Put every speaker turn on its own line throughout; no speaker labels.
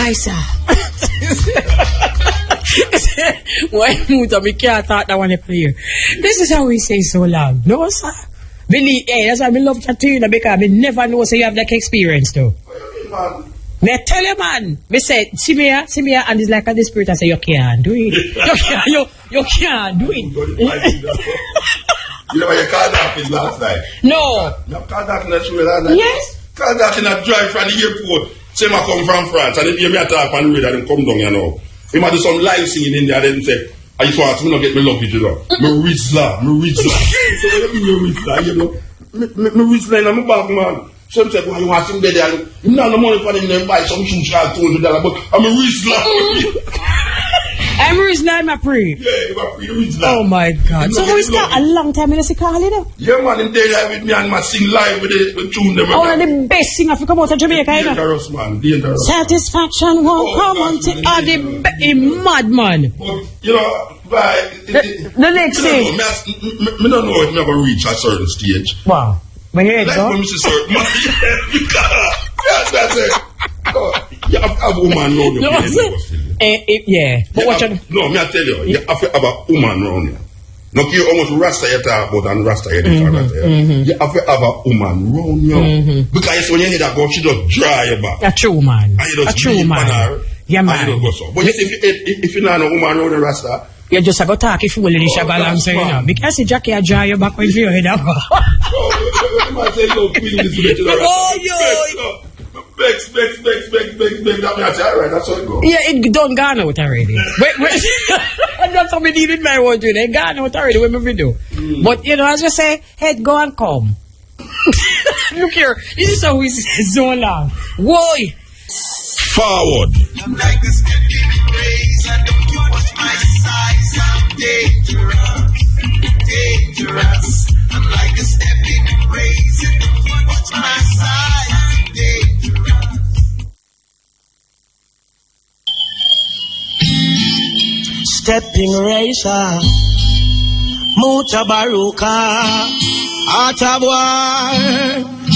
Aye, sir. Why Muta, we can't talk that one up here. This is how we say so long. No, sir. Believe, that's why I love chat to you, because I never know so you have that experience too. Me tell you, man. Me say, see me here, and it's like the spirit I say, you can't do it. You can't do it.
You know why you called Darkins last night?
No.
You called Darkins last night?
Yes.
Called Darkins a drive from the airport. Say I come from France, and if you hear me attack on the road, I didn't come down, you know. He might do some live singing in there, then say, I just want to not get me luggage, you know. Me Rizla. So what do you mean Rizla, you know? Me Rizla in my bag, man. Some say, well, you want some better, and you know the money for them to buy some shoes for $200, but I'm a Rizla.
I'm Rizla, my pre.
Yeah, I'm a Rizla.
Oh my God. So we start a long time in the call, you know?
Yeah, man, in there with me and I sing live with tune them.
One of the best singers to come out of Jamaica, you know?
Dangerous, man. Dangerous.
Satisfaction won't come until the madman.
But, you know,
the next thing.
I don't know if I'm going to reach a certain stage.
Wow. When you're
like when Mrs. Certain, that's it. You have a woman around you.
Yeah. But what
no, me I tell you, you have to have a woman around you. Not you almost Rasta you talk about and Rasta you talk about. You have to have a woman around you. Because when you hear that girl, she just dry your back.
A true man.
A true man.
Yeah, man.
But if you're not a woman around the Rasta,
you just go talk if you will in the shagga long so you know. Because the Jackie a dry your back when you head up.
You might say, no, Queen is the Rasta.
Oh, yo.
Bex. That means alright, that's how it goes.
Yeah, it done gone out already. Wait. And that's how we need it, my word. They gone out already, what we do. But, you know, as you say, head, go and come. Look here, this is how we say so long. Whoa.
Forward.
I'm like a stepping race, I don't watch my size, I'm dangerous. I'm like a stepping race, I don't watch my size, I'm dangerous. Stepping racer, Mutabaruka, Art of War,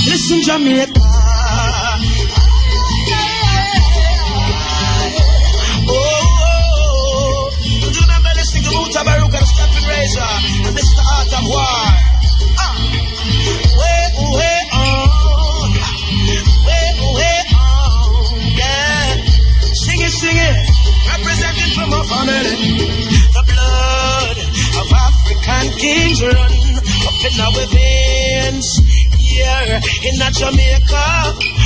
listen Jamaica. Mutabaruka, the Steppn razor, Mr. Art of War. Way on, yeah. Sing it, representing from our family. The blood of African kings run up in our veins. Here in Jamaica,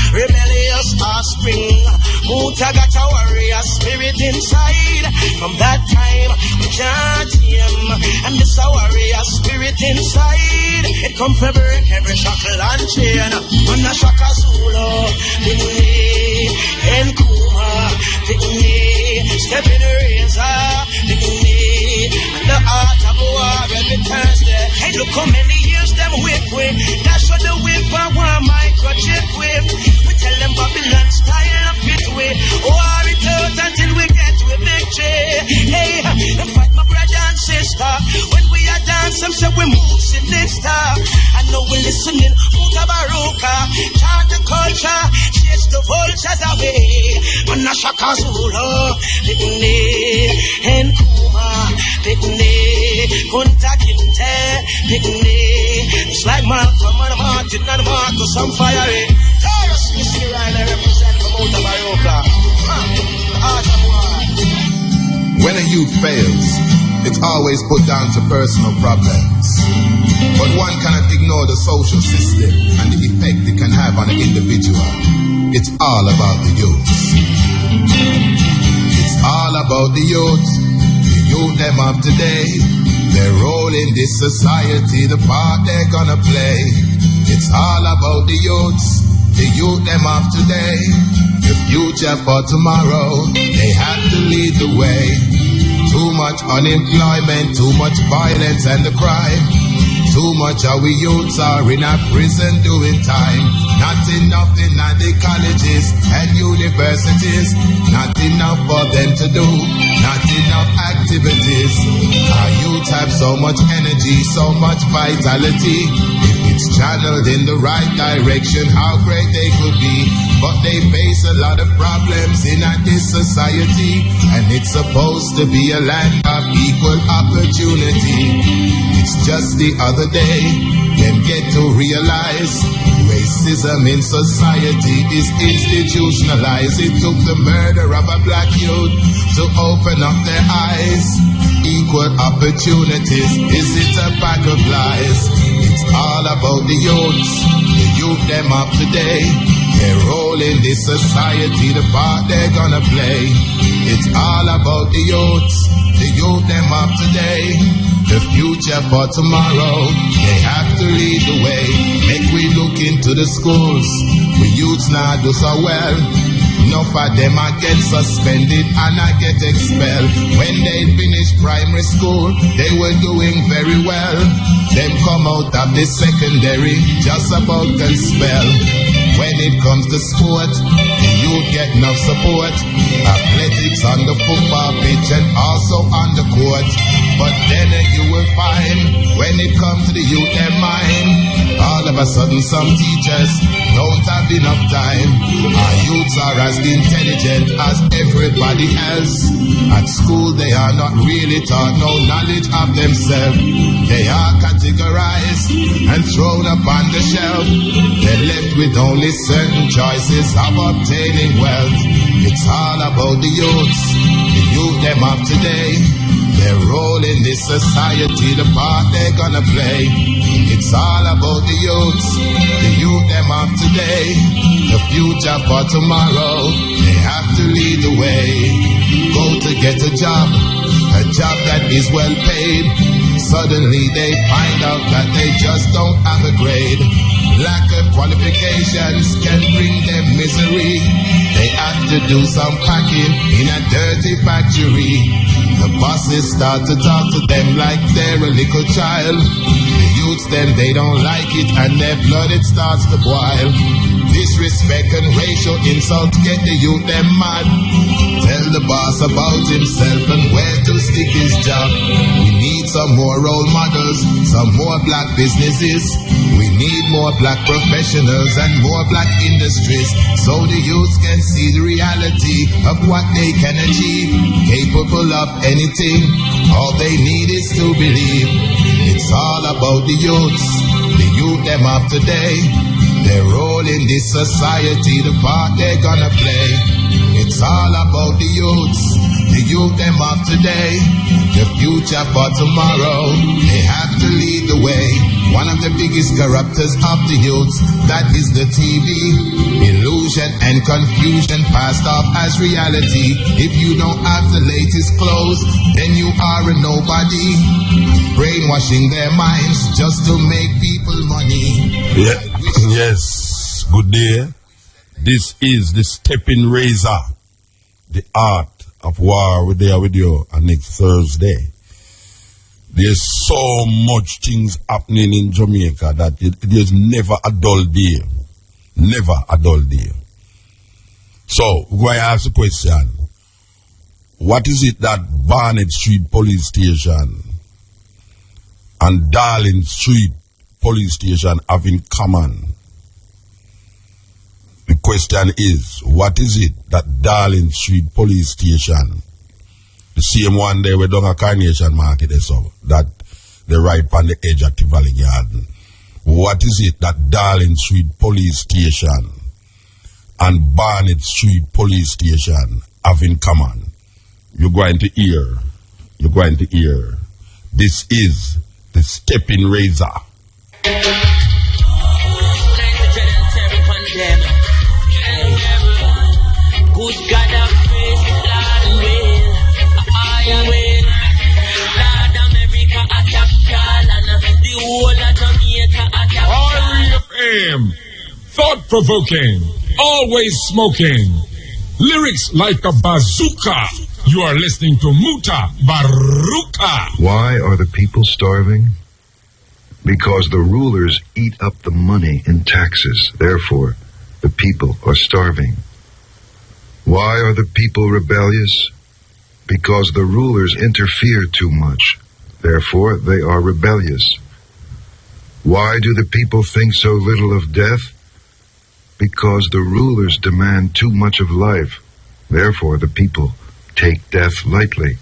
rebellious offspring. Muta got a warrior spirit inside. From that time, we can't him. And this a warrior spirit inside. It come for break every shackle and chain. On the Shaka Zulu, Bikini, and Kuma, Bikini, Steppn razor, Bikini, and the Art of War every Thursday. Hey, look how many years them whip with. That's what the whip I want microchip with. We tell them Babylon style of it with. War it out until we get to victory. Hey, them fight my brother and sister. When we are dance, them say we move sinister. I know we're listening. Mutabaruka, chant the culture, chase the vultures away. Man a Shaka Zulu, Bikini, and Kuma, Bikini, Kunta Kinte, Bikini. It's like Malcolm and Martin and Marcus on fire. Taurus, Mr. Riley represent from Mutabaruka. Art of War.
When a youth fails, it's always put down to personal problems. But one cannot ignore the social system and the effect it can have on an individual. It's all about the youths. It's all about the youths. The youth them of today. Their role in this society, the part they're gonna play. It's all about the youths. The youth them of today. The future for tomorrow. They have to lead the way. Too much unemployment, too much violence and the crime. Too much our youths are in a prison doing time. Not enough in the colleges and universities. Not enough for them to do. Not enough activities. Our youth have so much energy, so much vitality. If we It's channeled in the right direction, how great they could be. But they face a lot of problems in this society, and it's supposed to be a land of equal opportunity. It's just the other day, them get to realize racism in society is institutionalized. It took the murder of a black youth to open up their eyes. Equal opportunities, is it a pack of lies? It's all about the youth them of today. Their role in this society, the part they're gonna play. It's all about the youth them of today. The future for tomorrow, they have to lead the way. Make we look into the schools, we youths now do so well. Enough of them are get suspended and I get expelled. When they finish primary school, they were doing very well. Them come out of the secondary, just about can spell. When it comes to sport, the youth get enough support. Athletics on the football pitch and also on the court. But then you will find, when it comes to the youth and mind, all of a sudden some teachers don't have enough time. Our youths are as intelligent as everybody else. At school they are not really taught no knowledge of themselves. They are categorized and thrown upon the shelf. They're left with only certain choices of obtaining wealth. It's all about the youth them of today. Their role in this society, the part they're gonna play. It's all about the youth them of today. The future for tomorrow, they have to lead the way. Go to get a job that is well paid. Suddenly they find out that they just don't have a grade. Lack of qualifications can bring them misery. They have to do some packing in a dirty factory. The bosses start to talk to them like they're a little child. The youths them, they don't like it and their blood it starts to boil. Disrespect and racial insults get the youth them mad. Tell the boss about himself and where to stick his job. We need some more role models, some more black businesses. We need more black professionals and more black industries, so the youth can see the reality of what they can achieve. Capable of anything, all they need is to believe. It's all about the youth them of today. Their role in this society, the part they're gonna play. It's all about the youth them of today. The future for tomorrow, they have to lead the way. One of the biggest corruptors of the youths, that is the TV. Illusion and confusion passed off as reality. If you don't have the latest clothes, then you are a nobody. Brainwashing their minds just to make people money.
Yeah. Yes, good day. This is the Steppn Razor, the art of war. We're there with you on next Thursday. There's so much things happening in Jamaica that there's never a dull day. Never a dull day. So, we're going to ask the question. What is it that Barnett Street Police Station and Darling Street Police Station have in common? The question is, what is it that Darling Street Police Station, the same one there with Donga Carnation Market, so that they right on the edge of Tivoli Garden, what is it that Darling Street Police Station and Barnett Street Police Station have in common? You're going to hear. This is the Steppn Razor.
Good God of grace, Lord will, I will. Lord America attack Charlotte, the whole of Jamaica attack
RFM, thought-provoking, always smoking, lyrics like a bazooka. You are listening to Mutabaruka.
Why are the people starving? Because the rulers eat up the money in taxes. Therefore, the people are starving. Why are the people rebellious? Because the rulers interfere too much. Therefore, they are rebellious. Why do the people think so little of death? Because the rulers demand too much of life. Therefore, the people take death lightly.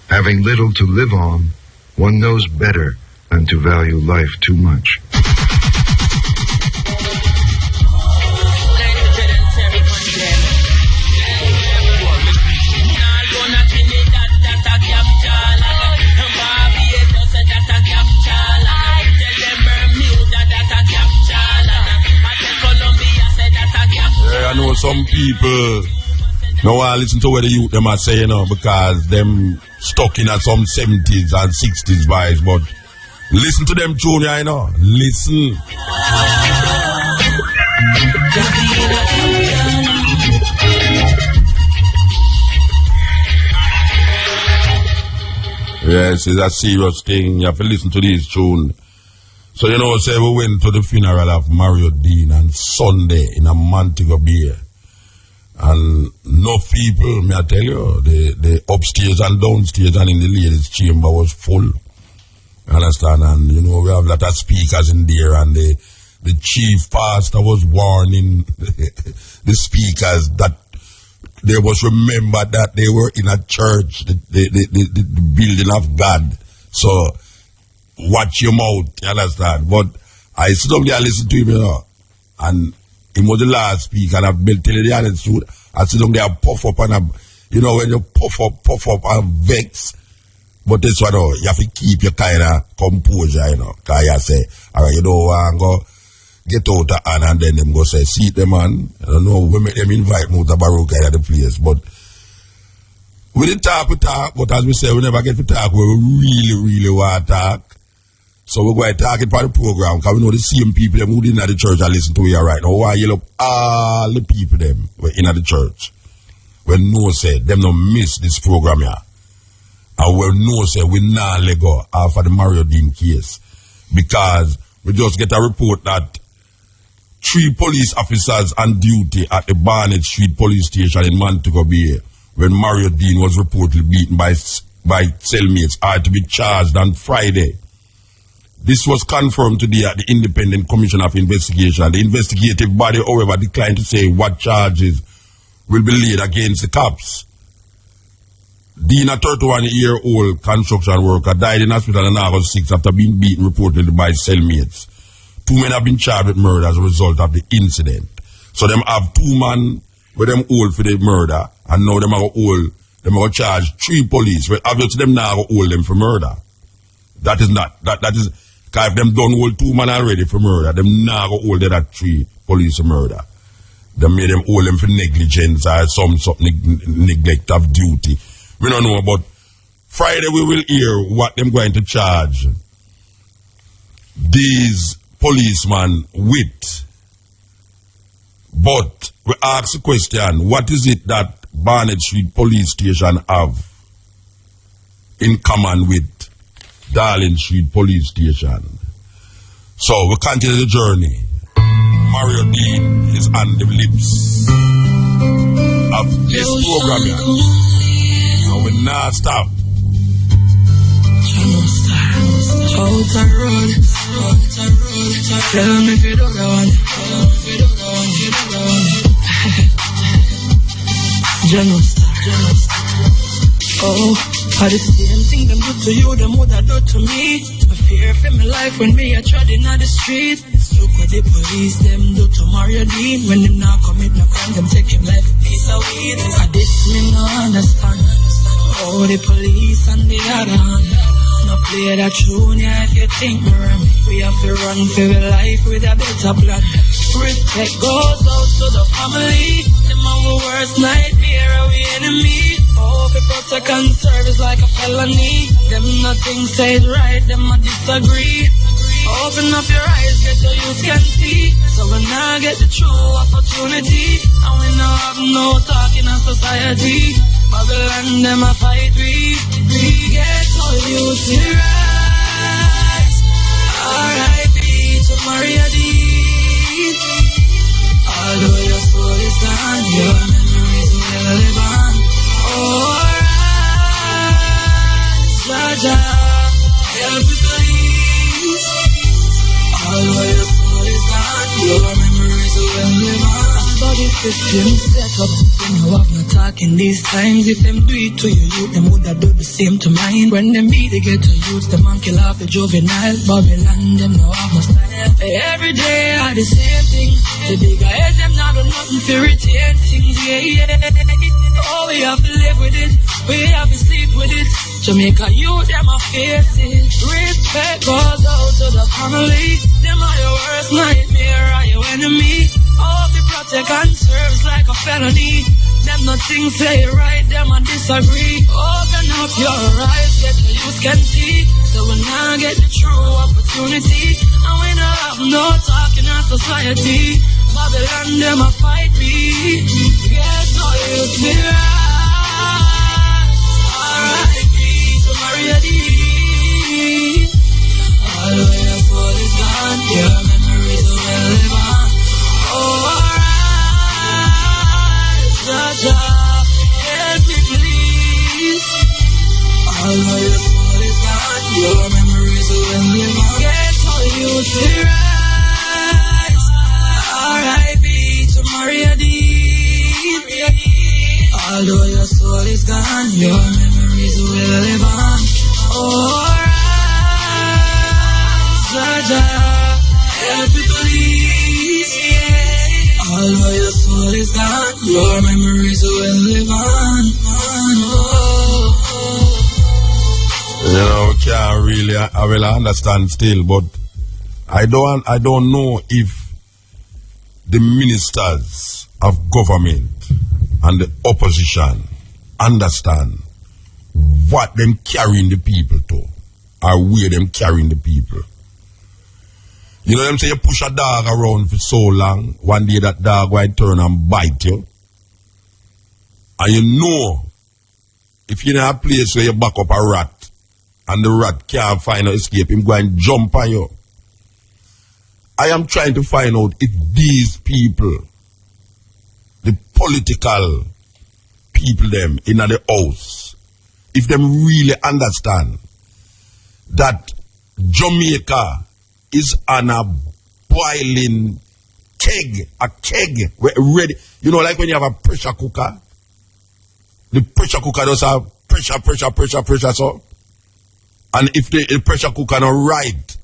Having little to live on, one knows better than to value life too much.
I know some people no want to listen to what the youth them are saying, because them stuck in at some 70s and 60s vibes, but listen to them tune, listen. Yes, it's a serious thing. You have to listen to this tune. So, say we went to the funeral of Mario Dean on Sunday in a Montego Bay. And no people, may I tell you, the upstairs and downstairs and in the ladies' chamber was full. Understand? And, we have a lot of speakers in there, and the chief pastor was warning the speakers that they must remember that they were in a church, the building of God. So, watch your mouth, you understand? But I sit up there and listen to him, and he was the last speaker, and I've been telling you the honest truth. I sit down there and puff up, and when you puff up and vex. But this one, you have to keep your kind of composure, because you say, all right, go get out the hand, and then them go say, see them, man. I don't know, we make them invite Mutabaruka at the place, but we didn't talk, but as we say, we never get to talk where we really want to talk. So we're going to talk it for the program, because we know the same people them who didn't at the church and listen to you right now. Why you up all the people them were in at the church? When no say them no miss this program here. And when no say we not let go after the Mario Dean case. Because we just get a report that 3 police officers on duty at the Barnett Street police station in Montego Bay, when Mario Dean was reportedly beaten by cellmates, are to be charged on Friday. This was confirmed today at the Independent Commission of Investigation. The investigative body, however, declined to say what charges will be laid against the cops. Dean, a 31-year-old construction worker, died in hospital on August 6 after being beaten reportedly by cellmates. 2 men have been charged with murder as a result of the incident. So them have 2 men with them hold for the murder, and now them are going to charge 3 police. Well, obviously them now hold them for murder. That is not, that is, because if them don't hold 2 men already for murder, them now go hold the other 3 police for murder. They made them hold them for negligence or some neglect of duty. We don't know, but Friday we will hear what them going to charge these policemen with. But we ask the question, what is it that Barnett Street Police Station have in common with Darling Street Police Station? So we continue the journey. Mario Dean is on the lips of this program here. And we not stop.
Out the road, tell me if you don't go on. Oh, I the same thing them do to you, them would have done to me. I fear for my life when me a treading on the street. Look what the police them do to Mario Dean. When them not commit no crime, them take him like a piece of weed. I this me no understand. Oh, the police on the other hand, no play that tune, yeah, if you think we're wrong. We have to run for our life with a better plan. Respect goes out to the family. Them our worst nightmare, are we enemy? Oh, if protect and serve is like a felony. Them nothing says right, them a disagree. Open up your eyes, get so you can see. So we now get the true opportunity, and we now have no talk in our society. Babylon, them a fight we get all you to rise. R.I.P. to Mario Dean. Although your soul is gone, your memories will live on. Oh, rise, Jaja, help the police. system set up. You know I'm not talking these times. If them do it to you, youth, them woulda do the same to mine. When them beat the ghetto youths, the man kill off the juvenile. Babylon, them no have no style. Every day are the same thing. The bigger heads, them not do nothing to retain things. Oh, we have to live with it. We have to sleep with it. Jamaica youth, them a face it. Respect goes out to the family. Them are your worst nightmare, are your enemy. Oh, the protect and serves like a felony. Them nothing say right, them and disagree. Open up your eyes, get the youth can see. So we now get the true opportunity. And we don't have no talk in our society. Babylon, them a fight me. Yes, all you feel right. R.I.P. to Maria D. All the way your soul is gone. Your memories will live on. Oh, alright. Jaja, help me please. All the way your soul is gone. Your memories will live on. Get all you feel right. R.I.P. to Maria D. Although your soul is gone, your memories will live on. Alright, Jaja, help me please. Although your soul is gone, your memories will live on.
You know, can't really, I will understand still, but I don't know if the ministers of government and the opposition understand what them carrying the people to, or where them carrying the people. You know them say you push a dog around for so long, one day that dog will turn and bite you. And you know, if you're in a place where you back up a rat, and the rat can't find no escape, him go and jump on you. I am trying to find out if these people, the political people them in the house, if them really understand that Jamaica is on a boiling keg, a keg ready. You know, like when you have a pressure cooker, the pressure cooker does have pressure, so. And if the pressure cooker not right,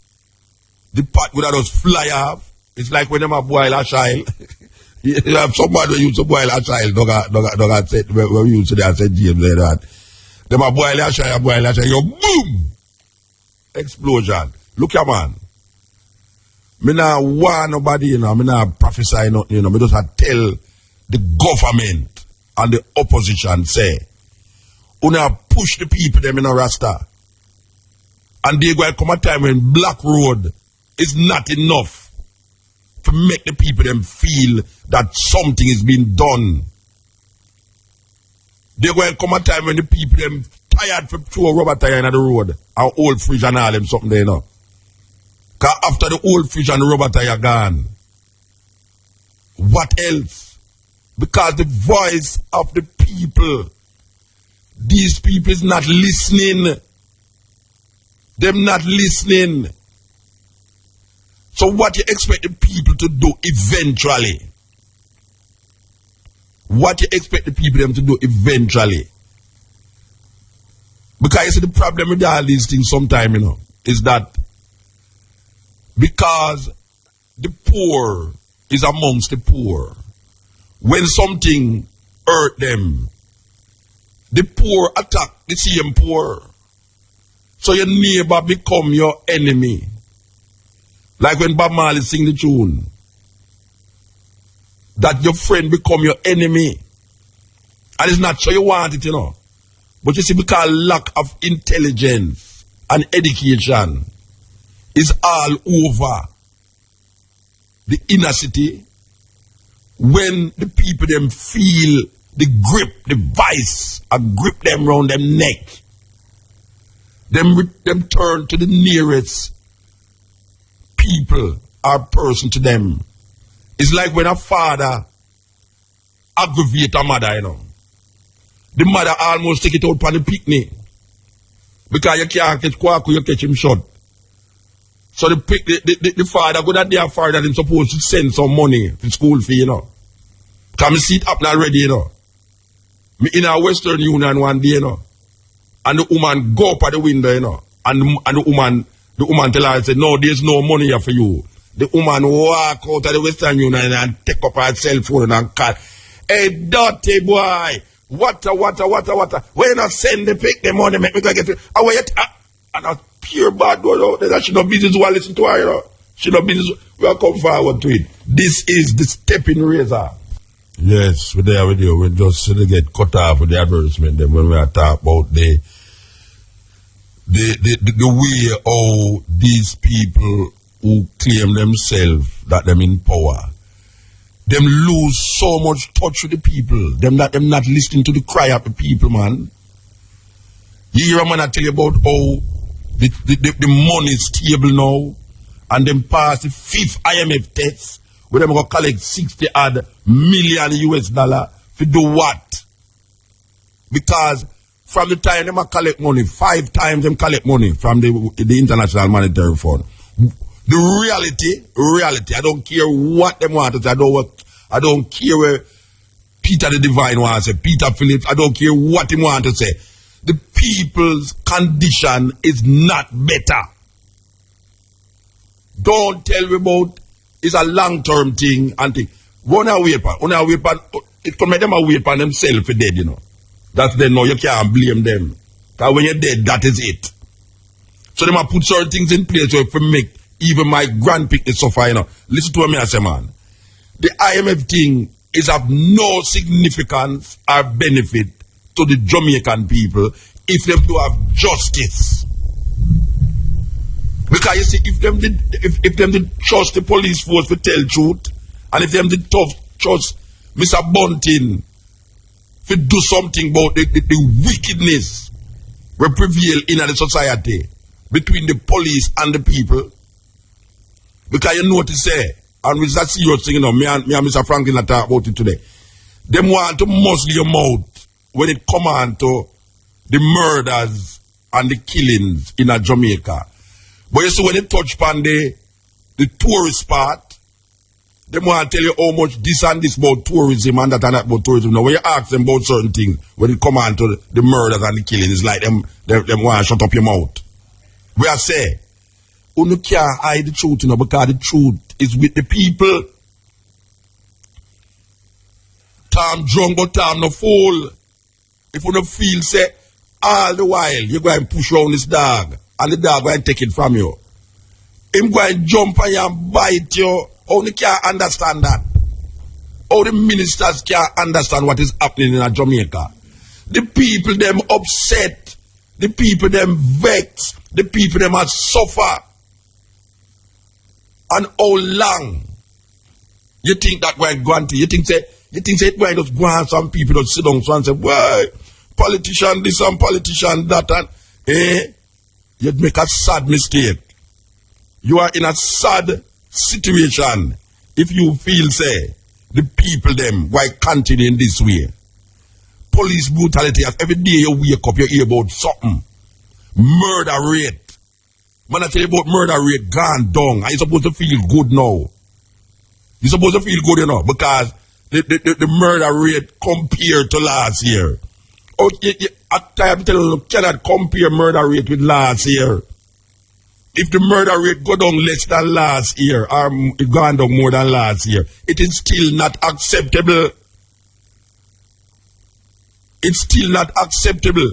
the pot would just fly off. It's like when them a boil a child. You have somebody who used to boil a child, dog said, when we used to say James like that. Them a boil a child, you boom! Explosion. Look here, man. Me not warn nobody, you know, me not prophesy nothing, you know, me just a tell the government and the opposition say, una push the people them in a rasta. And they going to come a time when Black Road is not enough to make the people them feel that something is being done. They're going to come a time when the people them tired to throw a rubber tire in the road and old fridge and all them something there, you know. Because after the old fridge and the rubber tire gone, what else? Because the voice of the people, these people is not listening. Them not listening. So what you expect the people to do eventually? What you expect the people them to do eventually? Because you see the problem with all these things sometimes, you know, is that because the poor is amongst the poor, when something hurt them, the poor attack the same poor. So your neighbor become your enemy. Like when Bob Marley sing the tune, that your friend become your enemy. And it's not so you want it, you know. But you see, because lack of intelligence and education is all over the inner city, when the people them feel the grip, the vice, and grip them round them neck, them turn to the nearest people or person to them. It's like when a father aggravate a mother, you know. The mother almost take it out for the picnic. Because you can't catch Kwaku, you catch him short. So the father go that there far that he's supposed to send some money for school fee, you know. Can me see it happen already, you know. Me in a Western Union one day, you know. And the woman go up at the window, you know. And the woman tell her, say, no, there's no money here for you. The woman walk out of the Western Union and take up her cell phone and call, hey, dirty boy, what? When you not send the pick, the money make me go get it. And a pure bad word out there that she not business to listen to her, you know. She not business, we are come forward to it. This is the Steppn razor. Yes, we're there with you. We just get cut off with the advertisement then when we are talking about the way how these people who claim themselves that them in power, them lose so much touch with the people, them not listening to the cry of the people, man. You hear a man I tell you about how the money is stable now, and them pass the 5th IMF test, where them going to collect 60 odd million US dollar to do what? Because from the time them collect money, 5 times them collect money from the International Monetary Fund. The reality, I don't care what them want to say, I don't care where Peter the Divine wants to say, Peter Phillips, I don't care what he want to say. The people's condition is not better. Don't tell me about it's a long-term thing and thing. One wait on, it can make them wait on themselves for dead, you know. That's then no, you can't blame them. Because when you're dead, that is it. So they might put certain things in place where if we make even my grandpick suffer, you know. Listen to me, I say, man. The IMF thing is of no significance or benefit to the Jamaican people if they do have justice. Because you see, if them did trust the police force to tell truth, and if them did trust Mr. Bunting to do something about the wickedness that prevail in the society between the police and the people. Because you notice, and it's a serious thing, you know, me and Mr. Franklin are talking about it today. Them want to muzzle your mouth when it comes on to the murders and the killings in Jamaica. But you see, when it touch upon the tourist part, they want to tell you how much this and this about tourism and that and that about tourism. Now, when you ask them about certain things, when it come on to the murders and the killings, it's like them want to shut up your mouth. We are say, you can't hide the truth, you know, because the truth is with the people. Time drunk, but time no fool. If you don't feel, say, all the while, you go and push around this dog, and the dog going to take it from you. Him go and jump on you and bite you. Only can't understand that. All the ministers can't understand what is happening in Jamaica. The people them upset. The people them vex. The people them are suffer. And how long you think that we're going to? You think it going to just go on some people that sit down and say, well, politician this and politician that and you'd make a sad mistake. You are in a sad situation if you feel, say, the people them why continue in this way. Police brutality, as every day you wake up, you hear about something. Murder rate. Man, I tell you about murder rate gone down. And you're supposed to feel good now. You're supposed to feel good, you know, because the murder rate compared to last year. Oh, I'm telling you, cannot compare murder rate with last year. If the murder rate go down less than last year, or it gone down more than last year, it is still not acceptable. It's still not acceptable.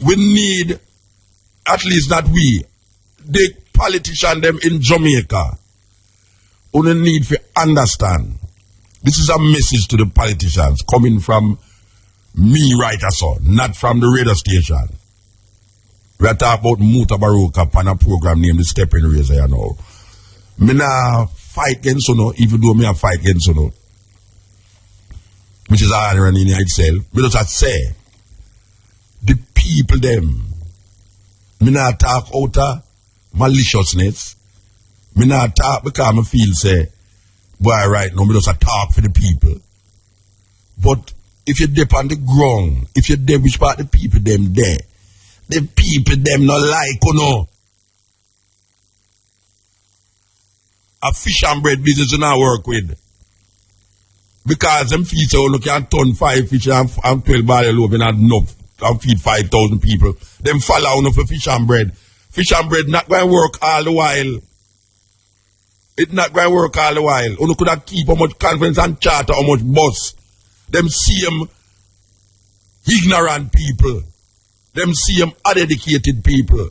We need, at least not we, the politician them in Jamaica, only need to understand. This is a message to the politicians coming from me right as so, not from the radio station. We are talking about Mutabaruka on a program named the Steppn Razor, you know. Me nah fight against you know, even though me a fight against you know, which is honor in itself. Me just say, the people them, me nah talk out of maliciousness. Me nah talk because me feel say, boy right now, me just talk for the people. But if you're there on the ground, if you're there which part the people them there, the people them not like, you know. A fish and bread business you not work with. Because them feed say, look, you can turn 5 fish and 12 barley loaf and enough and feed 5,000 people. Them fall out for fish and bread. Fish and bread not going to work all the while. It's not going to work all the while. You could have keep how much conference and charter, how much bus. Them same ignorant people. Them same uneducated people.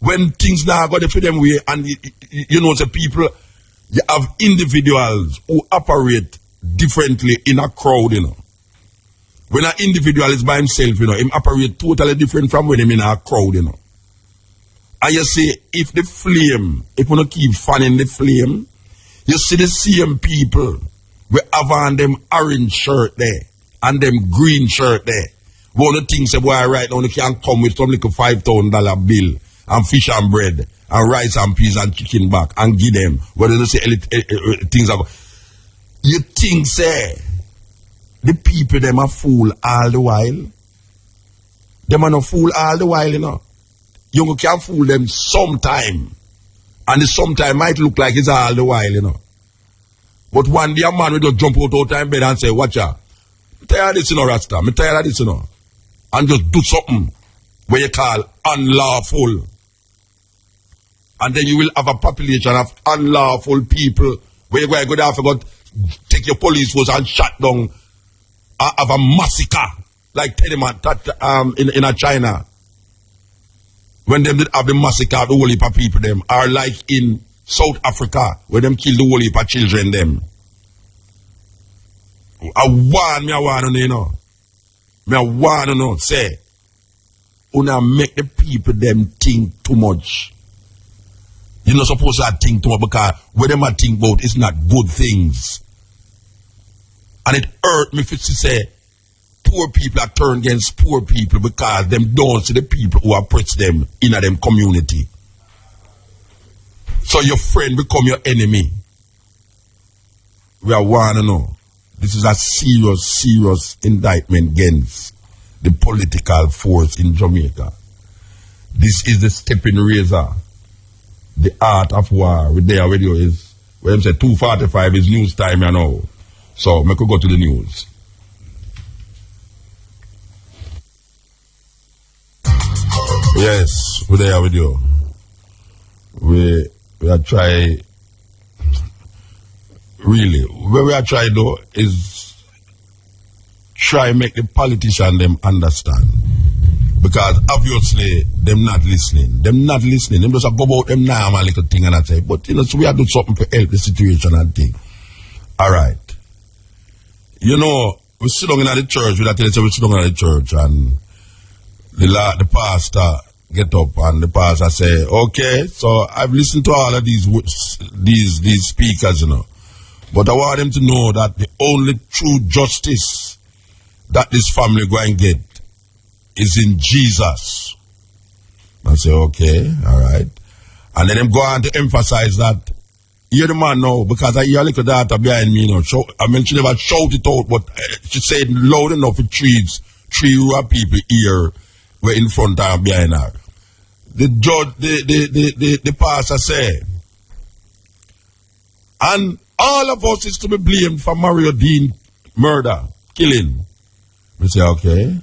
When things now go for them way, and you know, the people, you have individuals who operate differently in a crowd, you know. When an individual is by himself, you know, him operate totally different from when him in a crowd, you know. And you see, if the flame, if you don't keep fanning the flame, you see the same people we have on them orange shirt there and them green shirt there. One of the things that boy right now, you can come with some little $5,000 bill and fish and bread and rice and peas and chicken back and give them. What they say, things are. You think, say, the people them are fool all the while? Them are not fool all the while, you know. You can fool them sometime. And the sometime might look like it's all the while, you know. But one day a man will just jump out of bed and say, watch out. I'm tired of this, you know, Rasta. I'm tired of this, you know. And just do something where you call unlawful. And then you will have a population of unlawful people where you're going to go there, take your police force and shut down, have a massacre like Steppn in China. When them did have the massacre, the whole heap of people them are like in South Africa where them kill the whole heap of children them. I want to know, you know. I want to know, say, una make the people them think too much. You're not supposed to think too much because what them I think about is not good things. And it hurt me if it's to say poor people are turned against poor people because them don't see the people who oppress them in a them community. So your friend become your enemy. We are want to know. This is a serious, serious indictment against the political force in Jamaica. This is the Steppn razor. The art of war. With their video is, where them say 2:45 is news time, you know. So, we could go to the news. Yes, we're there with you. We are trying, really, what we are trying to do is try make the politician them understand. Because obviously, them not listening. Them not listening. Them just go about them normal little thing and I say, but you know, so we have to do something to help the situation and thing. Alright. You know, we sit down in the church, we sit down in the church and the pastor get up and the pastor say, okay, so I've listened to all of these speakers, you know. But I want them to know that the only true justice that this family going to get is in Jesus. I say, okay, all right. And then them go on to emphasize that, hear the man now, because I hear a little daughter behind me, you know. I mean, she never shout it out, but she said loud enough for three rural people here were in front of her and behind her. The judge, the pastor say, and all of us is to be blamed for Mario Dean murder, killing. We say, okay.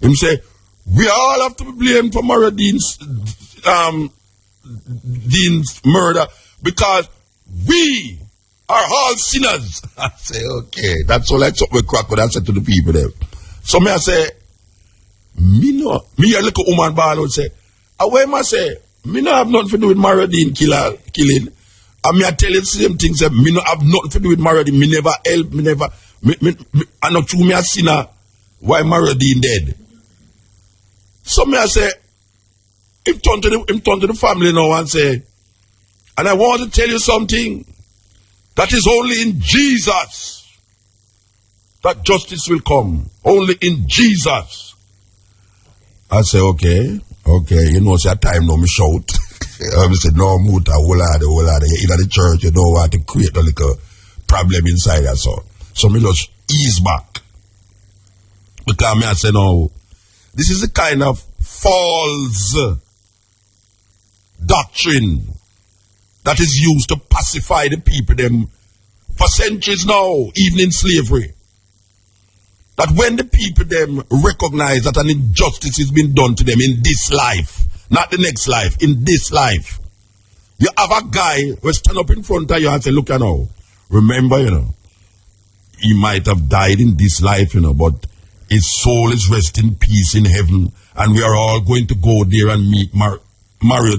Him say, we all have to be blamed for Mario Dean's murder because we are all sinners. I say, okay. That's all like something we crack what I said to the people there. So me I say, me a little woman ball would say, away I say, me no have nothing to do with Mario Dean killing. And me I tell you the same thing, say, me no have nothing to do with Mario Dean. Me never help, I not true me a sinner. Why Mario Dean dead? So me I say, him turn to the family now and say, and I want to tell you something, that is only in Jesus that justice will come. Only in Jesus. I say, okay, you know, it's your time now, me shout. I said, no, Muta, hold on, in the church, you don't want to create a little problem inside us. So me just ease back. Because me I say, no, this is the kind of false doctrine that is used to pacify the people them for for centuries now, even in slavery. That when the people them recognize that an injustice is being done to them in this life, not the next life, in this life, you have a guy who stand up in front of you and say, look, you know, remember, you know, he might have died in this life, you know, but his soul is rest in peace in heaven, and we are all going to go there and meet Mario.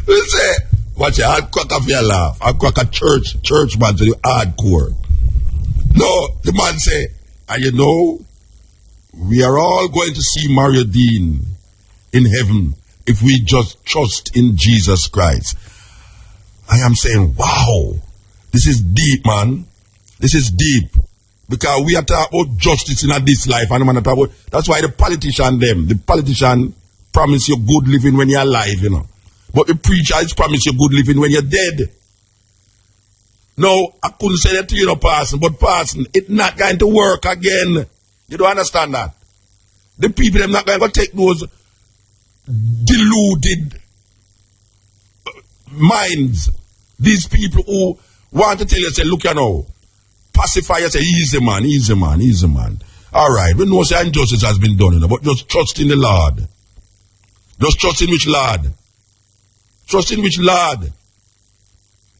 You say, watch it, I'll crack off your laugh. I'll crack a church man to the hardcore. No, the man say, and you know, we are all going to see Mario Dean in heaven if we just trust in Jesus Christ. I am saying, wow, this is deep, man. This is deep. Because we are talking about justice in this life, and man talk about, that's why the politician promise you good living when you're alive, you know. But the preachers promise you good living when you're dead. No, I couldn't say that to you, no, Parson, but Parson, it's not going to work again. You don't understand that? The people, they're not going to take those deluded minds. These people who want to tell you, say, look, you know, pacify you, say, easy man. All right, we know say injustice has been done, you know, but just trust in the Lord. Just trust in which Lord? Trust in which Lord?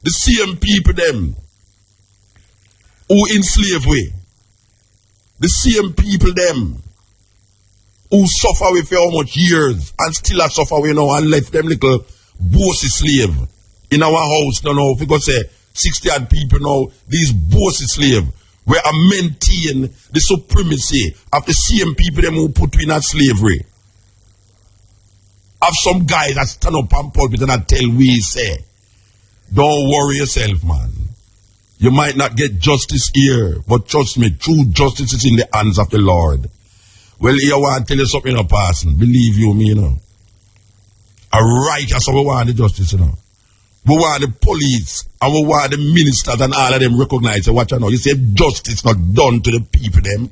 The same people them who in slavery, the same people them who suffer with for how much years and still are suffer with now and left them little bossy slave in our house now, if we go say 60 odd people now, these bossy slave where I maintain the supremacy of the same people them who put in that slavery. Have some guy that stand up and pulpit and I tell we say, don't worry yourself, man. You might not get justice here, but trust me, true justice is in the hands of the Lord. Well, here I want to tell you something, you know, Parson. Believe you me, you know. A righteous, we want the justice, you know. We want the police, and we want the ministers and all of them recognize, watch out now. You say justice not done to the people, them.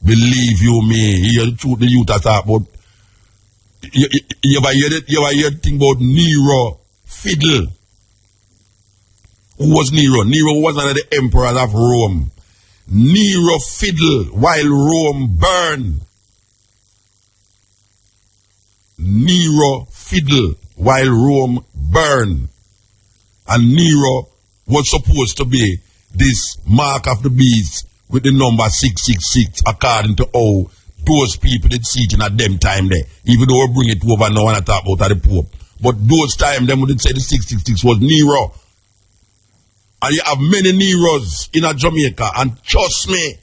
Believe you me, hear the truth the youth are talking about. You ever hear the thing about Nero Fiddle? Who was Nero? Nero was one of the emperors of Rome. Nero fiddle while Rome burned. Nero fiddle while Rome burned. And Nero was supposed to be this mark of the beast with the number 666 according to how those people did see it in at them time there. Even though we bring it over now and I talk about the Pope. But those time them would say the 666 was Nero. And you have many Neros in a Jamaica. And trust me,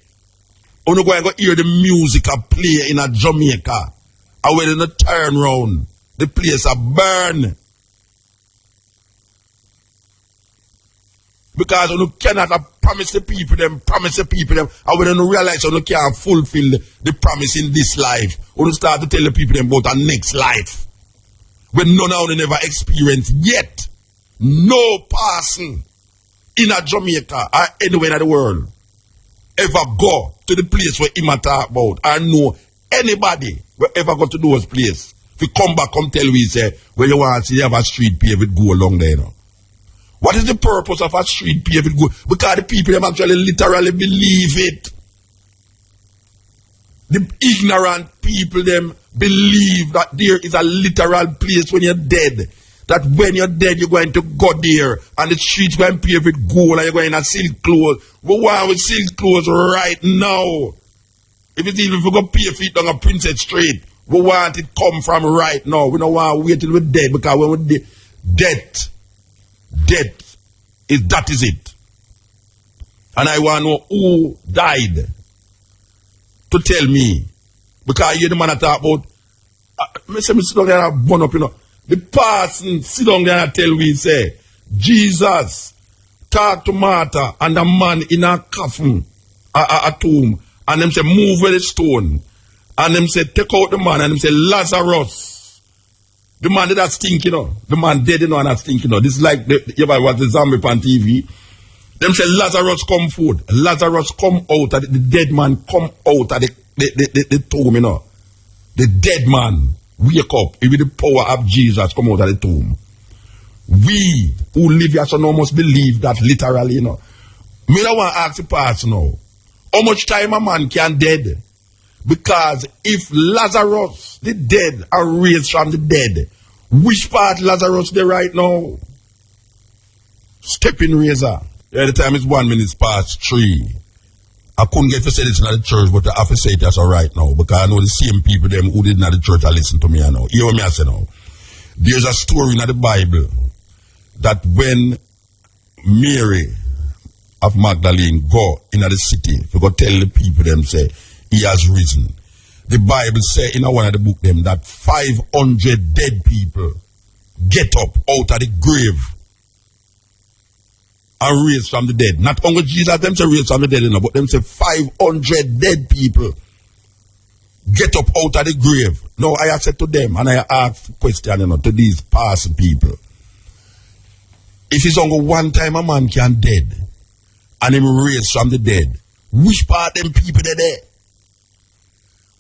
when you go and go hear the music I play in a Jamaica, and when you turn round, the place a burn. Because you cannot promise the people them, and when you realize you can't fulfill the promise in this life, when you start to tell the people them about the next life, when none of them never experienced yet, no person in a Jamaica or anywhere in the world ever go to the place where him talk about or know anybody will ever go to those places. If you come back, come tell we say, where you want to see you have a street paved with go along there now. What is the purpose of a street paved with go? Because the people them actually literally believe it. The ignorant people them believe that there is a literal place when you're dead. That when you're dead, you're going to go there, and the streets going to pave with gold, and you're going to silk clothes. We want with silk clothes right now. If it's even if we go pay feet down a Princess Street, we want it come from right now. We don't want to wait till we're dead, because when we're dead, death is that is it. And I want to know who died to tell me, because you hear the man that talk about. Me say me sit down there and burn up, you know. The person sit down there and tell me, say, Jesus talk to Martha and a man in a coffin, a tomb, and them say, move with the stone. And them say, take out the man, and them say, Lazarus. The man that stink, you know. The man dead, you know, and that stink, you know. This is like, you ever watch the zombie on TV. Them say, Lazarus come forth. Lazarus come out, of the dead man come out of the tomb, you know. The dead man wake up with the power of Jesus come out of the tomb. We who live here so now must believe that literally, you know. Me don't want to ask the pastor now, how much time a man can dead? Because if Lazarus, the dead, are raised from the dead, which part Lazarus there right now? Steppn razor. Yeah, the time is 1 minute past 3. I couldn't get to say this in the church, but I have to say it as right now, because I know the same people them who didn't at the church are listen to me now. Hear what me I say now. There's a story in the Bible that when Mary of Magdalene go in the city to go tell the people them say he has risen. The Bible say in one of the book them that 500 dead people get up out of the grave and raised from the dead. Not only Jesus them say raised from the dead, you know, but them say 500 dead people get up out of the grave. Now I have said to them, and I asked question, you know, to these past people. If it's only one time a man can dead and him raised from the dead, which part them people they there?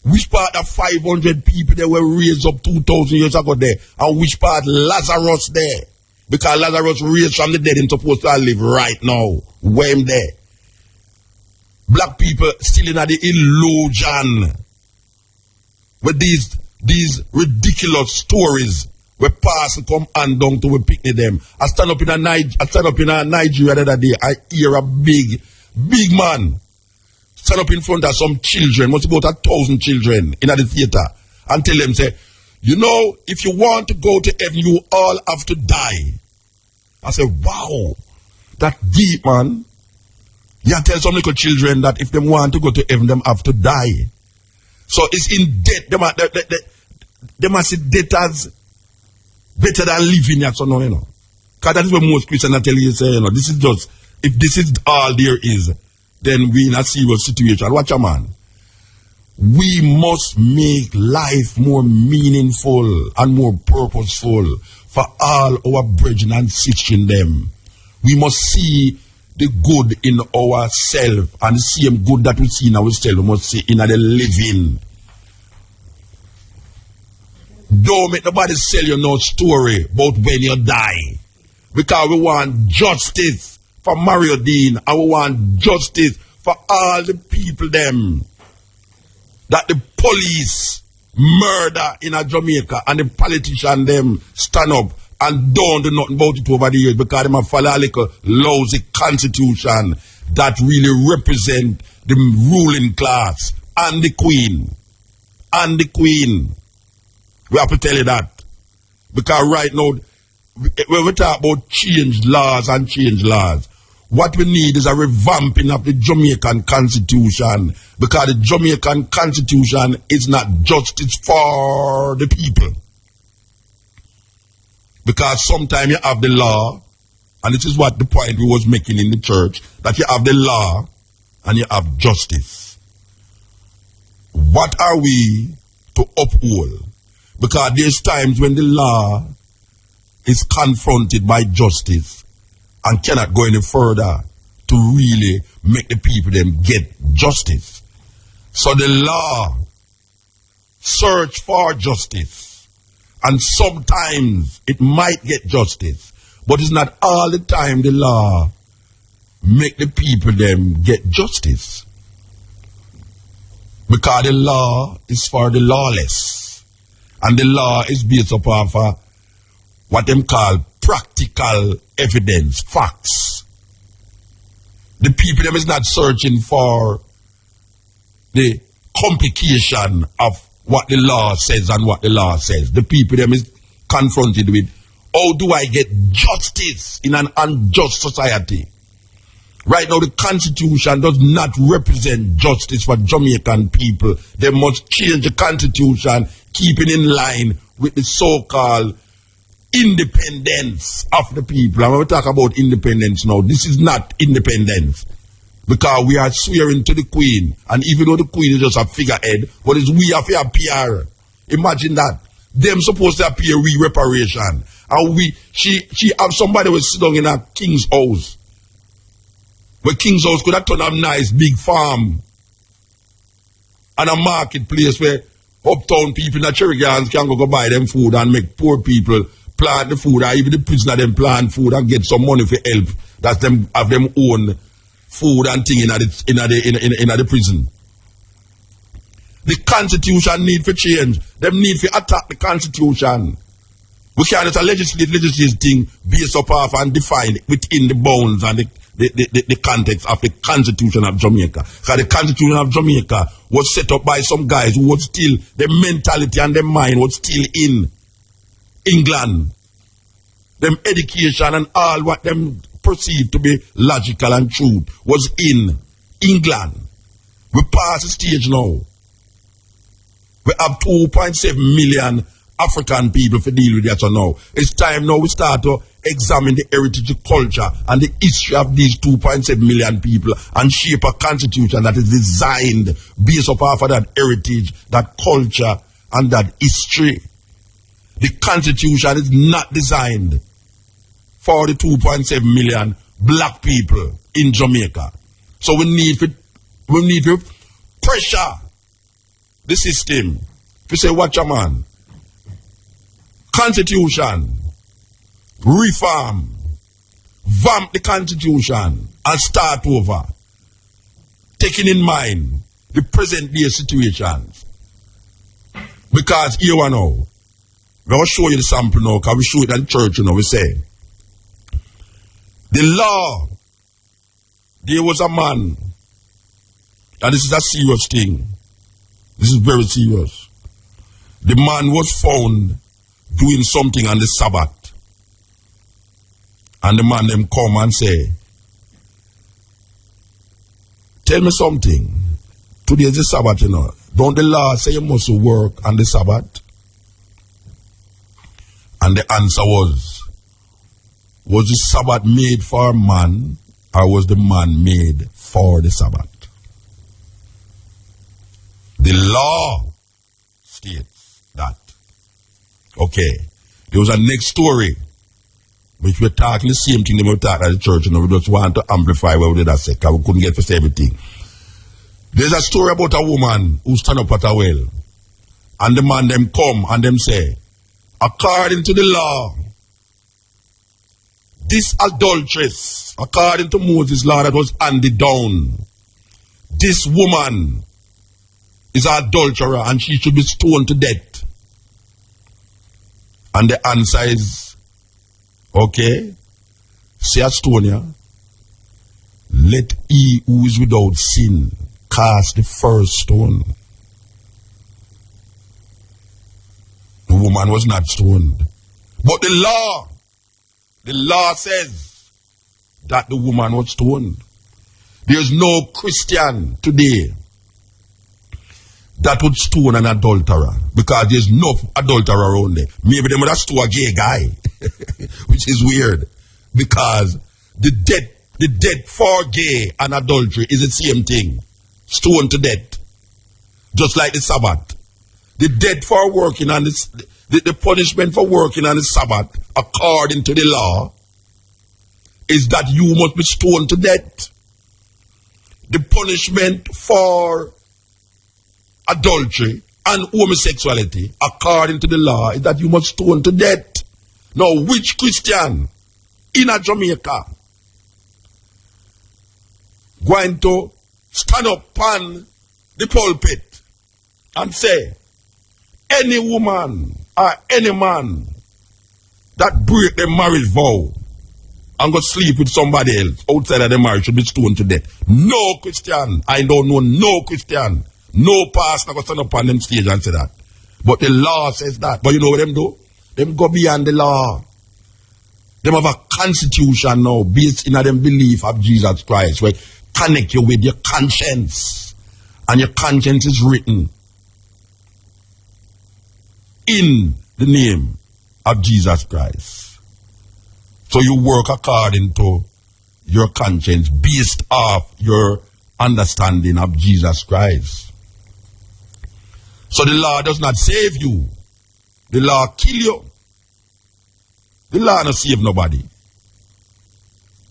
Which part of 500 people that were raised up 2,000 years ago there? And which part Lazarus there? Because Lazarus raised from the dead and supposed to live right now. Where him there? Black people still in the illusion with these ridiculous stories where pastor come and down to we picnic them. I stand up in a Nigeria the other day. I hear a big man stand up in front of some children, must be about 1,000 children in the theater, and tell them, say, you know, if you want to go to heaven, you all have to die. I say, wow, that deep, man. You tell some little children that if they want to go to heaven, them have to die. So it's in death. They must see death as better than living here, so no, you know. Because that is what most Christians tell you, say, you know, this is just, if this is all there is, then we in a serious situation. Watch a man. We must make life more meaningful and more purposeful for all our brethren and sisters in them. We must see the good in ourselves, and the same good that we see in ourselves, we must see in the living. Don't make nobody sell you no story about when you die. Because we want justice for Mario Dean, and we want justice for all the people them that the police murder in a Jamaica, and the politician them stand up and don't do nothing about it over the years because they follow a little lousy constitution that really represent the ruling class and the queen. And the queen. We have to tell you that. Because right now, when we talk about change laws, what we need is a revamping of the Jamaican Constitution, because the Jamaican Constitution is not justice for the people. Because sometimes you have the law, and this is what the point we was making in the church, that you have the law and you have justice. What are we to uphold? Because there's times when the law is confronted by justice and cannot go any further to really make the people them get justice. So the law search for justice, and sometimes it might get justice, but it's not all the time the law make the people them get justice. Because the law is for the lawless, and the law is based upon what them call practical evidence, facts. The people them is not searching for the complication of what the law says and what the law says. The people them is confronted with, how do I get justice in an unjust society? Right now the Constitution does not represent justice for Jamaican people. They must change the Constitution, keeping in line with the so-called independence of the people. And when we talk about independence now, this is not independence. Because we are swearing to the Queen, and even though the Queen is just a figurehead, but it's we have to appear. Imagine that. Them supposed to appear reparation. And she have somebody who sit down in a king's house. Where king's house could have turned a nice big farm and a marketplace where uptown people in the cherry gardens can go buy them food and make poor people plant the food, or even the prisoner them plant food and get some money for help. That them have them own food and thing in the prison. The constitution need for change. Them need for attack the constitution. We can't let a legislative thing based upon and defined within the bounds and the context of the Constitution of Jamaica. Because the Constitution of Jamaica was set up by some guys who was still, their mentality and their mind was still in England. Them education and all what them perceived to be logical and true was in England. We pass the stage now. We have 2.7 million African people to deal with that now. It's time now we start to examine the heritage, culture, and the history of these 2.7 million people and shape a constitution that is designed based upon that heritage, that culture, and that history. The constitution is not designed for the 2.7 million black people in Jamaica. So we need to pressure the system. If you say, watch a man, constitution, reform, vamp the constitution and start over, taking in mind the present day situations. Because here we now, we will show you the sample now, because we show it in church, you know, we say, the law, there was a man, and this is a serious thing. This is very serious. The man was found doing something on the Sabbath. And the man them come and say, tell me something. Today is the Sabbath, you know. Don't the law say you must work on the Sabbath? And the answer was the Sabbath made for man, or was the man made for the Sabbath? The law states that. Okay. There was a next story, which we're talking the same thing that we talk at the church, and we just want to amplify what we did that second. We couldn't get to say everything. There's a story about a woman who stand up at a well, and the man them come and them say, according to the law, this adulteress, according to Moses' law that was handed down, this woman is an adulterer and she should be stoned to death. And the answer is, okay, say a stone here, let he who is without sin cast the first stone. The woman was not stoned. But the law says that the woman was stoned. There's no Christian today that would stone an adulterer, because there's no adulterer around there. Maybe they would have stone a gay guy, which is weird, because the death for gay and adultery is the same thing. Stone to death. Just like the Sabbath. The death for working on this, the punishment for working on the Sabbath, according to the law, is that you must be stoned to death. The punishment for adultery and homosexuality, according to the law, is that you must stone to death. Now, which Christian in a Jamaica going to stand up on the pulpit and say, any woman or any man that break their marriage vow and go sleep with somebody else outside of the marriage should be stoned to death? No Christian. I don't know no Christian. No pastor go stand up on them stage and say that. But the law says that. But you know what them do? Them go beyond the law. Them have a constitution now based in them belief of Jesus Christ, where connect you with your conscience. And your conscience is written in the name of Jesus Christ. So you work according to your conscience based off your understanding of Jesus Christ. So the law does not save you. The law kill you. The law not save nobody.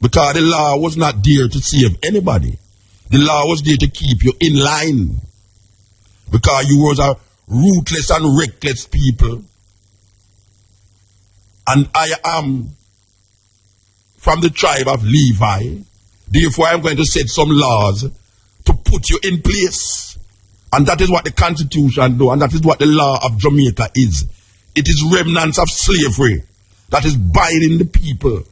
Because the law was not there to save anybody. The law was there to keep you in line. Because you was a ruthless and reckless people. and I am from the tribe of Levi. Therefore, I am going to set some laws to put you in place. And that is what the Constitution do, and that is what the law of Jamaica is. It is remnants of slavery that is binding the people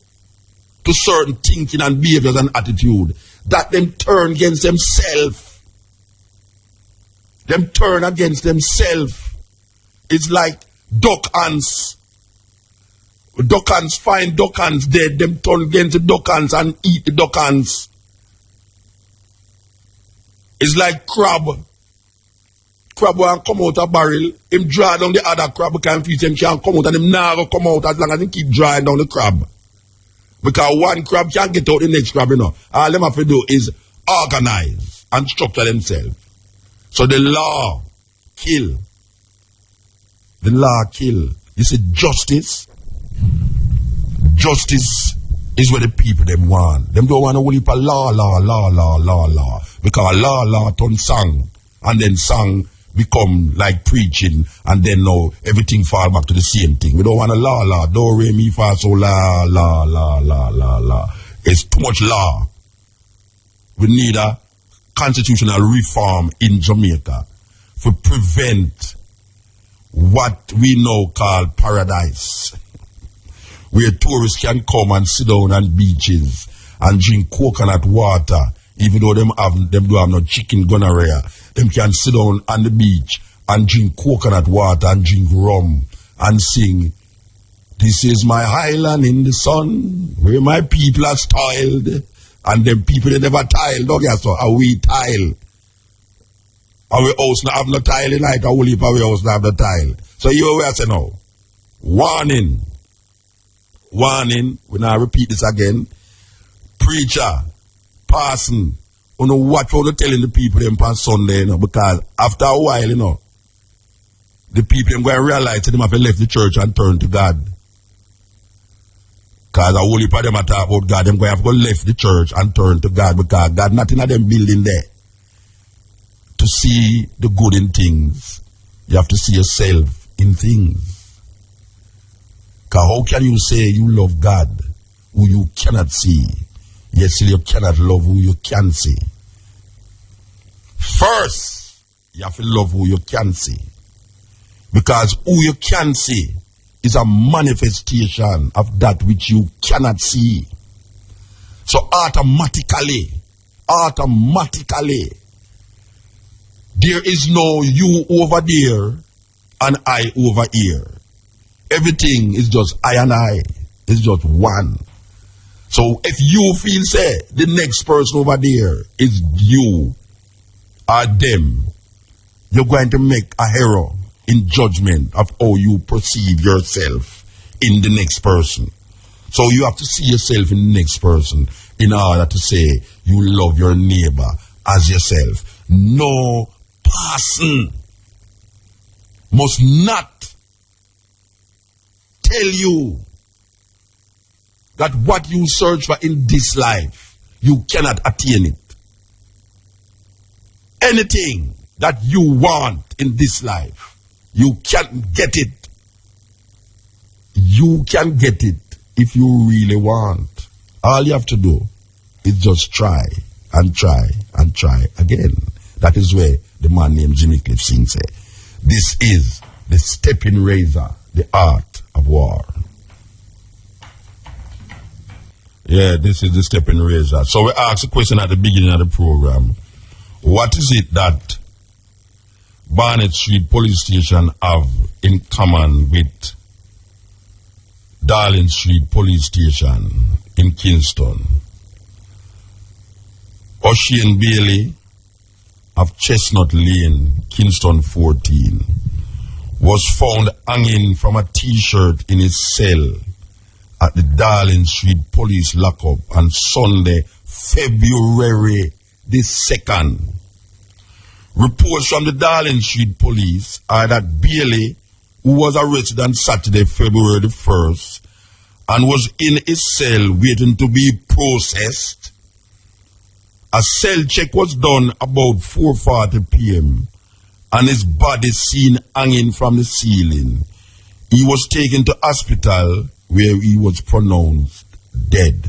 to certain thinking and behaviors and attitude that them turn against themselves. Them turn against themselves. It's like duck ants. Duck ants find duck ants dead. Them turn against the duck ants and eat the duck ants. It's like crab. Crab will come out a barrel. Him draw down the other crab can feed him can't come out, and him never come out as long as he keep drawing down the crab. Because one crab can't get out the next crab, you know. All them have to do is organize and structure themselves. So the law kill. The law kill. You see, justice. Justice is what the people them want. Them don't want to only for law. Because law turn song. And then song become like preaching. And then now everything fall back to the same thing. We don't want a law. Do, re, mi, fa, so, la. It's too much law. We need a constitutional reform in Jamaica to prevent what we now call paradise, where tourists can come and sit down on beaches and drink coconut water, even though them do have no chicken gonorrhea. Them can sit down on the beach and drink coconut water and drink rum and sing, "This is my island in the sun, where my people are tiled." And them people, they never tile, don't get so. Are we tile? Our house not have no tile in it, our heap our house not have no tile. So you where I say now, warning, we now repeat this again. Preacher, passing, you know what for telling the people them on Sunday, you know, because after a while, you know, the people them going to realize that them have left the church and turn to God. Because a whole heap of them talk about God, them going to have to left the church and turn to God, because God nothing of them building there. To see the good in things, you have to see yourself in things. Because how can you say you love God who you cannot see, yet still you cannot love who you can see? First, you have to love who you can see. Because who you can see is a manifestation of that which you cannot see. So automatically, there is no you over there and I over here. Everything is just I and I. It's just one. So if you feel, say, the next person over there is you or them, you're going to make a error in judgment of how you perceive yourself in the next person. So you have to see yourself in the next person in order to say you love your neighbor as yourself. No person must not tell you that what you search for in this life, you cannot attain it. Anything that you want in this life, you can get it. You can get it if you really want. All you have to do is just try and try and try again. That is where the man named Jimmy Cliff Singh said, "This is the Steppn razor, the art of war." Yeah, this is the Steppn razor. So we asked a question at the beginning of the program. What is it that Barnett Street Police Station have in common with Darling Street Police Station in Kingston? Ocean Bailey of Chestnut Lane, Kingston 14, was found hanging from a t-shirt in his cell at the Darling Street Police lockup on Sunday, February the 2nd. Reports from the Darling Street Police are that Bailey, who was arrested on Saturday, February the 1st, and was in his cell waiting to be processed, a cell check was done about 4:40 p.m. and his body seen hanging from the ceiling. He was taken to hospital where he was pronounced dead.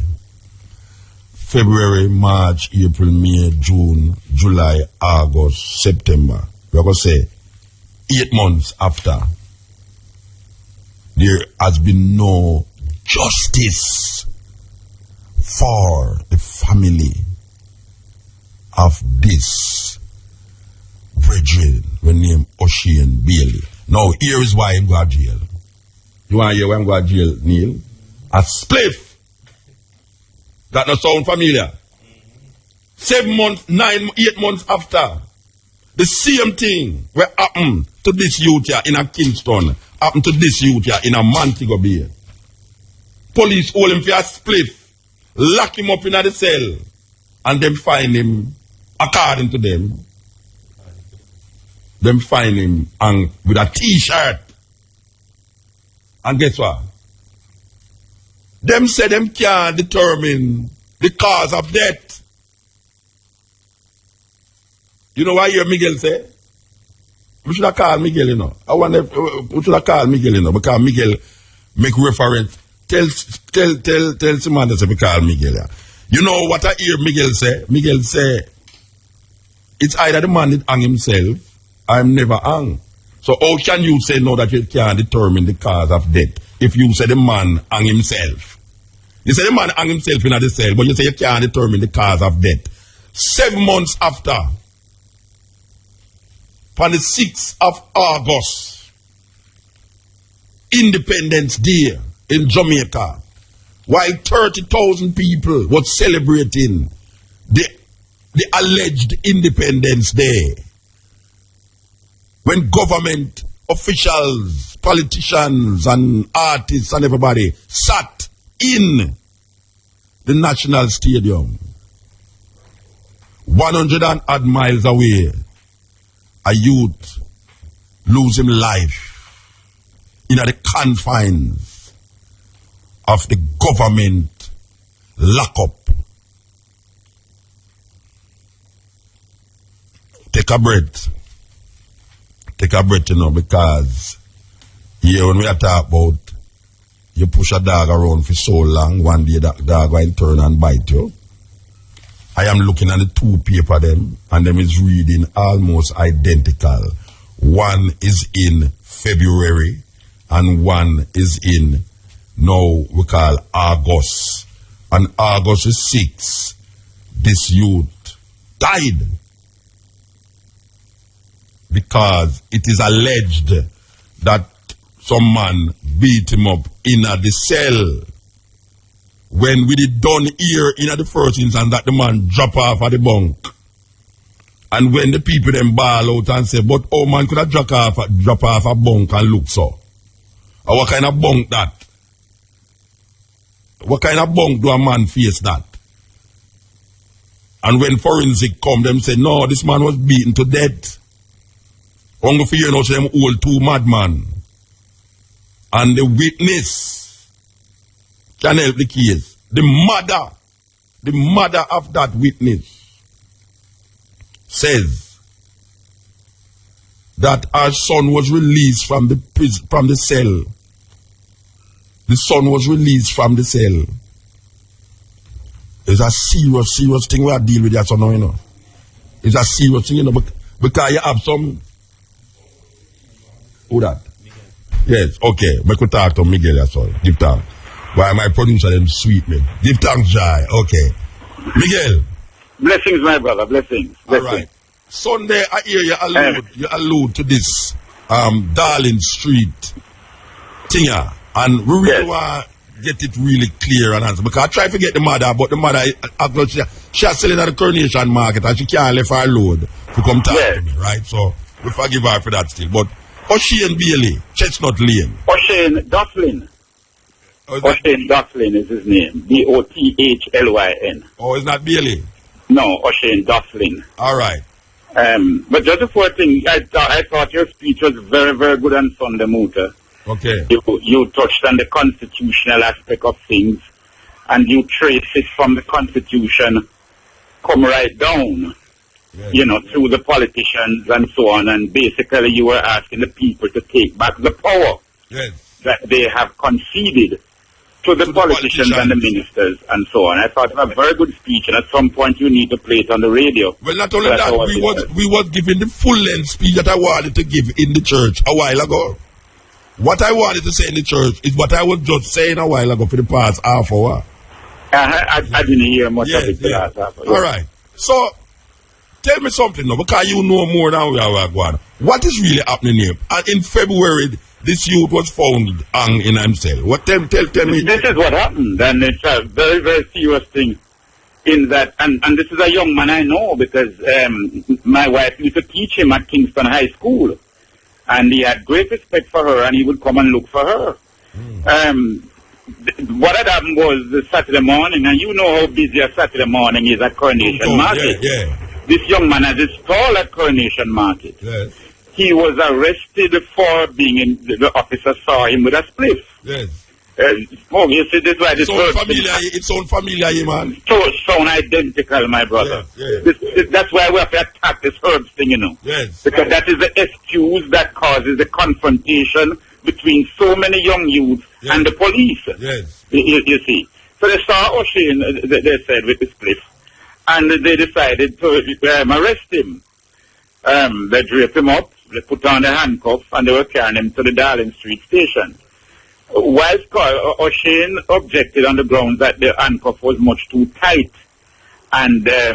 February, March, April, May, June, July, August, September. We're going to say 8 months after. There has been no justice for the family of this brethren named Ocean Bailey. Now, here is why I'm going to jail. You want to hear why I'm going to jail, Neil? A spliff. That not sound familiar. 7 months, 9, 8 months after, the same thing will happen to this youth here in a Kingston, happen to this youth here in a Montego Bay. Police hold him for a spliff, lock him up in the cell, and then find him, according to them find him and with a t-shirt. And guess what? Them say them can't determine the cause of death. You know what I hear Miguel say? We should have called Miguel, you know. We should have called Miguel, you know, because Miguel make reference. Tell someone that we call Miguel. Yeah. You know what I hear Miguel say? Miguel say, it's either the man that hang himself, I'm never hung. So how can you say no that you can't determine the cause of death if you say the man hang himself? You say the man hang himself in the cell, but you say you can't determine the cause of death. 7 months after, on the 6th of August, Independence Day in Jamaica, while 30,000 people were celebrating the alleged Independence Day, when government officials, politicians and artists and everybody sat in the National Stadium, 100 and odd miles away, a youth lose his life in the confines of the government lockup. Take a breath. Take a breath, you know, because here when we are talking about you push a dog around for so long, one day that dog will turn and bite you. I am looking at the two paper them, and them is reading almost identical. One is in February, and one is in, now we call August. And August is 6, this youth died. Because it is alleged that some man beat him up in the cell. When we did done here in the first instance that the man drop off at the bunk. And when the people then ball out and say, but oh man could have drop off a bunk and look so. Or what kind of bunk that? What kind of bunk do a man face that? And when forensic come, them say, no, this man was beaten to death. Only for you know, say them hold two madman. And the witness can help the case. The mother of that witness says that our son was released from the prison, from the cell. The son was released from the cell. It's a serious thing we are dealing with that son now, you know. It's a serious thing, you know, because you have some. Who that? Yes, okay. We could talk to Miguel, that's all. Give thanks. Why my producer them sweet me. Give thanks, Jai. Okay. Miguel.
Blessings, my brother. Blessings.
All right. Sunday, I hear you allude to this Darling Street thinger. And we really want to get it really clear and answer. Because I try to get the mother, but the mother, she's selling at the Coronation Market and she can't leave her load to come talk to me, right? So we forgive her for that still. But Ocean Bailey, Chestnut Lane.
Ocean Doctrine. Ocean Doctrine is his name. Dochlyn.
Oh, it's not Bailey?
No, Ocean Doctrine.
All right.
But just before thing, I thought your speech was very, very good on Sunday, Muta.
Okay.
You touched on the constitutional aspect of things, and you trace it from the Constitution, come right down. Yes. You know, through the politicians and so on, and basically you were asking the people to take back the power that they have conceded to the politicians and the ministers and so on. I thought it was a very good speech, and at some point you need to play it on the radio.
Well, not only that, we was giving the full-length speech that I wanted to give in the church a while ago. What I wanted to say in the church is what I was just saying a while ago for the past half hour.
I didn't hear much of it.
Yeah. All right. So, tell me something now, because you know more than we are going. What is really happening here? And in February, this youth was found hung in himself. What tell me?
This is what happened, and it's a very, very serious thing. In that, and this is a young man I know because my wife used to teach him at Kingston High School. And he had great respect for her, and he would come and look for her. What had happened was the Saturday morning, and you know how busy a Saturday morning is at Coronation Market.
Yeah.
This young man had his stall at Coronation Market.
Yes.
He was arrested for being in, the officer saw him with a spliff.
Yes.
You see, this is why this
it sounds familiar, man.
So sound identical, my brother.
Yes.
That's why we have to attack this herbs thing, you know.
Yes.
Because that is the excuse that causes the confrontation between so many young youths and the police.
Yes.
You see. So they saw O'Shane, they said, with the spliff, and they decided to arrest him. They draped him up, they put on the handcuff, and they were carrying him to the Darling Street station. While O'Shane objected on the grounds that the handcuff was much too tight, and they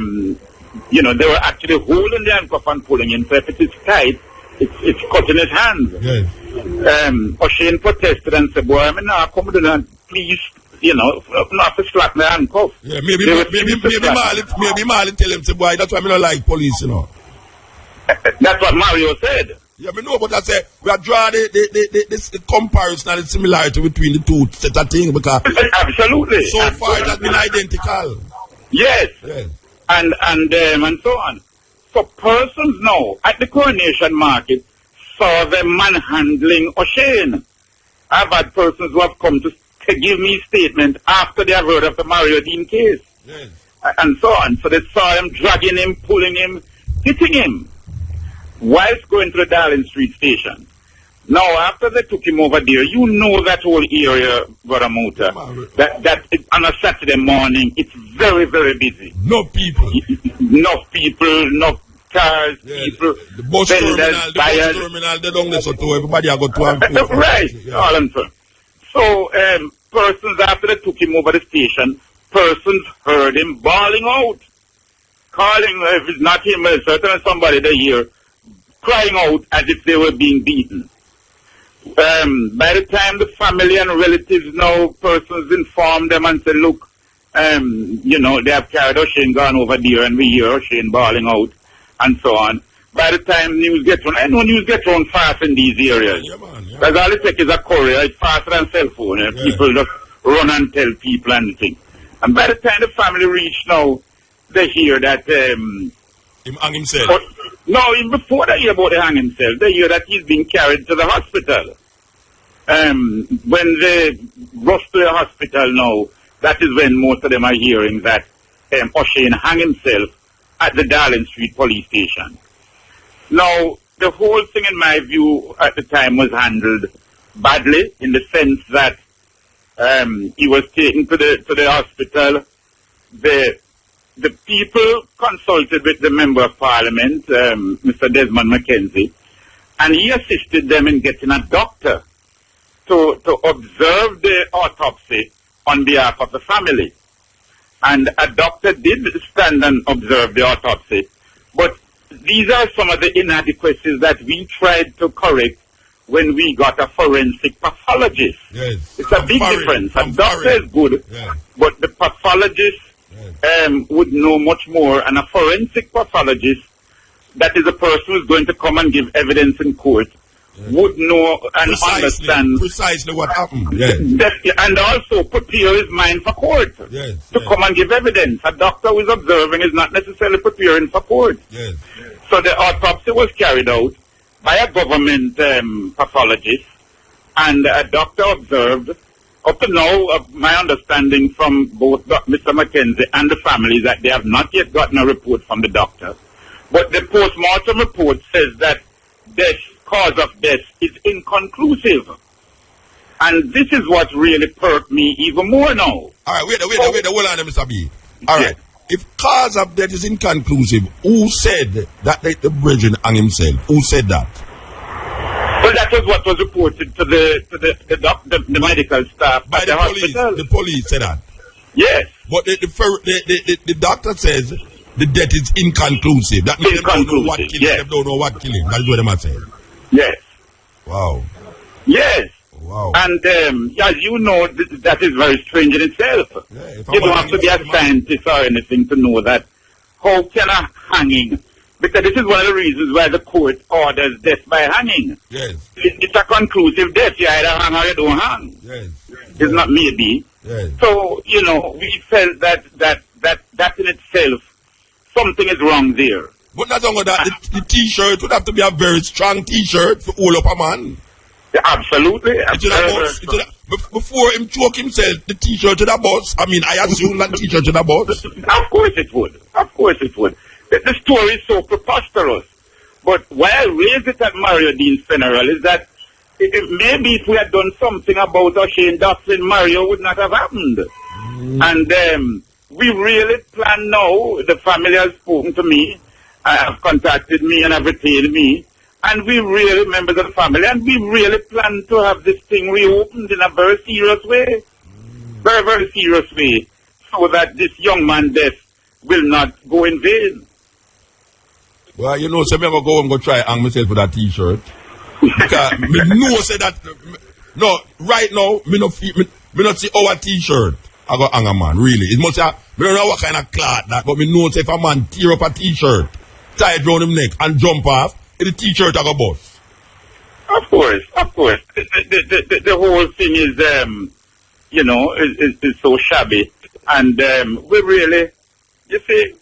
were actually holding the handcuff and pulling him. So if it is tight, it's cutting his hands.
Yes.
O'Shane protested and said, "Boy, I mean, now come down and please, not to slap my handcuff."
Yeah, maybe Marley tell him, say, "Boy, that's why I don't like police, you know."
That's what Mario said.
Yeah, I know, but I say we are drawing the comparison and the similarity between the two set of things because
absolutely.
So far it has been identical.
Yes. And so on. So persons now at the Coronation Market saw them manhandling O'Shane. I've had persons who have come to give me statement after they have heard of the Mario Dean case.
Yes.
And so on. So they saw him dragging him, pulling him, hitting him whilst going to the Darling Street station. Now, after they took him over there, you know that whole area, Brother Muta, that on a Saturday morning, it's very, very busy.
No people.
Enough people, enough cars, people,
the bus
vendors, buyers.
Terminal, they don't listen to everybody. I got to and
right, all and so. So, persons, after they took him over the station, persons heard him bawling out, calling, if it's not him, certainly somebody they hear, crying out as if they were being beaten. By the time the family and relatives now, persons informed them and said, look, they have carried O'Shane gone over there and we hear O'Shane bawling out and so on. By the time news gets on, I know news gets on fast in these areas. Because all it takes is a courier, it's faster than cell phone. People just run and tell people and things. And by the time the family reach now, they hear that
him hang himself.
No, even before they hear about the hang himself, they hear that he's being carried to the hospital. When they rush to the hospital now, that is when most of them are hearing that O'Shane hang himself at the Darling Street police station. Now, the whole thing in my view at the time was handled badly in the sense that he was taken to the hospital. The people consulted with the Member of Parliament, Mr. Desmond Mackenzie, and he assisted them in getting a doctor to observe the autopsy on behalf of the family. And a doctor did stand and observe the autopsy. But these are some of the inadequacies that we tried to correct when we got a forensic pathologist.
Yes.
It's a big difference. A doctor is good, but the pathologist would know much more, and a forensic pathologist, that is a person who is going to come and give evidence in court, would know and understand
precisely what happened.
And also prepare his mind for court to come and give evidence. A doctor who is observing is not necessarily preparing for court. So the autopsy was carried out by a government pathologist, and a doctor observed. Up to now, my understanding from both Mr. Mackenzie and the family that they have not yet gotten a report from the doctor. But the post-mortem report says that cause of death is inconclusive. And this is what really perked me even more now.
All right, wait, hold on, Mr. B. All right. If cause of death is inconclusive, who said that the brethren hung himself? Who said that?
Well, that was what was reported to the medical staff
By
at
the police.
hospital.
The police said that.
Yes.
But the doctor says the death is inconclusive. That means they don't know what killed him.
Yes.
They don't know what killed him. That's what they are saying.
Yes.
Wow.
Yes.
Wow.
And as you know, that is very strange in itself.
Yeah,
You don't have to be a scientist or anything to know that. How can a hanging? Because this is one of the reasons why the court orders death by hanging.
Yes.
It's a conclusive death. You either hang or you don't hang.
Yes.
It's not maybe.
Yes.
So, you know, we felt that in itself, something is wrong there.
But not only that, the T-shirt would have to be a very strong T-shirt for all of a man.
Yeah, absolutely.
Before him choke himself, the T-shirt to the boss. I mean, I assume that T-shirt to the boss.
Of course it would. Of course it would. The story is so preposterous. But why I raised it at Mario Dean's funeral is that maybe if we had done something about O'Shane Doctrine, Mario would not have happened. And we really plan now. The family has spoken to me, have contacted me and have retained me. And we really, members of the family, and we really plan to have this thing reopened in a very serious way. Very, very serious way. So that this young man's death will not go in vain.
Well, you know, so I'm going to go and go try hang myself with that T-shirt. Because me know say that, no, right now, me not see our T-shirt. I got hang a man, really. It must have, me don't know what kind of cloth that, but me know say if a man tear up a T-shirt, tie it round him neck and jump off, the T-shirt I go bust.
Of course. The whole thing is, you know, is so shabby. And we really, you see,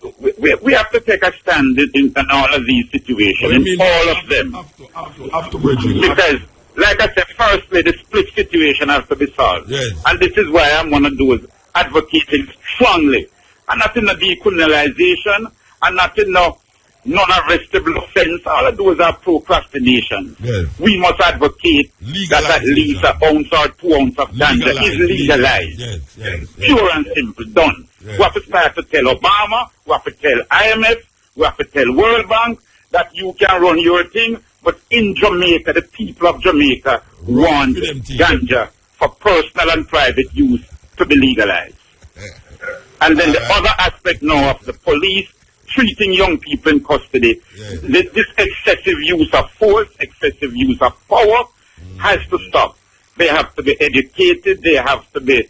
we have to take a stand in all of these situations, in all of them.
Have to Virginia.
Because, like I said, firstly, the split situation has to be solved.
Yes.
And this is why I'm one of those advocating strongly. And not in the decriminalization, and not in the non-arrestable offense. All of those are procrastination.
Yes.
We must advocate
Legalize
that at least an ounce or 2 ounces of ganja is legalized.
Yes.
Pure and simple, done.
Yes.
We have to start to tell Obama, we have to tell IMF, we have to tell World Bank that you can run your thing, but in Jamaica, the people of Jamaica want ganja for personal and private use to be legalized. And then the other aspect now of the police treating young people in custody, this excessive use of force, excessive use of power has to stop. They have to be educated, they have to be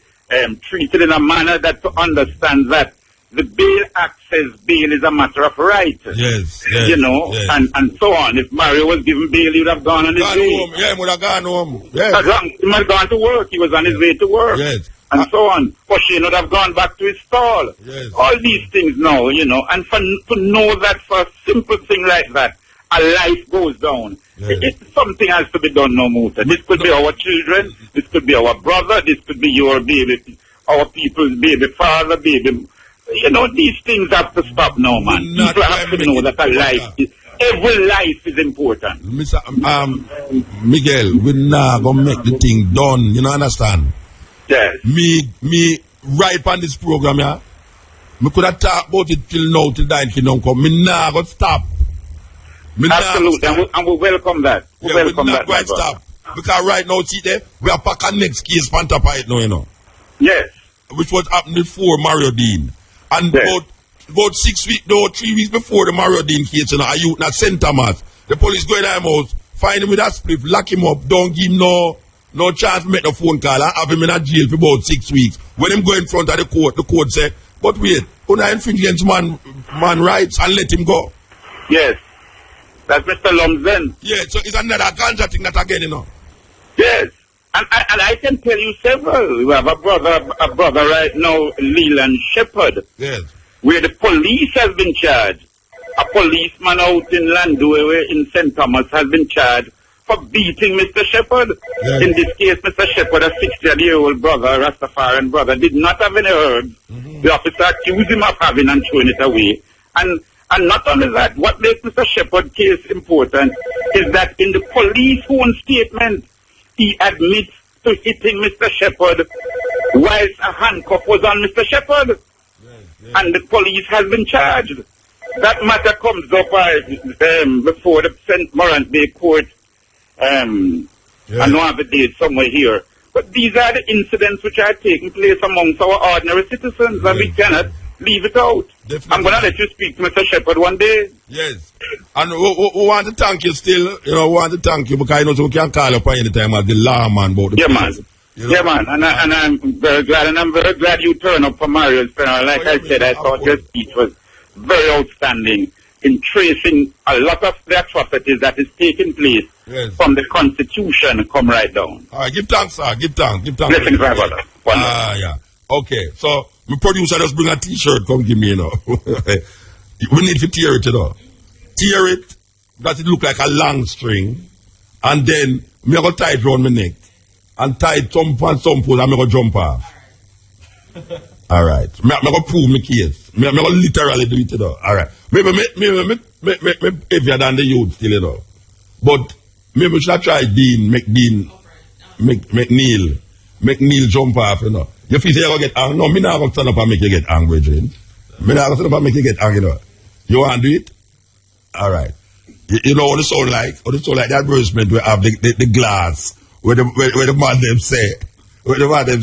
treated in a manner that to understand that the Bail Act says bail is a matter of right.
Yes.
You know, and so on. If Mario was given bail, he would have gone on his way.
Home. Yeah, he would have gone home. Yes.
He might have gone to work. He was on his way to work.
Yes.
And so on. O'Shane would have gone back to his stall.
Yes.
All these things now, you know, and to know that for a simple thing like that, a life goes down.
Yes.
Something has to be done no more. This could be our children, this could be our brother, this could be your baby, our people's baby father, baby. You know, these things have to stop now, man. People have to know that every life is important.
Mr. Miguel, we're not going to make the thing done. You know, understand?
Yes.
Me right on this program, yeah. Me could have talked about it till now, till that kingdom come. Me not going to stop.
Absolutely, and we welcome that. We welcome that.
We're not going to stop. Because right now, see there, we are packing next case on top of it now, you know.
Yes.
Which was happening before Mario Dean. And about 6 weeks, 3 weeks before the Mario Dean case, you know, a youth at St. Thomas, the police go in our house, find him with a spliff, lock him up, don't give him no chance to make a phone call, and have him in a jail for about 6 weeks. When him go in front of the court say, but wait, una infringe against man rights and let him go.
Yes. That's Mr. Lums then.
Yeah, so it's another ganja thing that again, you know.
Yes. And I can tell you several. We have a brother right now, Leland Shepherd.
Yes.
Where the police has been charged. A policeman out in Landue in St. Thomas has been charged for beating Mr. Shepherd.
Yes.
In this case, Mr. Shepherd, a 60-year-old brother, Rastafarian brother, did not have any herbs. Mm-hmm. The officer accused him of having and throwing it away. And not only that, what makes Mr. Shepherd's case important is that in the police own statement, he admits to hitting Mr. Shepherd whilst a handcuff was on Mr. Shepherd. And the police has been charged. That matter comes up before the St. Morant Bay Court. I know I have a date somewhere here. But these are the incidents which are taking place amongst our ordinary citizens, and we cannot leave it out.
Definitely.
I'm going to let you speak to Mr. Shepherd one day.
Yes. And we want to thank you still. We want to thank you because I know we can call up any time as the lawman about the
man. Yeah, man. And I'm very glad. And I'm very glad you turned up for Mario's funeral. Like I said, I thought your speech was very outstanding in tracing a lot of the atrocities that is taking place from the Constitution come right down.
All right, give thanks, sir. Give thanks.
Listen, brother.
Yeah. Okay, so my producer just bring a t-shirt, come give me, We need to tear it, Tear it, that it look like a long string, and then me go tie it around my neck, and tie it some pose, and me go jump off. All right. Me go prove my case. Me go literally do it, All right. Maybe heavier than the youth still, But maybe we should try make Neil jump off, You feel say you go get angry? No, me not going to stand up and make you get angry, Jane. Me not going to stand up and make you get angry, You want to do it? All right. You know what it sound like? What it sound like? The advertisement we have the glass where the man them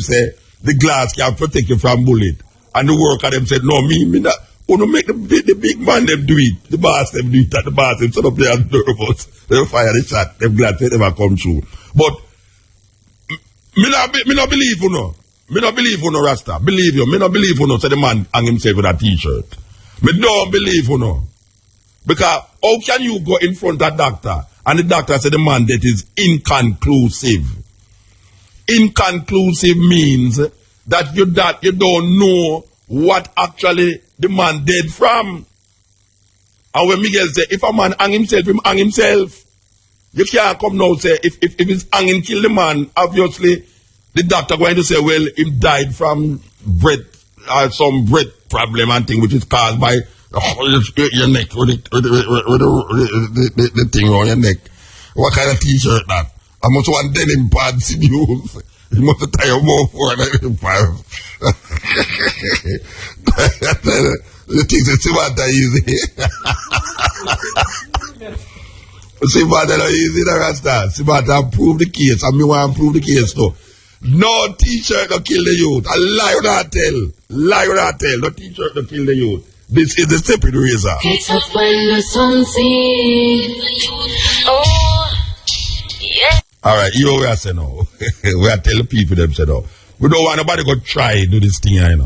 say, the glass can protect you from bullet. And the worker them said, no, me not. Want to make the big man them do it. The boss them do it. And the boss them set up there nervous. They fire the shot. Them glad they never come through. But me not believe Me not believe Rasta. Believe you. Me not believe say the man hang himself with a t-shirt. Me don't believe Because how can you go in front of the doctor and the doctor say the man that is inconclusive? Inconclusive means that you don't know what actually the man dead from. And when Miguel say, if a man hang himself, him hang himself. You can't come now say, if it's hanging kill the man, obviously, the doctor going to say, well, him died from some breath problem and thing, which is caused by your neck, with the thing on your neck. What kind of t-shirt that? I must want denim pads in use. You must tie your more for denim pads. The things that Sibata easy. Sibata not easy, the Rasta. Sibata prove the case, and me want to prove the case too. No t-shirt to kill the youth. A lie or not tell. No t-shirt to kill the youth. This is the Steppn razor.
Get up when the sun sets. Oh, yeah.
Alright, you know what I say now. We are telling people them say no. We don't want nobody go try do this thing, And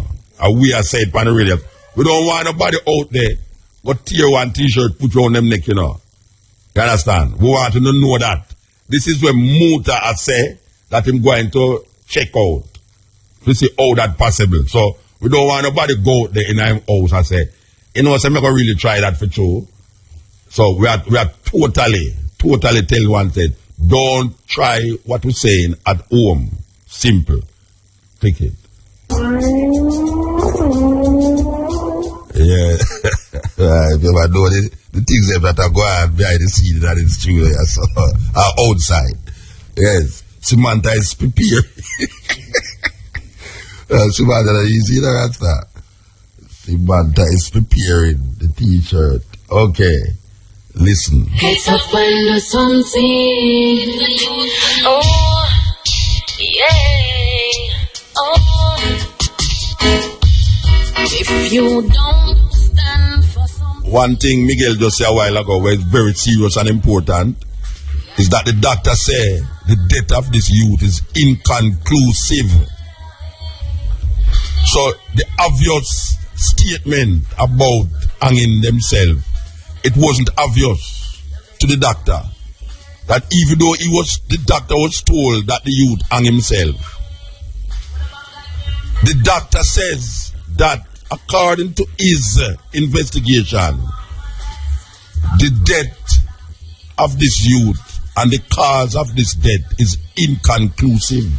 we are saying on the radio. We don't want nobody out there go tear one t-shirt, put you on them neck, You understand? We want to know that. This is when Muta has say that I'm going to check out to see how that possible. So we don't want nobody go out there in our house and say, so I'm not going to really try that for you. So we are totally tell one thing. Don't try what we're saying at home. Simple. Take it. Yeah. If you ever know the things that are going on behind the scene that is true, so, are outside. Yes. Samantha is prepared. Samantha, you see that, Rasta? Samantha is preparing the t-shirt. Okay. Listen.
Get up when the sun sets. Oh, yeah. Oh. If you don't stand for something.
One thing Miguel just said a while ago, where it's very serious and important, is that the doctor said the death of this youth is inconclusive. So the obvious statement about hanging themselves, it wasn't obvious to the doctor that even though the doctor was told that the youth hung himself, the doctor says that according to his investigation, the death of this youth and the cause of this death is inconclusive.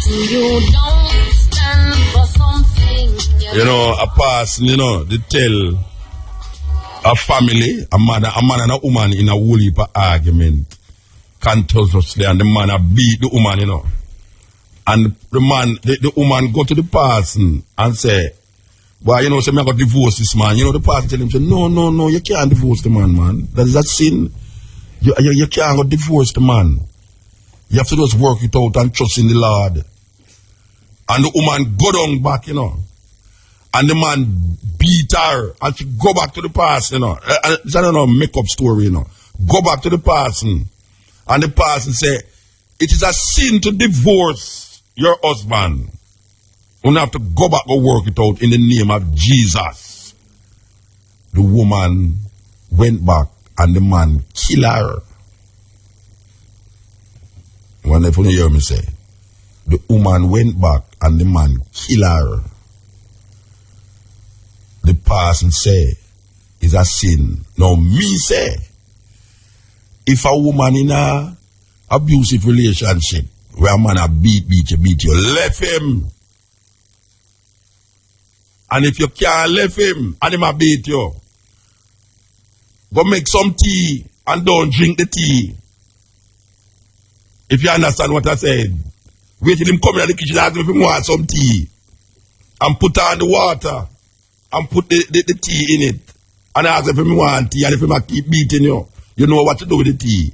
You don't stand for something.
A person, they tell a family, a man and a woman in a whole heap of argument. contemptuously, and the man beat the woman, you know. And the woman go to the person and say, well, you know, say, me I got divorce this man. You know, the person tell him, say, no, you can't divorce the man. That is a sin. You can't go divorce the man. You have to just work it out and trust in the Lord. And the woman go down back, you know. And the man beat her. And she go back to the person, you know. It's not a make-up story, you know. Go back to the person. And the person say, it is a sin to divorce your husband. You have to go back and work it out in the name of Jesus. The woman went back and the man killed her. When if you hear me say, the woman went back and the man killed her. The person say, it's a sin. Now me say, if a woman in a abusive relationship where a man a beat you, left him. And if you can't left him and him a beat you, go make some tea and don't drink the tea. If you understand what I said, wait till him come in the kitchen and ask him if he want some tea. And put on the water and put the tea in it. And ask if he want tea and if he might keep beating you. You know what to do with the tea.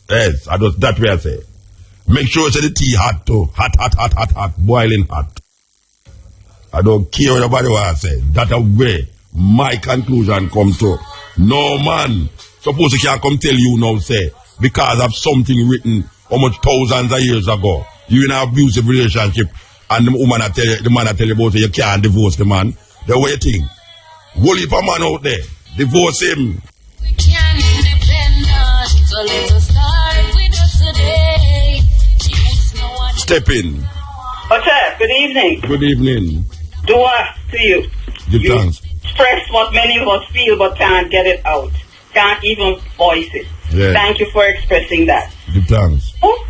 Yes, that's what I say. Make sure the tea hot too. Hot, boiling hot. I don't care what nobody wants to say. That's a way my conclusion comes to. No man, suppose he can't come tell you now, say, because of something written almost thousands of years ago. You in an abusive relationship and the man tell you about say you can't divorce the man. The way you think. Whole heap of man out there. Divorce him.
We can independent, so let us start with us today.
Steppn.
What's up? Good evening.
Good evening.
Dua to you.
Give
you
thanks.
express what many of us feel but can't get it out. Can't even voice it.
Yeah.
Thank you for expressing that.
Give thanks.
Oh,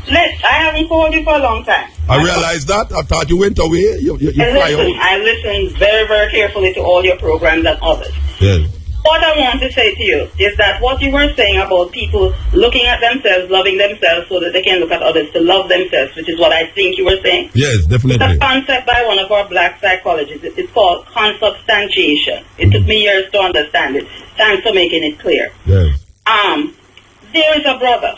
I haven't called you for a long time.
I realized that. I thought you went away. You fly out.
I listen very, very carefully to all your programs and others.
Yes.
What I want to say to you is that what you were saying about people looking at themselves, loving themselves so that they can look at others to love themselves, which is what I think you were saying.
Yes, definitely.
It's a concept by one of our black psychologists. It's called consubstantiation. It took me years to understand it. Thanks for making it clear.
Yes.
There is a brother,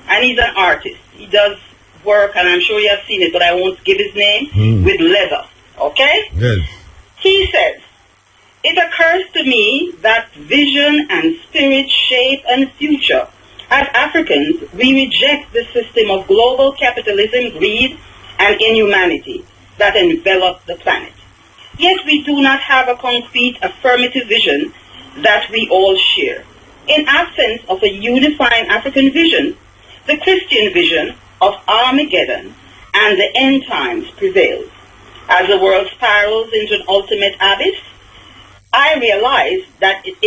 and he's an artist. He does work, and I'm sure you have seen it, but I won't give his name, with leather. Okay?
Yes.
He says, it occurs to me that vision and spirit shape and future. As Africans, we reject the system of global capitalism, greed, and inhumanity that envelop the planet. Yet we do not have a concrete affirmative vision that we all share. In absence of a unifying African vision, the Christian vision of Armageddon and the end times prevails. As the world spirals into an ultimate abyss, I realize that it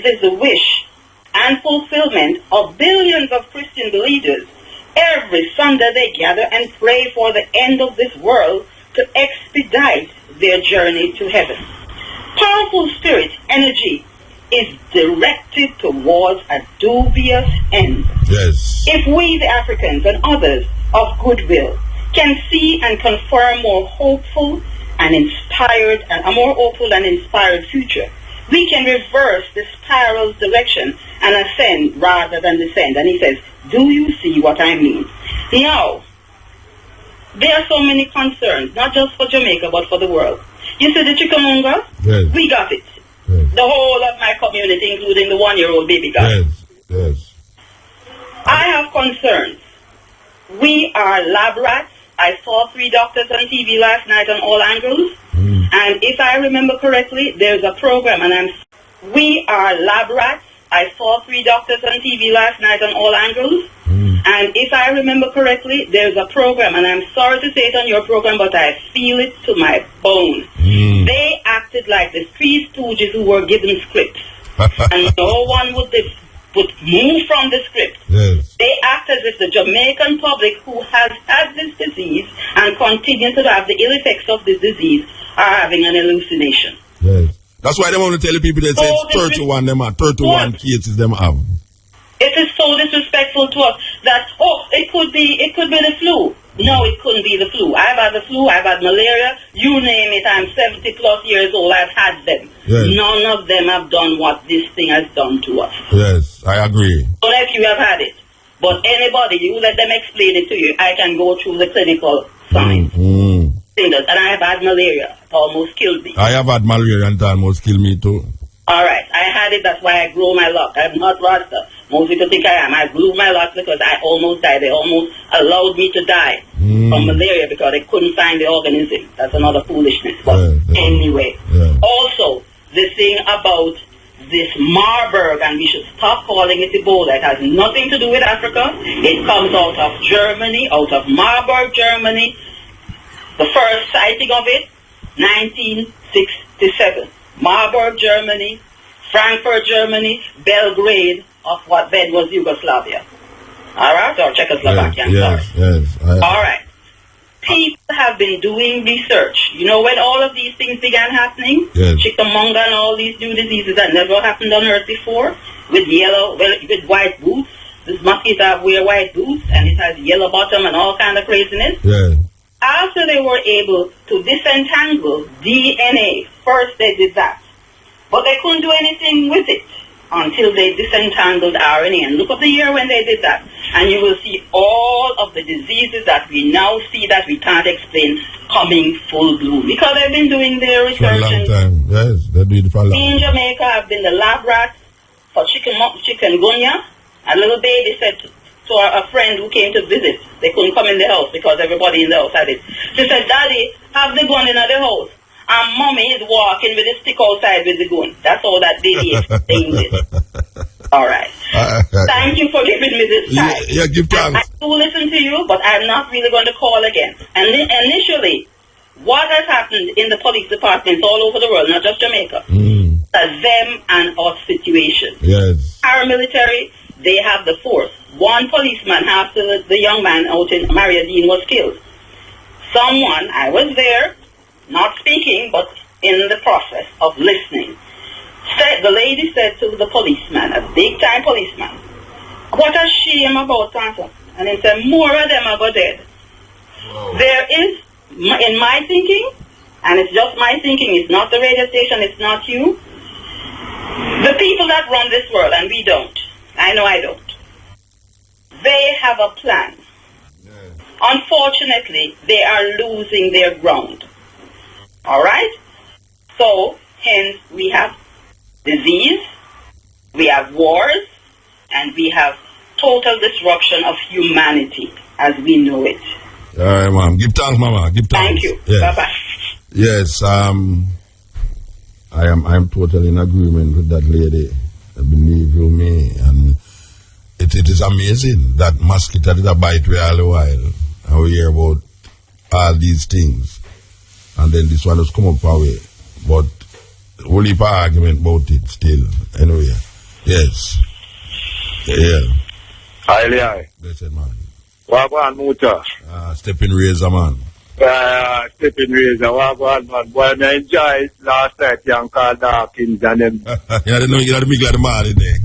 is the wish and fulfillment of billions of Christian believers. Every Sunday they gather and pray for the end of this world to expedite their journey to heaven. Powerful spirit energy is directed towards a dubious end.
Yes.
If we, the Africans and others of goodwill, can see and confirm more hopeful and inspired, and a more hopeful and inspired future, we can reverse the spiral's direction and ascend rather than descend. And he says, do you see what I mean? Now, there are so many concerns, not just for Jamaica, but for the world. You see the Chickamauga?
Yes.
We got it.
Yes.
The whole of my community, including the 1-year-old baby got it.
Yes.
I have concerns. We are lab rats. I saw 3 doctors on TV last night on all angles. And if I remember correctly, there's a program, and we are lab rats. I saw 3 doctors on TV last night on all angles. And if I remember correctly, there's a program, and I'm sorry to say it on your program, but I feel it to my bone. They acted like the 3 stooges who were given scripts. And no one would move from the script.
Yes.
They act as if the Jamaican public who has had this disease and continue to have the ill effects of this disease are having an hallucination.
Yes. That's why they want to tell the people that say 31 cases them have.
It is so disrespectful. disrespectful to us that, oh, it could be the flu. No, it couldn't be the flu. I've had the flu, I've had malaria, you name it, I'm 70 plus years old, I've had them.
Yes.
None of them have done what this thing has done to us.
Yes, I agree.
Unless you have had it. But anybody, you let them explain it to you. I can go through the clinical signs. And I have had malaria. It almost killed me.
I have had malaria and it almost killed me too.
Alright, I had it, that's why I grow my lock. I'm not Rasta. Most people think I am. I grew my lock because I almost died. They almost allowed me to die from malaria because they couldn't find the organism. That's another foolishness. But anyway. Also, the thing about this Marburg, and we should stop calling it Ebola. It has nothing to do with Africa. It comes out of Germany, out of Marburg, Germany. The first sighting of it, 1967. Marburg, Germany, Frankfurt, Germany, Belgrade of what then was Yugoslavia. Alright, or Czechoslovakia,
Yes.
Alright. People have been doing research. You know when all of these things began happening?
Yes.
Chickamauga and all these new diseases that never happened on Earth before, with white boots. This mosquito wear white boots and it has yellow bottom and all kind of craziness.
Yes.
After they were able to disentangle DNA, first they did that. But they couldn't do anything with it until they disentangled RNA. And look up the year when they did that. And you will see all of the diseases that we now see that we can't explain coming full bloom. Because they've been doing their research.
For a long time. Yes, they did it for a long time.
In Jamaica, I've been the lab rat for chikungunya. A little baby said to a friend who came to visit, they couldn't come in the house because everybody in the house had it. She said, Daddy, have the gun in the house. And Mommy is walking with a stick outside with the gun. That's all that baby explained it. All right. Thank you for giving me this time.
Yeah, give thanks.
I do listen to you, but I'm not really going to call again. And initially, what has happened in the police departments all over the world, not just Jamaica, them and us situation.
Yes.
Paramilitary, they have the force. One policeman after the young man out in Mariadine was killed. Someone, I was there, not speaking, but in the process of listening, the lady said to the policeman, a big-time policeman, what a shame about Santa. And he said, more of them are dead. Whoa. There is, in my thinking, and it's just my thinking, it's not the radio station, it's not you, the people that run this world, and we don't, I know I don't, they have a plan. Yeah. Unfortunately, they are losing their ground. All right? So, hence, we have disease, we have wars, and we have total destruction of humanity as we know it.
All right, Mom. Give thanks, Mama. Give thanks.
Thank you.
Yes.
Bye-bye.
Yes, I am totally in agreement with that lady. Believe you me. And it is amazing that mosquito did a bite we all the while. And we hear about all these things. And then this one has come up our way. But only for argument about it still. Anyway. Yes. Yeah.
Hi.
Blessed man.
Wagwan Muta.
Steppn Razor man.
Steppn Razor, Wagwan man. Boy, I enjoyed last night, young Carl Dawkins and them.
Yeah, I know you got to make like the man in there.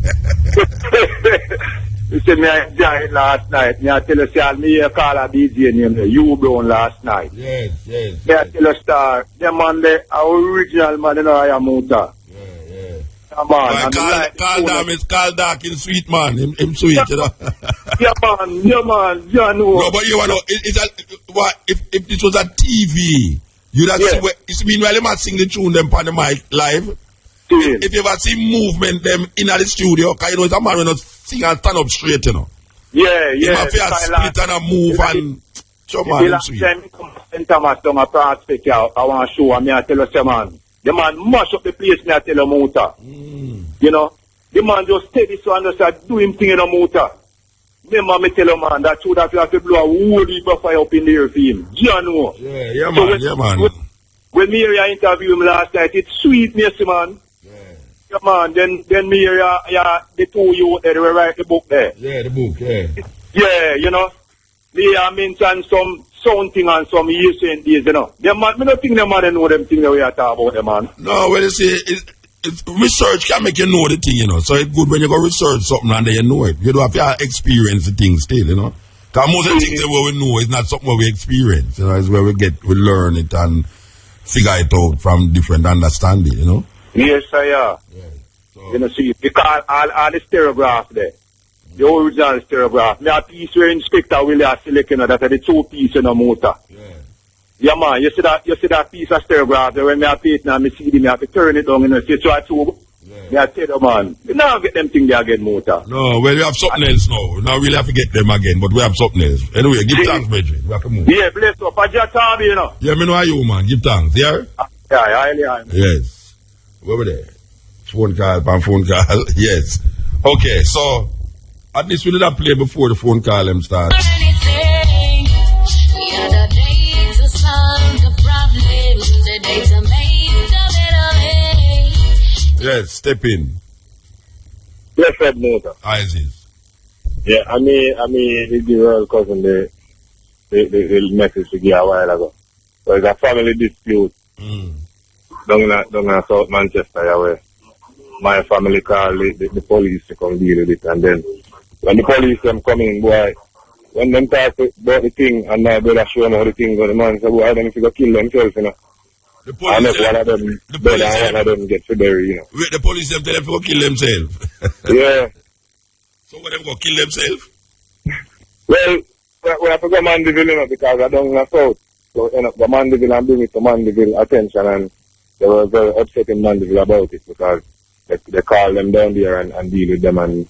You see, I enjoyed last night. I tell you, see, me call a DJ named U-Brown last night.
Yes.
I tell you, star, the man, the original man, you know, I am Muta.
Yeah.
Come on.
Carl Dawkins, sweet man. Him sweet, you know.
Yeah, man. You know.
No, but you know, if this was a TV, you'd have seen where, it's meanwhile, you might sing the tune them on the mic live. If you ever see movement them in the studio, because you know, it's a man who not sing and stand up straight, you know.
Yeah.
He might feel split and a move and so man,
the last time he come to St. Thomas down a prospect, I want to show him, I tell you, man. The man mash up the place, me I tell you, Muta. You know, the man just steady so and just do him thing in a Muta. Remember me tell you, man, that should have to blow a whole heap of fire up in the air for him. Do you know?
Yeah, man.
When me hear you interview him last night, it's sweet, me see, man. Yeah, man, then me hear the two you there, they were write the book there.
Yeah, the book, yeah.
Yeah, you know. Me mention some something and some ancient days, you know. Them man, me don't think them man know them things that we are talking about, them man.
No, well, you see, research can make you know the thing, you know. So it's good when you go research something and then you know it. You don't have to experience the thing still, you know. Because most of the things that we know is not something where we experience, you know. It's where we learn it and figure it out from different understanding, you know.
Yes, sir, yeah. So, you know, see, because all the stereograph there, the original stereograph, me a piece where Inspector William select, you know, that are the 2 pieces in the motor. Yeah, man, you see that piece of stereograph there when me a pay it now, me see them, me have to turn it on, you know, see try to, me a tell them, man, you now get them thing there again, motor.
No, well, we have something else now. We don't really have to get them again, but we have something else. Anyway, give thanks, Bridget. We have to move.
Yeah, bless up. I just tell me, you know.
Yeah, me know how you, man. Give thanks, yeah?
Yeah.
Yes. Over there. Phone call. Yes. Okay, so, at least we did not play before the phone call them start.
Anything. We are the day to solve the problem, the day to make the better way.
Yes, step in.
Yes, Fred motor.
Isis.
Yeah, I mean, the royal cousin, the message to give a while ago. So it's a family dispute. Down in South Manchester, yeah, where my family called the police to come deal with it. And then, when the police them come in, boy, when them talk about the thing, and my brother show them how the thing go, the man say, boy, I don't know if you go kill themselves, you know.
The police
and one of them get to bury, you know.
Wait, the police them tell them to go kill themselves.
Yeah.
So what them go kill themselves?
Well, we have to go Mandeville, you know, because I don't know South. So end up the Mandeville and bring it to Mandeville attention, and they were very upset in Mandeville about it because they call them down there and deal with them, and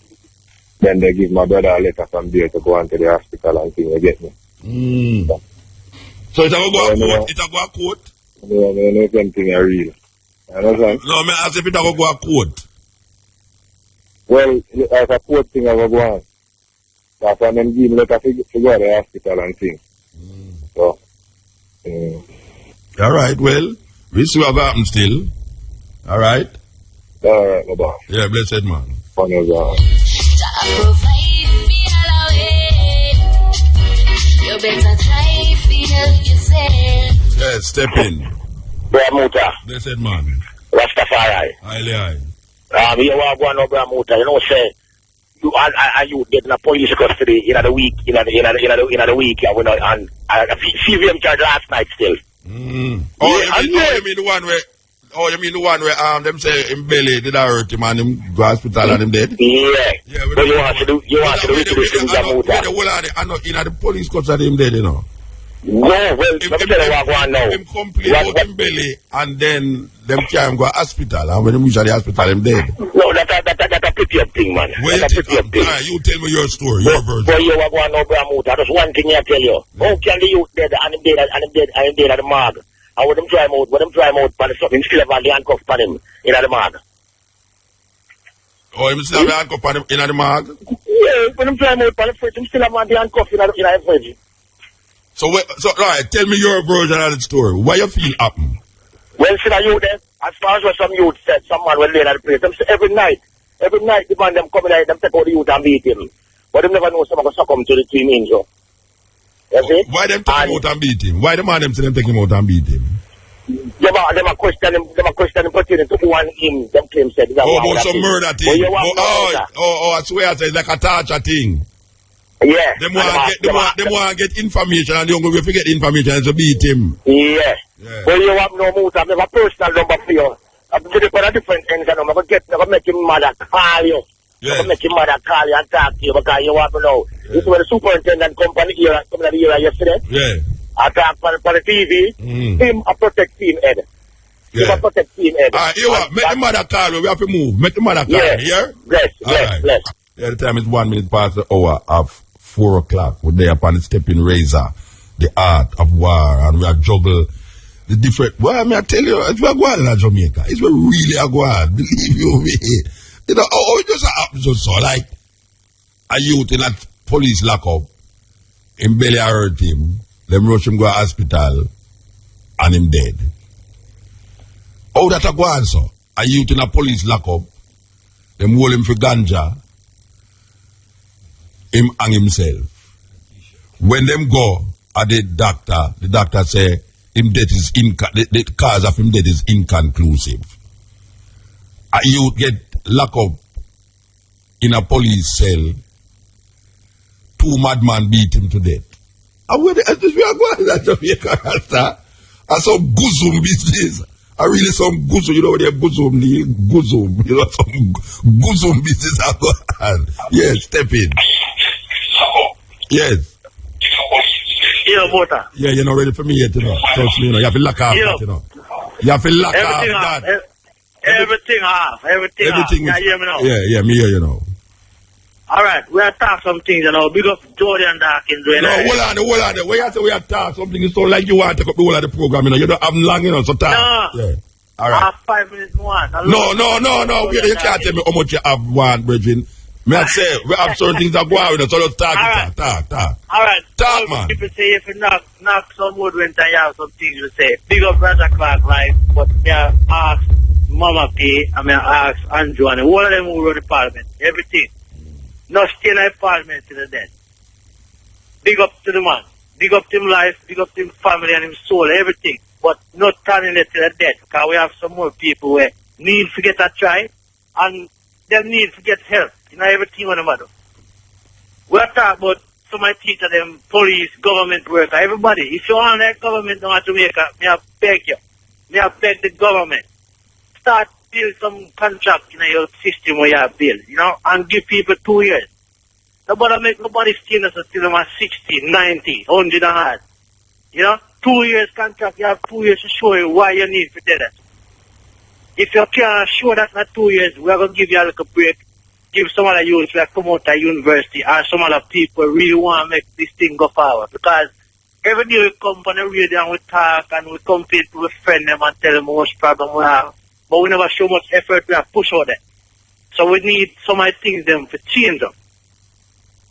then they give my brother a letter from there to go on to the hospital and thing, you get me.
So it's a go a court?
No, no, something are real. You understand?
No, me ask if it a go a court.
Well, as a court thing I go on. That's when them give me letter to go to the hospital and thing. So,
all right, well, we see what happens still. All right?
All right, my boy.
Yeah, blessed man.
Fun as well.
You better try to help yourself.
Yes, step in.
Bramuta.
Blessed man.
Rastafari.
Aye.
You want to go on Bramuta, you know, say, you and you get in a police custody in the week, in the week, and CVM charge last night still.
You mean the one where them say him belly did I hurt him and him go hospital and him dead?
Yeah. But you want to do this in Bramuta.
I know in the police custody him dead, you know.
No, well, let me tell you what I want now.
Him complain about him belly and then them carry him go to hospital, and when him reach the hospital him dead.
No, that's a pretty up thing, man. That's a pretty up thing.
You tell me your story, your version.
But you want to know Bramuta, that's one thing I tell you. How can the youth dead and him dead at the morgue? And when them try him out, but something still have the handcuff on him in the morgue.
Oh, him still have the handcuff on him in the morgue?
Yeah, when them try him out, but him still have the handcuff in the fridge.
So, right, tell me your version of the story. Why you feel happen?
Well, see the youth there, as far as what some youth said, someone will lay at the place. Them say every night, the man them coming out, them take out the youth and beat him. But them never know someone will succumb to the team injury. You see?
Why them take him out and beat him? Why the man them say them take him out and beat him?
Them a question him pertaining to who and him, them claim said.
About some murder thing. I swear it's like a torture thing.
Yeah.
Them want to get information and the only way to get information is to beat him.
Yeah. Well, you have no motive. I have a personal number for you. I'm going to put a different things and I'm going to make your mother call you.
Yes.
I'm going to make your mother call you and talk to you because you want to know. Yes. This is where the superintendent company here, coming out here yesterday.
Yeah.
I talk for the TV. Him a protect team head.
Yeah.
Him a protect team head.
You want, make the mother call you. We have to move. Make the mother call you. Here?
Bless.
Yeah, the time is 1 minute past the hour of 4 o'clock. We're there upon the Steppn razor, the art of war, and we have juggle the different. Well, I mean, I tell you, it's we're going in Jamaica. It's really a going. Believe you me. You know, it just happens just so. Like a youth in a police lockup, him belly hurt him. Them rush him go to hospital, and him dead. How that a go on, so? A youth in a police lockup, them hold him for ganja. Him hang himself. When them go at the doctor say him death is the cause of him death is inconclusive. a youth get locked up in a police cell, 2 madmen beat him to death. And where we are going to Jamaica, and some guzum business. I really some guzum, you know what they guzum, you know, some guzum business are going on. Yes, Steppn. Yes.
Yeah, Mota.
Yeah, you're not ready for me yet, you know. Trust me, you know. You have to lock off that, you know. You have to lock off that.
Everything off. Everything off.
Yeah,
hear me now?
Yeah, me hear you know.
All right, we are talk some things, you know. Big up Jordan Dawkins.
No, hold on. When you say we are talk something, it's so like you want to take up the whole of the program, you know. You don't have long, you know, so talk.
No.
Yeah. All right.
5 minutes more.
No. You can't tell me how much you have one, Bridging. May I say, we have certain things that go on with us, so just talk.
All right.
Talk, man.
People say if you knock some wood when you have some things to say. Big up Brother Clark, right? But yeah, ask Mama P, I mean, ask Andrew, and all of them who run the parliament. Everything. Not stay in the parliament till the death. Big up to the man. Big up to him life, big up to him family and him soul, everything. But not turning it till the death. Because we have some more people who need to get a try and they need to get help. You know, everything on the matter. We're talking about somebody teach them police, government worker, everybody. If you want that government down in Jamaica, may I beg you. May I beg the government. Start build some contract in your system where you have built, you know, and give people 2 years. Nobody make nobody steal us until them are 60, 90, 100 and hard. You know, 2 years contract, you have 2 years to show you why you need to do that. If you can't show that in 2 years, we're going to give you a little break. Give some other youth that come out of university and some other people really want to make this thing go forward. Because every day we come on the radio and we talk and we compete with friends them and tell them how much problem we have. But we never show much effort we have push out there. So we need some of the things them to change them.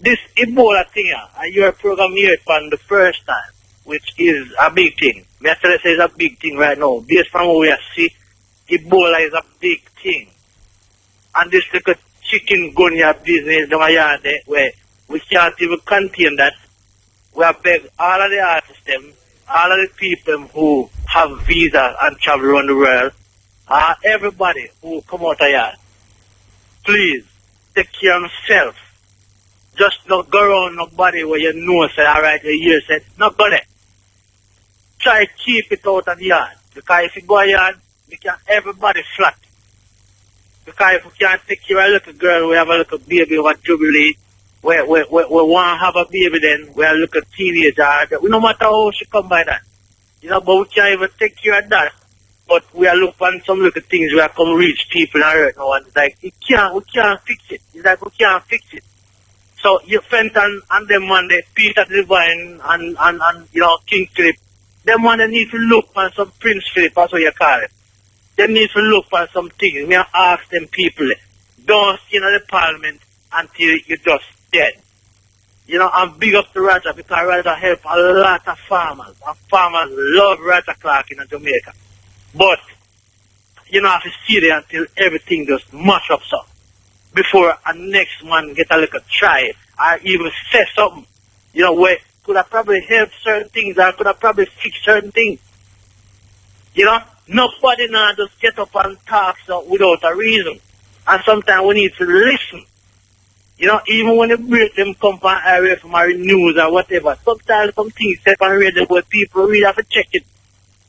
This Ebola thing here, and your program here for the first time, which is a big thing. Me I tell you it's a big thing right now. Based on what we see, Ebola is a big thing. And this little chicken gunya business down here there where we can't even contain that. We have begged all of the artists them, all of the people who have visa and travel around the world, everybody who come out of here, please take care of yourself. Just not go around nobody where you know say alright the year said not go there. Try to keep it out of the yard. Because if you go yard, we can everybody flat. Because if we can't take care of a little girl, we have a little baby over Jubilee, we want to have a baby then, we have a little teenager, we no matter how she come by that. You know, but we can't even take care of that. But we are looking at some little things where come reach people and hurt now, and it's like, we can't fix it. It's like, we can't fix it. So, you Fenton and them man, they Peter Divine and you know, King Philip, them man, they need to look at some Prince Philip, that's what you call it. They need to look for some things. Me ask them people, don't stay in the parliament until you're just dead. You know, I'm big up to Roger because Roger help a lot of farmers. And farmers love Roger Clark in Jamaica. But, you know, have to see there until everything just mash up so. Before a next man get a little try or even say something, you know, where could have probably helped certain things or could have probably fixed certain things. You know? Nobody now just get up and talk so without a reason. And sometimes we need to listen. You know, even when they break them come from area from our news or whatever, sometimes some things set on radio where people really have to check it.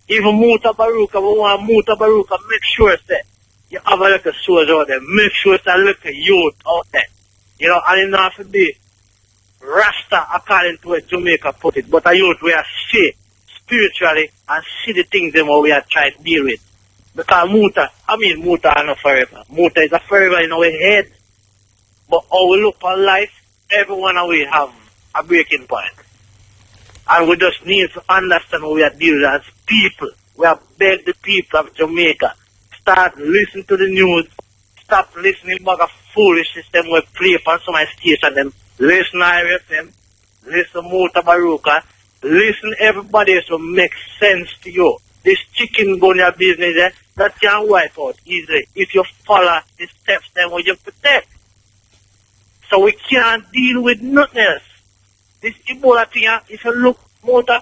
Even Mutabaruka, we want Mutabaruka, make sure that you have a little shows out there. Make sure it's a little youth out there. You know, and it don't have to be Rasta according to what Jamaica put it, but a youth we are safe spiritually and see the things them how we are trying to deal with. Because Muta are not forever. Muta is a forever in our head. But how we look on life, everyone we have a breaking point. And we just need to understand what we are dealing with as people. We have begged the people of Jamaica. Start listening to the news. Stop listening to the foolish system we play on some station. Them listen to RFM. Listen to Mutabaruka. Listen everybody else will make sense to you. This chicken gunya business that can wipe out easily if you follow the steps then what you protect. So we can't deal with nothing else. This Ebola thing, if you look motor,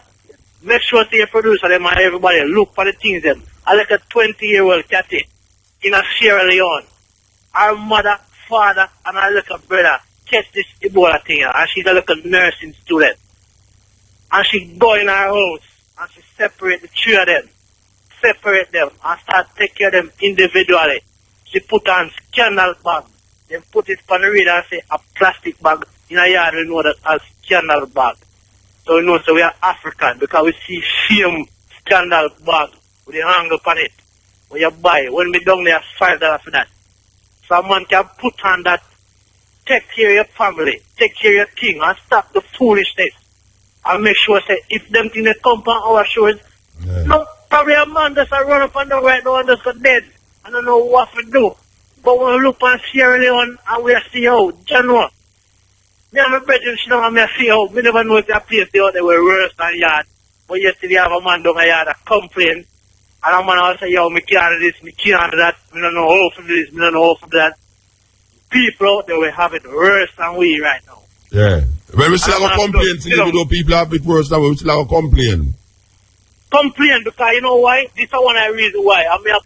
make sure to your producer them and everybody look for the things them. I like a 20-year-old catty. in a Sierra Leone. Her mother, father, and her little brother catch this Ebola thing, and she's a little nursing student. And she go in her house, and she separate the three of them, and start take care of them individually. She put on scandal bag, then put it on the radar and say a plastic bag. In a yard, we know that as scandal bag. So we know, so we are African, because we see same scandal bag with the angle upon it. When you buy, when we down there, $5 for that. Someone can put on that, take care of your family, take care of your thing, and stop the foolishness. And make sure, say, if them things that come on our shores, no, probably a man just run up and down right now and just got dead. I don't know what to do. But when we look on Sierra Leone, and we see how, January, me and my brethren sit down and me see how, we never know if that place they out there were worse than yard. But yesterday I have a man down a yard that complain, and a man will say, yo, me can't do this, me can't do that, me don't know how to do this, me don't know how to do that. People out there will have it worse than we right now.
Yeah. When we still have a complaint, even though people have it worse than we still have a complaint.
Complain because you know why? This is one of the reasons why. I mean, I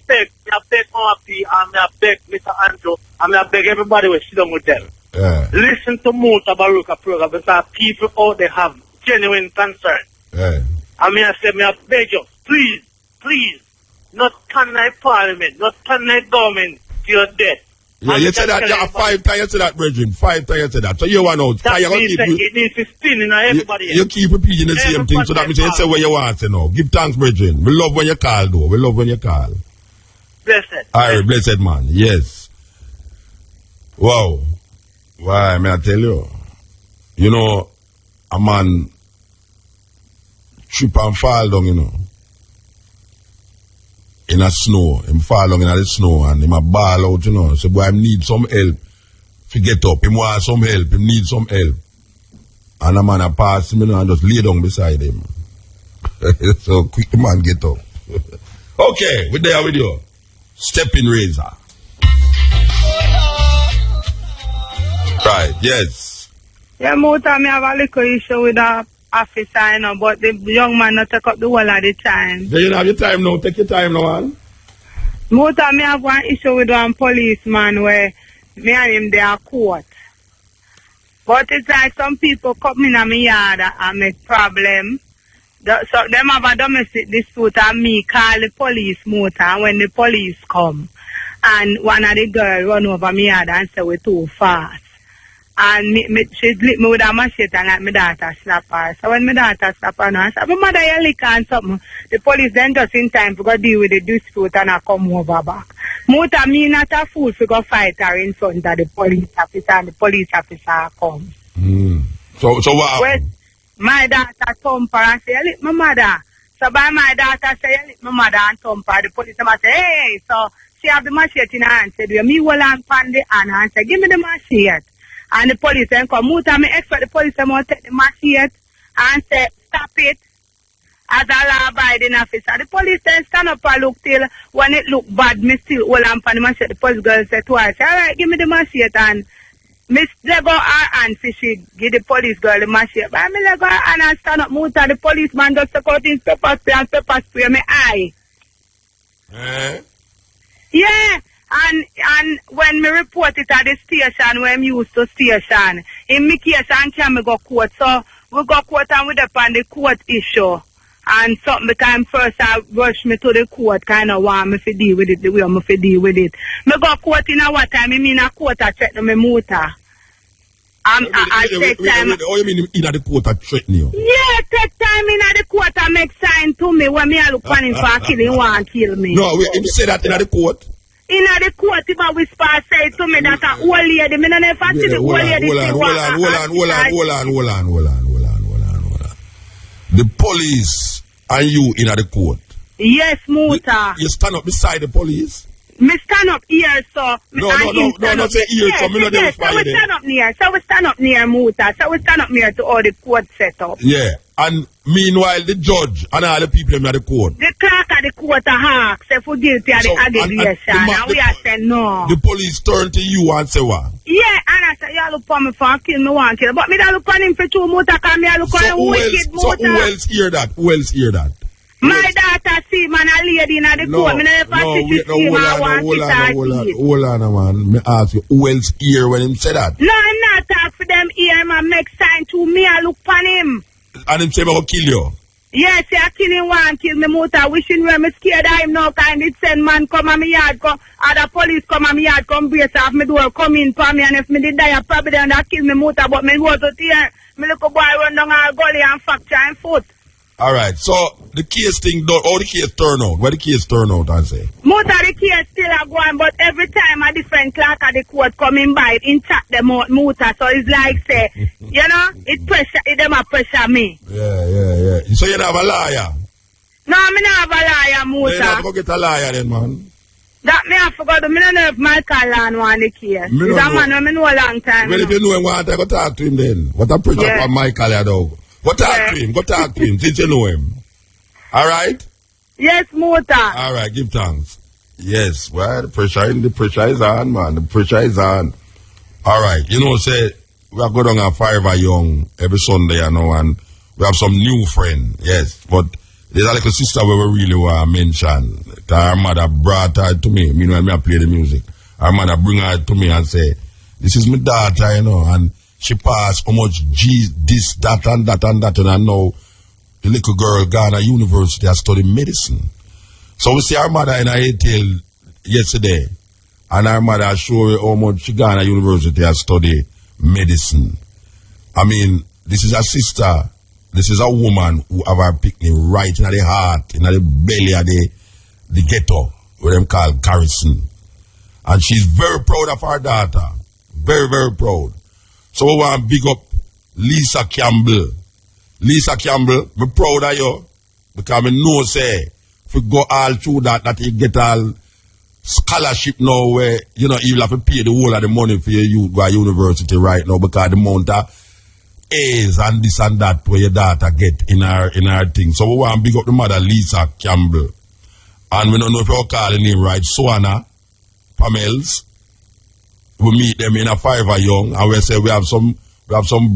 beg Mama P, and I beg Mr. Andrew, and I beg everybody to sit down with them.
Yeah.
Listen to Mutabaruka program because people out there have genuine concern.
Yeah.
I mean, I say, I beg you, please, not turn that parliament, not turn that government to your death.
Yeah, you said that, yeah, 5 times you said that, brethren. 5 times you said that. So you want out.
That means that it needs to spin in everybody.
You keep repeating the same thing, so that means you say what you want to know. Give thanks, brethren. We love when you call, though. We love when you call.
Blessed.
Alright, blessed man. Yes. Wow. Why, may I tell you? You know, a man trip and fall down, you know. In a snow, him fall down in the snow and him a ball out, you know. Say, boy, I need some help. If he get up, him want some help, him need some help. And a man a pass him, you know, and just lay down beside him. So quick the man get up. Okay, we're there with you. Steppn razor. Right, yes.
Yeah, Muta, me have a little issue with the officer, you know, but the young man not take up the whole of the time.
Do you have your time now? Take your time now, man.
Muta, me have one issue with one policeman where me and him they are court. But it's like some people come in my yard and make problem. So them have a domestic dispute and me call the police Muta, and when the police come and one of the girls run over me yard and say we're too fast. And she lick me with a machete and let my daughter slap her. So when my daughter slap her, I said, my mother, you lick her and something. The police then just in time to go deal with the dispute and I come over back. Muta, me not a fool to go fight her in front of the police officer and the police officer come.
So what happened?
My daughter thump her and say, you lick my mother. So by my daughter say, you lick my mother and thump her, the police say, hey, so she have the machete in her hand. Said, me hold on pan the hand and say, give me the machete. And the police then come, Muta, me expect the police to take the machete and say, stop it. As a law-abiding officer. The police then stand up and look till when it look bad, me still hold on for the machete. The police girl said twice, all right, give me the machete. And Miss let go her hand for she give the police girl the machete. But me let go her hand and stand up, Muta, the policeman just took out his pepper spray and pepper spray my eye. Yeah. And when me report it at the station where me used to station, in me case and can me go court. So we go court and we depend the court issue. And something because first I rush me to the court, kind of want me to deal with it the way I'm to deal with it. Me go court in a what time? I mean a court I check my motor. I take time.
Oh, you mean in the court I threaten you?
Yeah, take time in the court and make sign to me when me I look on him for killing want kill me.
No, him say that in the court.
In the court, if I whisper say to me that a old lady, me never see the old lady.
Hold on. The police and you in the court.
Yes, Muta.
You stand up beside the police?
Me stand up here, so.
No, say here, so me not there.
So we stand up near. So we stand up near Muta. So we stand up near to all the court set up.
Yeah, and meanwhile the judge and all the people in the court.
The clerk of the court asked if we guilty of the allegation, and we are saying no.
The police turn to you and say what?
Yeah, and I say, you look for me for kill me, one kill. But me don't look on him for two Muta, because me look on him wicked Muta.
So who else hear that?
My daughter see man a lady in the court. Me never see she see man want it.
Hold on, man. Me ask you, who else here when him say that?
No, I'm not talk for them here, man. Make sign to me, I look for him.
And him say, me go kill you.
Yes, I kill him one, kill me motor. Wishing where me scared of him now, kind it send man come on me yard, come, other police come on me yard, come brace off me door, come in for me, and if me did die, I probably then that kill me motor, but me go to here, me little boy run down our gully and fracture him foot.
Alright, so the case thing, how the case turn out? Where the case turn out, I say?
Most of the case still are going, but every time a different clerk of the court coming by, in chat them out motor, so it's like say, you know, it pressure, it them a pressure me.
Yeah. So you don't have a lawyer?
No, me not have a lawyer, motor.
Then you have to go get a lawyer then, man.
That me I forgot, me don't know if Michael Land want the case. He's a man who me know a long time.
Well, if you know him, why don't I go talk to him then? What a pressure for Michael, you know. Go talk to him, since you know him. Alright?
Yes, motor.
Alright, give thanks. Yes, well, the pressure is on, man. The pressure is on. Alright, you know, say, we are going on a Fiver Young every Sunday, you know, and we have some new friend, yes, but there's a little sister we really want to mention. Her mother brought her to me, meanwhile, me I play the music. Her mother bring her to me and say, this is my daughter, you know, and she passed how much this, that, and that, and that, and I know the little girl gone to university and study medicine. So we see our mother in her ATL yesterday, and our mother show her how much she gone to university and study medicine. I mean, this is a sister, this is a woman who have her picnic right in the heart, in the belly of the ghetto, where them call Garrison. And she's very proud of her daughter. Very, very proud. So we want to big up Lisa Campbell. Lisa Campbell, me proud of you. Because me know say, if we go all through that you get all scholarship now where, you know, you'll have to pay the whole of the money for your youth go to university right now because the amount of A's and this and that where your daughter get in her thing. So we want to big up the mother Lisa Campbell. And we don't know if you're calling the name right, Suana Pamels. We meet them in a Fiver Young, and we say we have some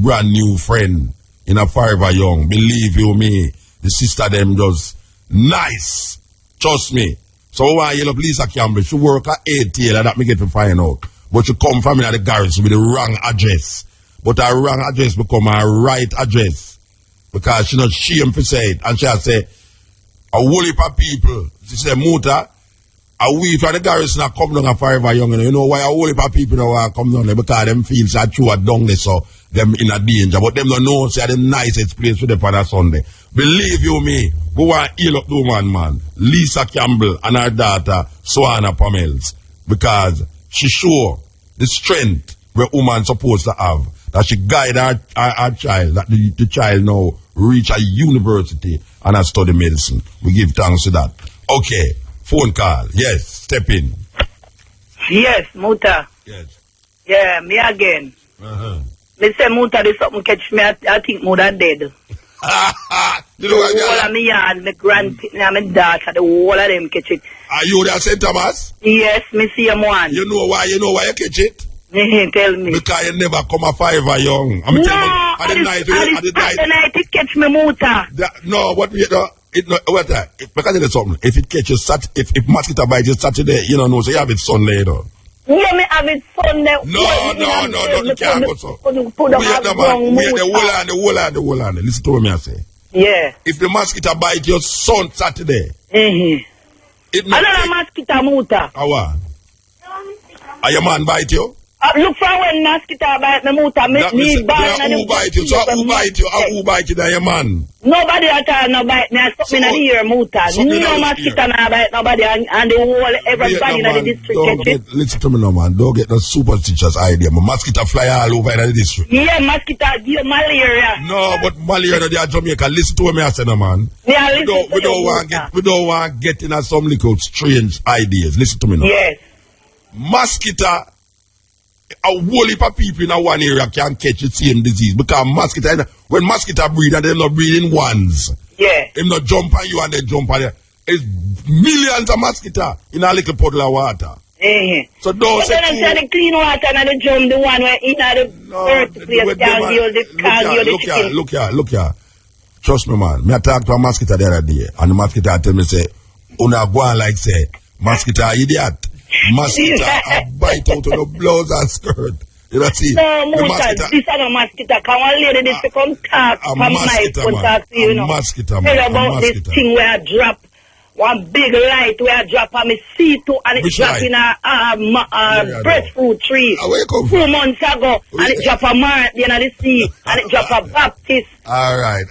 brand new friend in a Fiver Young. Believe you me, the sister them just nice. Trust me. So we want you up Lisa Campbell. She work at ATL, that me get to find out. But she come from in the garage with the wrong address. But her wrong address become her right address. Because she not shame to say it. And she say, a whole heap of people, she say, Muta, a we from the garrison a come down a Fiver Young, you know why a whole heap of people now come down there because them feel so true a down there, so them in a danger. But them don't know say the nicest place for them for that Sunday. Believe you me, we want to heal up the woman, man. Lisa Campbell and her daughter, Suana Pamels. Because she show the strength where woman supposed to have. That she guide her child, that the child now reach a university and study medicine. We give thanks to that. Okay. Phone call. Yes. Step in.
Yes, Muta.
Yes.
Yeah, me again. Me say Muta, there's something catch me. I think Muta dead.
You know what?
The whole of me yard, my grandpit, my daughter, the whole of them catch it.
Are you there, St. Thomas?
Yes, me see him one.
You know why you catch it?
Tell me.
Because you never come a Fiver Young. I'm telling you, at the night
it catch me Muta.
No, what we because it is something. If it catch you if mosquito bite you Saturday, you don't know, so you have it Sunday, though.
Yeah, me have it Sunday.
No, you can't go so. Wait, the whole hand. Listen to what me I say.
Yeah.
If the mosquito bite your son Saturday,
another mosquito Muta.
How? Are your man bite you?
Look for when mosquito bite me Muta. Me bite
who bite you? So who bite you? Who bite you than your man?
Nobody at all no bite me. I stop me in the ear Muta. No mosquito no bite nobody and the whole everybody in the district.
Listen to me now, man. Don't get no superstitious idea. My mosquito fly all over in the district.
Yeah, mosquito give malaria.
No, but malaria they are Jamaica. Listen to what me I say, no, man.
Yeah,
we don't want to get in some little strange ideas. Listen to me now.
Yes.
Mosquito, a whole heap of people in one area can catch the same disease because mosquito, when mosquito breed and they're not breeding ones, them not jump on you and they jump on you. It's millions of mosquito in a little puddle of water. So don't say
the clean water and the jump, the one where in the first place can give the chicken.
Look here. Trust me, man. Me I talk to a mosquito the other day, and the mosquito tell me, say, una go on like, say, mosquito idiot. Mosquito bite out of the blouse and skirt. You know, see?
No, Musa, this is a mosquito. Come on, lady, this to come talk from my phone talk to you, know.
Mosquito,
Tell you about this thing where I drop one big light where I drop on me C2 and it drop in a breadfruit tree 2 months ago and it drop a mar at the end of the sea and it drop a Baptist.
All right.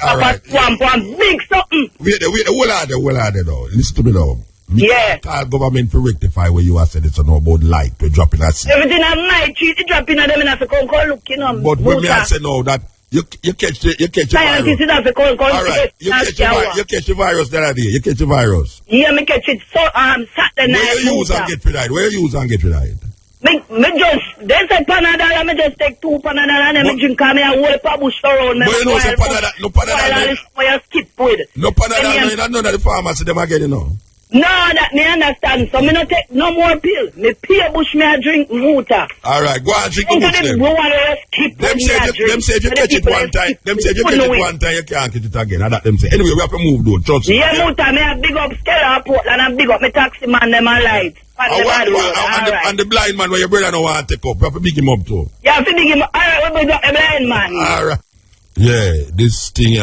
Swamp, one big something.
Wait, what are they though? Listen to me now.
Yeah.
Call government to rectify where you have said it's no about light to drop in a sea.
Everything on my tree, it drop in a them and I say come look, you know.
But when me I say no, that you catch the virus. All right, you catch the virus the other day. You catch the virus.
Yeah, me catch it Saturday night.
Where you use and get rid of it? Where you use and get rid of it?
Me just, they say Panadol, and me just take 2 Panadol and then me drink and me a whole pa bush around me.
But you know some Panadol, no Panadol.
Why skip with?
No Panadol, no, none of the pharmacy them again, you know.
No, that me understand. So me no take no more pill. Me pay bush me a drink water.
All right, go and drink the bush them. Them say if you catch it one time, you can't catch it again. That them say. Anyway, we have to move though. Trust me.
Yeah, Muta, me a big up Stella Portland and big up me taxi man them a light.
And the blind man where your brother no want to take up. We have to big him up too.
Yeah, have to big him up. All right, we big up the blind man.
All right. Yeah, this thing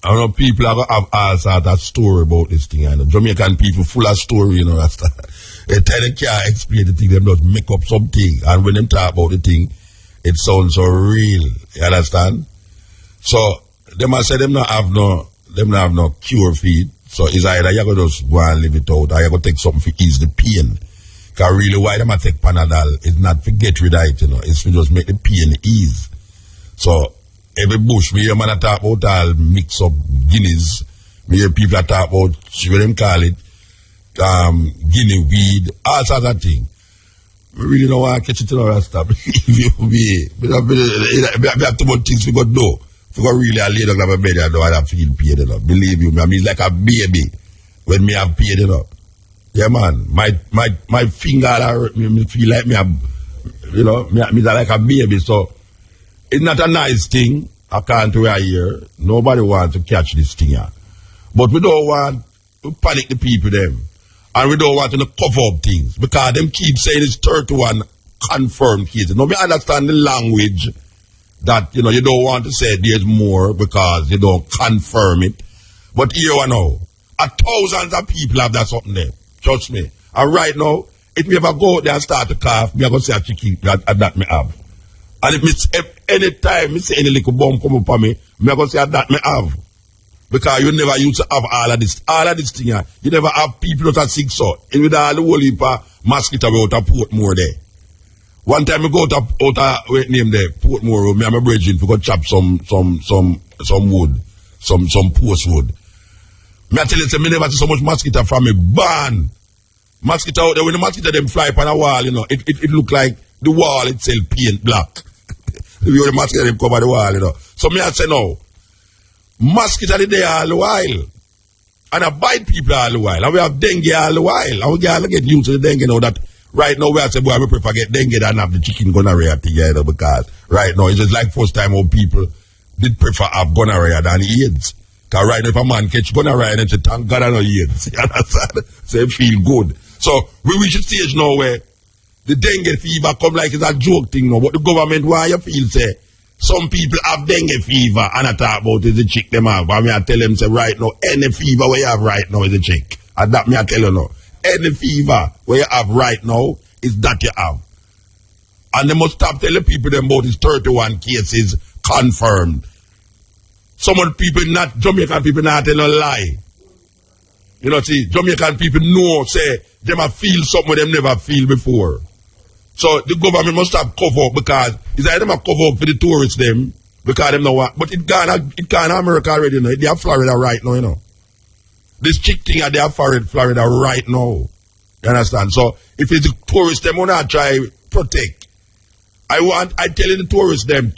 I don't know, people have all sorts of story about this thing. You know. Jamaican people full of story, you know. They tell they can't explain the thing, them just make up something. And when them talk about the thing, it sounds so real. You understand? So, they must say them not have no cure for it. So, it's either you're going to just go and live it out, or you're going to take something to ease the pain. Because really, why them take Panadol is not to get rid of it, you know. It's to just make the pain ease. So, every bush, me hear man talk about all mix up guineas. Me hear people talk about, what them call it, guinea weed, all sorts of things. We really don't want to catch it in our stuff. We have too much things we got to do. We got really lay down on my bed and I feel paid enough. Believe you me, I mean like a baby when me have paid enough. Yeah man, my finger hurt me feel like me have, you know, me like a baby, so it's not a nice thing, according to where I hear. Nobody wants to catch this thing here. But we don't want to panic the people them. And we don't want to cover up things. Because them keep saying it's 31 confirmed cases. Now, we understand the language that, you know, you don't want to say there's more because you don't confirm it. But here you know, thousands of people have that something there. Trust me. And right now, if me ever go out there and start to cough, me are going to say a chicken that me have. And if any time me see any little bomb come up on me, I'm going to say that me have. Because you never used to have all of this thing here. You never have people that are sick so. And with all the whole heap of mosquito out of Portmore there. One time I go out of wait name there, Portmore, me and my brethren, we go chop some wood, some post wood. Me I tell you, me never see so much mosquito from me ban. Mosquito out there, when the mosquito them fly upon a wall, you know, it look like the wall itself paint black. The mosquito them cover the wall, you know. So me I say no. Mosquito are there all the while. And I bite people all the while. And we have dengue all the while. And we get used to the dengue now that right now we have to say, boy, we prefer get dengue than have the chicken gonorrhea together because right now it's just like first time old people did prefer have gonorrhea than AIDS. Because right now if a man catch gonorrhea then say, thank God I know AIDS. You understand? So it feel good. So we reach a stage now where the dengue fever come like it's a joke thing now. But the government why you feel say some people have dengue fever and I talk about is the chick them have. And me I tell them say right now, any fever where you have right now is a chick. And that me I tell you now. Any fever where you have right now is that you have. And they must stop telling people them about these 31 cases confirmed. Some of the people not, Jamaican people not tell a lie. You know, see, Jamaican people know, say, them a feel something them never feel before. So the government must have cover up because it's like them a cover up for the tourists them because them know what. But it gone America already, you know. They have Florida right now, you know. This chick thing they have Florida right now. You understand? So if it's the tourists them wanna try protect. I tell the tourists them,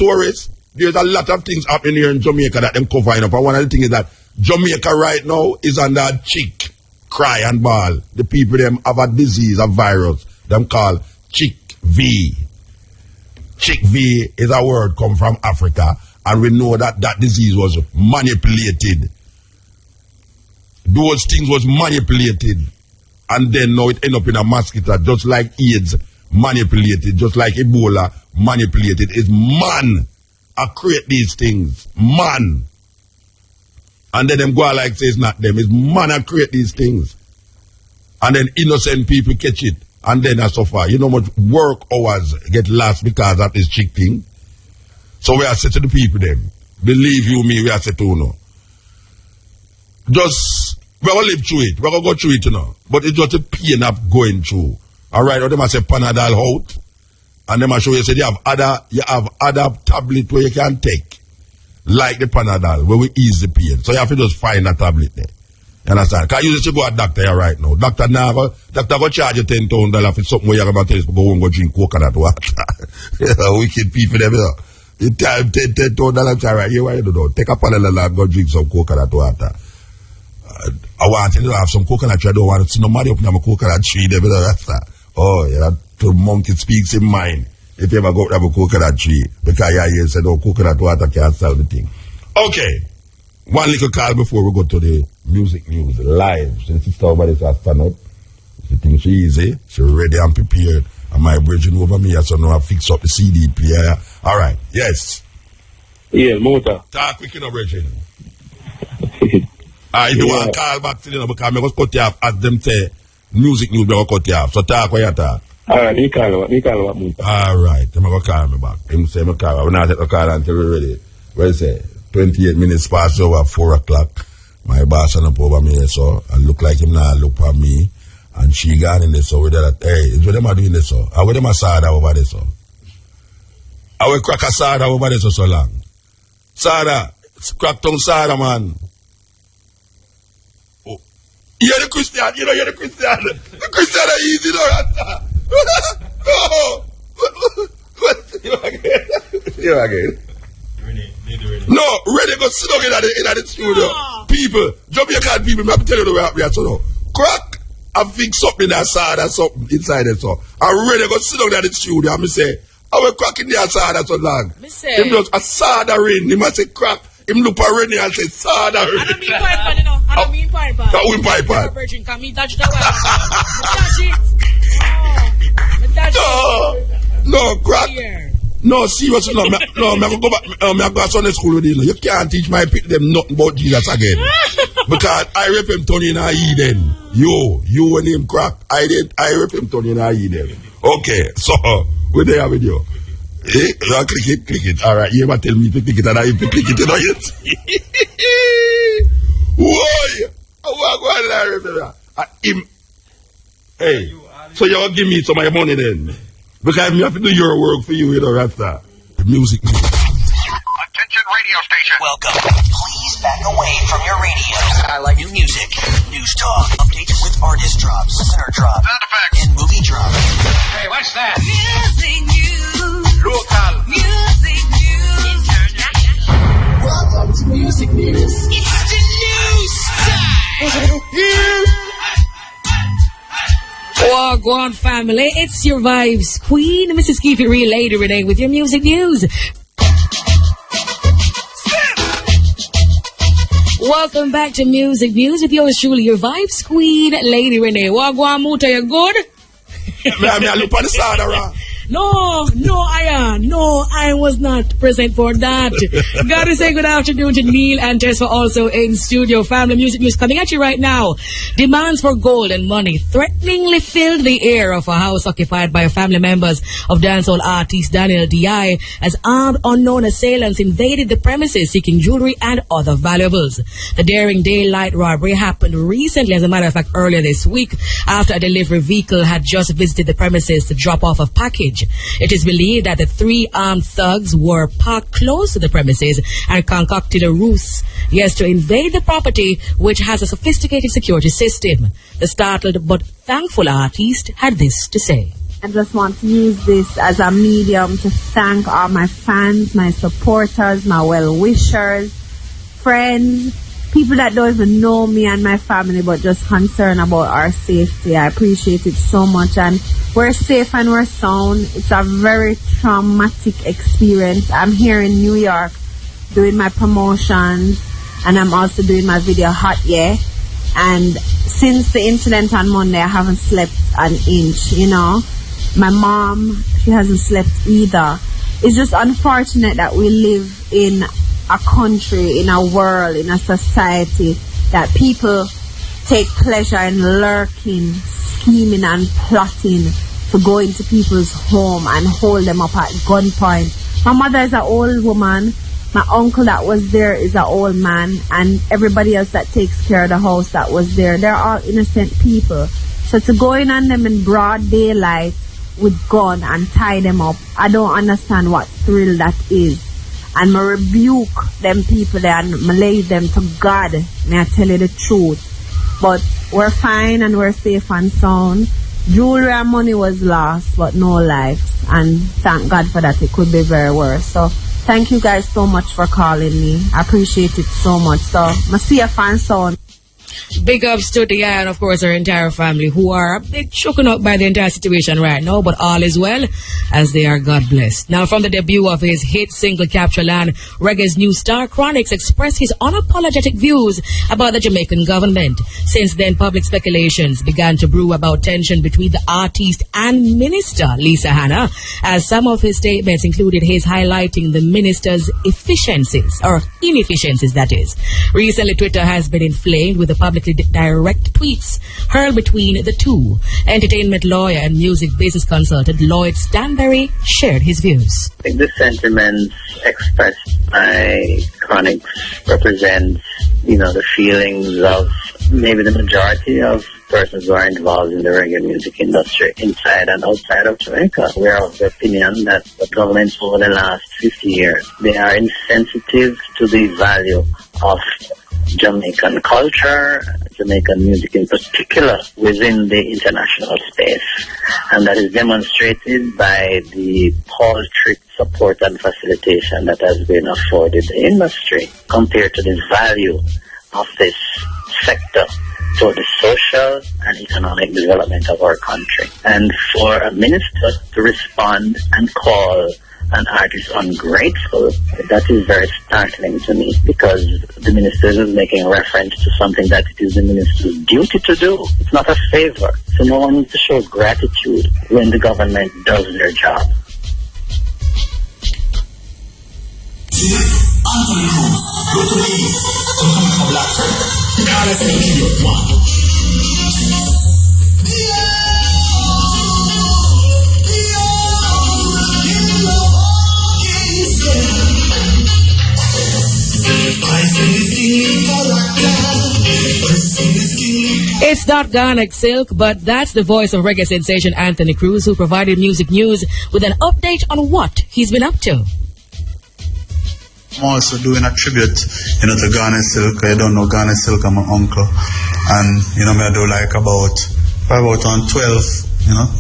there's a lot of things happening here in Jamaica that them covering up. And one of the things is that Jamaica right now is under a chick cry and ball. The people them have a disease, a virus, them call Chick V. Chick V is a word come from Africa And we know that that disease was manipulated. Those things was manipulated. And then now it end up in a mosquito, just like AIDS manipulated, just like Ebola manipulated. It's man I create these things. Man. And then them go out like say it's not them. It's man I create these things. And then innocent people catch it. And then I suffer. You know how much work hours get lost because of this chick thing? So we are saying to the people them, believe you me, we are saying to you know. Just, we're going to live through it. We're going to go through it, you know. But it's just a pain of going through. Alright, or them I say Panadol out. And them I show you say you have other tablet where you can take. Like the Panadol, where we ease the pain. So you have to just find a tablet there. You understand? Because you used to go at doctor here right now. Doctor go charge you $10,000 for something where you're going to tell you to go home and go drink coconut water. Wicked people them, you know. You tell them $10,000, all right, here what you do. Take a Panadol and go drink some coconut water. I want to have some coconut tree. I don't want to see nobody up in my coconut tree there, but oh, yeah, the monkey speaks in mind. If you ever go to have a coconut tree, because you said, oh, coconut water can't sell the thing. Okay. One little call before we go to the music news live. Since sister over there stand up, she thinks she easy, she ready and prepared. And my bridging over me, so now I fix up the CD player. All right, yes.
Yeah, motor.
Talk quick, you know, bridging. I do want to call back to them because I'm going to cut you off as them say music news, I'm going to cut you off. So talk what you talk.
All right, you call what motor.
All right, I'm going to call me back. Him say me call. I will not take the call until we're ready. What you say? 28 minutes past over 4 o'clock. My boss stand up over me, so I look like him now, look at me. And she gone in there, so we're that, hey, it's what them are doing this, so. How them are sada over there, so. I will crack a sada over there, so long. Sada, crack tongue sada, man. Oh. You're the Christian, you know, you're the Christian. The Christian are easy, no, you again. No, ready go sit down in the studio. People, Jamaican people, I'm telling you the way up here, so no. Crack and fix something that side or something inside it, so. I'm ready go sit down in the studio and me say, I will crack in the side so long. Him just a sada rain, he must say crack. Him look at Rennie and say sada rain.
I don't mean pipe, you know. I don't mean pipe.
That win pipe.
Virgin, can me dodge the way.
No, crack. No, seriously, no, I'm going to go back, I'm going to go to Sunday school with you. You can't teach my people them nothing about Jesus again. Because I rep him Tony in a Eden. You and him crack. I rep him Tony in a Eden. Okay, so, we're there with you. Eh? Click it. Alright, you ever tell me to click it and I have to click it, you know yet? Whoa! I go on Hey, so you're going to give me some of your money then? Because I have to do your work for you, you know, Rasta. The music.
Attention radio station. Welcome. Please back away from your radio. I like new music, news talk, updates with artist drops, listener drops, sound effects, and movie drops.
Hey, what's that?
Music news.
Local.
Music news. International.
Welcome to music news.
It's the news time.
Oh, go on, family. It's your vibes queen, Mrs. Keep It Real Lady Renee, with your music news. Welcome back to Music News with yours truly, your vibes queen, Lady Renee. What go on, Muta? You good?
I look on the side around.
No, I was not present for that. Gotta say good afternoon to Neil and Tessa, also in studio. Family music news coming at you right now. Demands for gold and money threateningly filled the air of a house occupied by family members of dancehall artist Daniel D.I. as armed unknown assailants invaded the premises seeking jewelry and other valuables. The daring daylight robbery happened recently, as a matter of fact, earlier this week, after a delivery vehicle had just visited the premises to drop off a package. It is believed that the 3 armed thugs were parked close to the premises and concocted a ruse, to invade the property, which has a sophisticated security system. The startled but thankful artist had this to say.
I just want to use this as a medium to thank all my fans, my supporters, my well-wishers, friends, people that don't even know me and my family but just concerned about our safety. I appreciate it so much, and we're safe and we're sound. It's a very traumatic experience. I'm here in New York doing my promotions, and I'm also doing my video Hot Yeah. And since the incident on Monday, I haven't slept an inch, you know. My mom, she hasn't slept either. It's just unfortunate that we live in a country, in a world, in a society that people take pleasure in lurking, scheming and plotting to go into people's home and hold them up at gunpoint. My mother is an old woman. My uncle that was there is an old man, and everybody else that takes care of the house that was there, they're all innocent people. So to go in on them in broad daylight with gun and tie them up, I don't understand what thrill that is. And I rebuke them people there and I lay them to God. May I tell you the truth. But we're fine and we're safe and sound. Jewelry and money was lost, but no life. And thank God for that. It could be very worse. So thank you guys so much for calling me. I appreciate it so much. So I see a fan sound.
Big ups to the and of course her entire family who are a bit shaken up by the entire situation right now, but all is well as they are, God blessed. Now, from the debut of his hit single Capture Land, reggae's new star Chronix expressed his unapologetic views about the Jamaican government. Since then, public speculations began to brew about tension between the artist and minister Lisa Hanna, as some of his statements included his highlighting the minister's efficiencies, or inefficiencies that is. Recently, Twitter has been inflamed with the publicly direct tweets hurled between the two. Entertainment lawyer and music business consultant Lloyd Stanberry shared his views.
I think the sentiments expressed by Chronix represents, the feelings of maybe the majority of persons who are involved in the reggae music industry inside and outside of Jamaica. We are of the opinion that the governments over the last 50 years, they are insensitive to the value of Jamaican culture, Jamaican music in particular, within the international space. And that is demonstrated by the paltry support and facilitation that has been afforded the industry compared to the value of this sector to the social and economic development of our country. And for a minister to respond and call an artist ungrateful, that is very startling to me, because the minister is making reference to something that it is the minister's duty to do. It's not a favor. So no one needs to show gratitude when the government does their job.
It's not Garnet Silk, but that's the voice of reggae sensation Anthony Cruz, who provided music news with an update on what he's been up to.
I'm also doing a tribute, to Garnet Silk. I don't know Garnet Silk, I'm an uncle. And, I do like about on 12,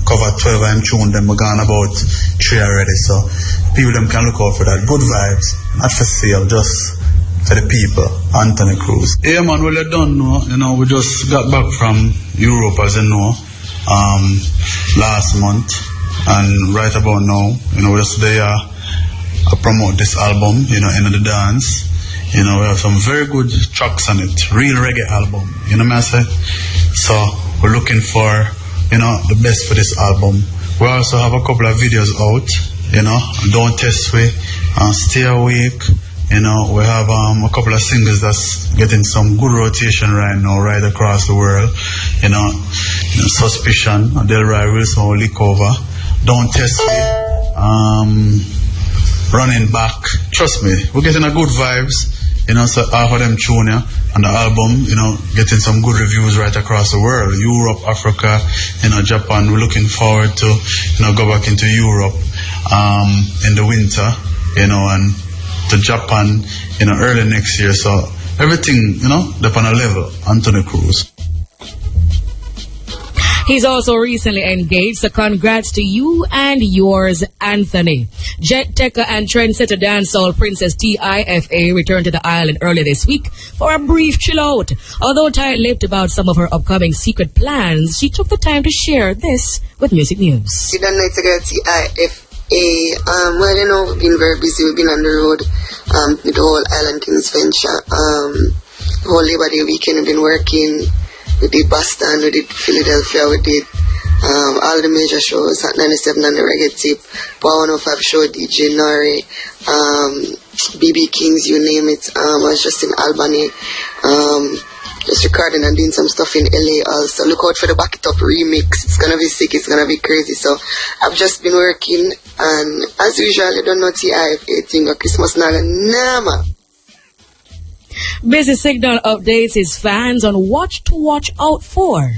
cover 12 I'm tuned them. We're gone about 3 already. So people them can look out for that. Good vibes, not for sale, just for the people. Anthony Cruz. Yeah, man, well, I don't know. We just got back from Europe, as you know, last month. And right about now, we're just there. I promote this album, End of the Dance. We have some very good tracks on it. Real reggae album, what I say? So we're looking for, the best for this album. We also have a couple of videos out, Don't Test Me, Stay Awake. We have a couple of singles that's getting some good rotation right now, right across the world. Suspicion, Delroy Wilson will leak over. Don't Test Me. Running Back. Trust me, we're getting a good vibes. So half of them tune on the album, getting some good reviews right across the world. Europe, Africa, Japan. We're looking forward to, go back into Europe in the winter, and to Japan, early next year. So everything, up on a level. Anthony Cruz.
He's also recently engaged, so congrats to you and yours, Anthony. Jet Tekka and trendsetter dancehall princess Tifa returned to the island earlier this week for a brief chill out. Although tight-lipped about some of her upcoming secret plans, she took the time to share this with Music News.
You don't know it's a girl Tif. Well, you know, we've been very busy. We've been on the road with the whole Island Kings venture. The whole Labor Day weekend we've been working. We did Boston, we did Philadelphia, we did all the major shows at 97 on the Reggae Tip, Power 105 show, DJ Nori, BB Kings, you name it. I was just in Albany. Just recording and doing some stuff in LA also. Look out for the Back It Up remix. It's gonna be sick, it's gonna be crazy. So I've just been working, and as usual, you don't know TI if anything or Christmas now. Nah,
Busy Signal updates his fans on what to watch out for.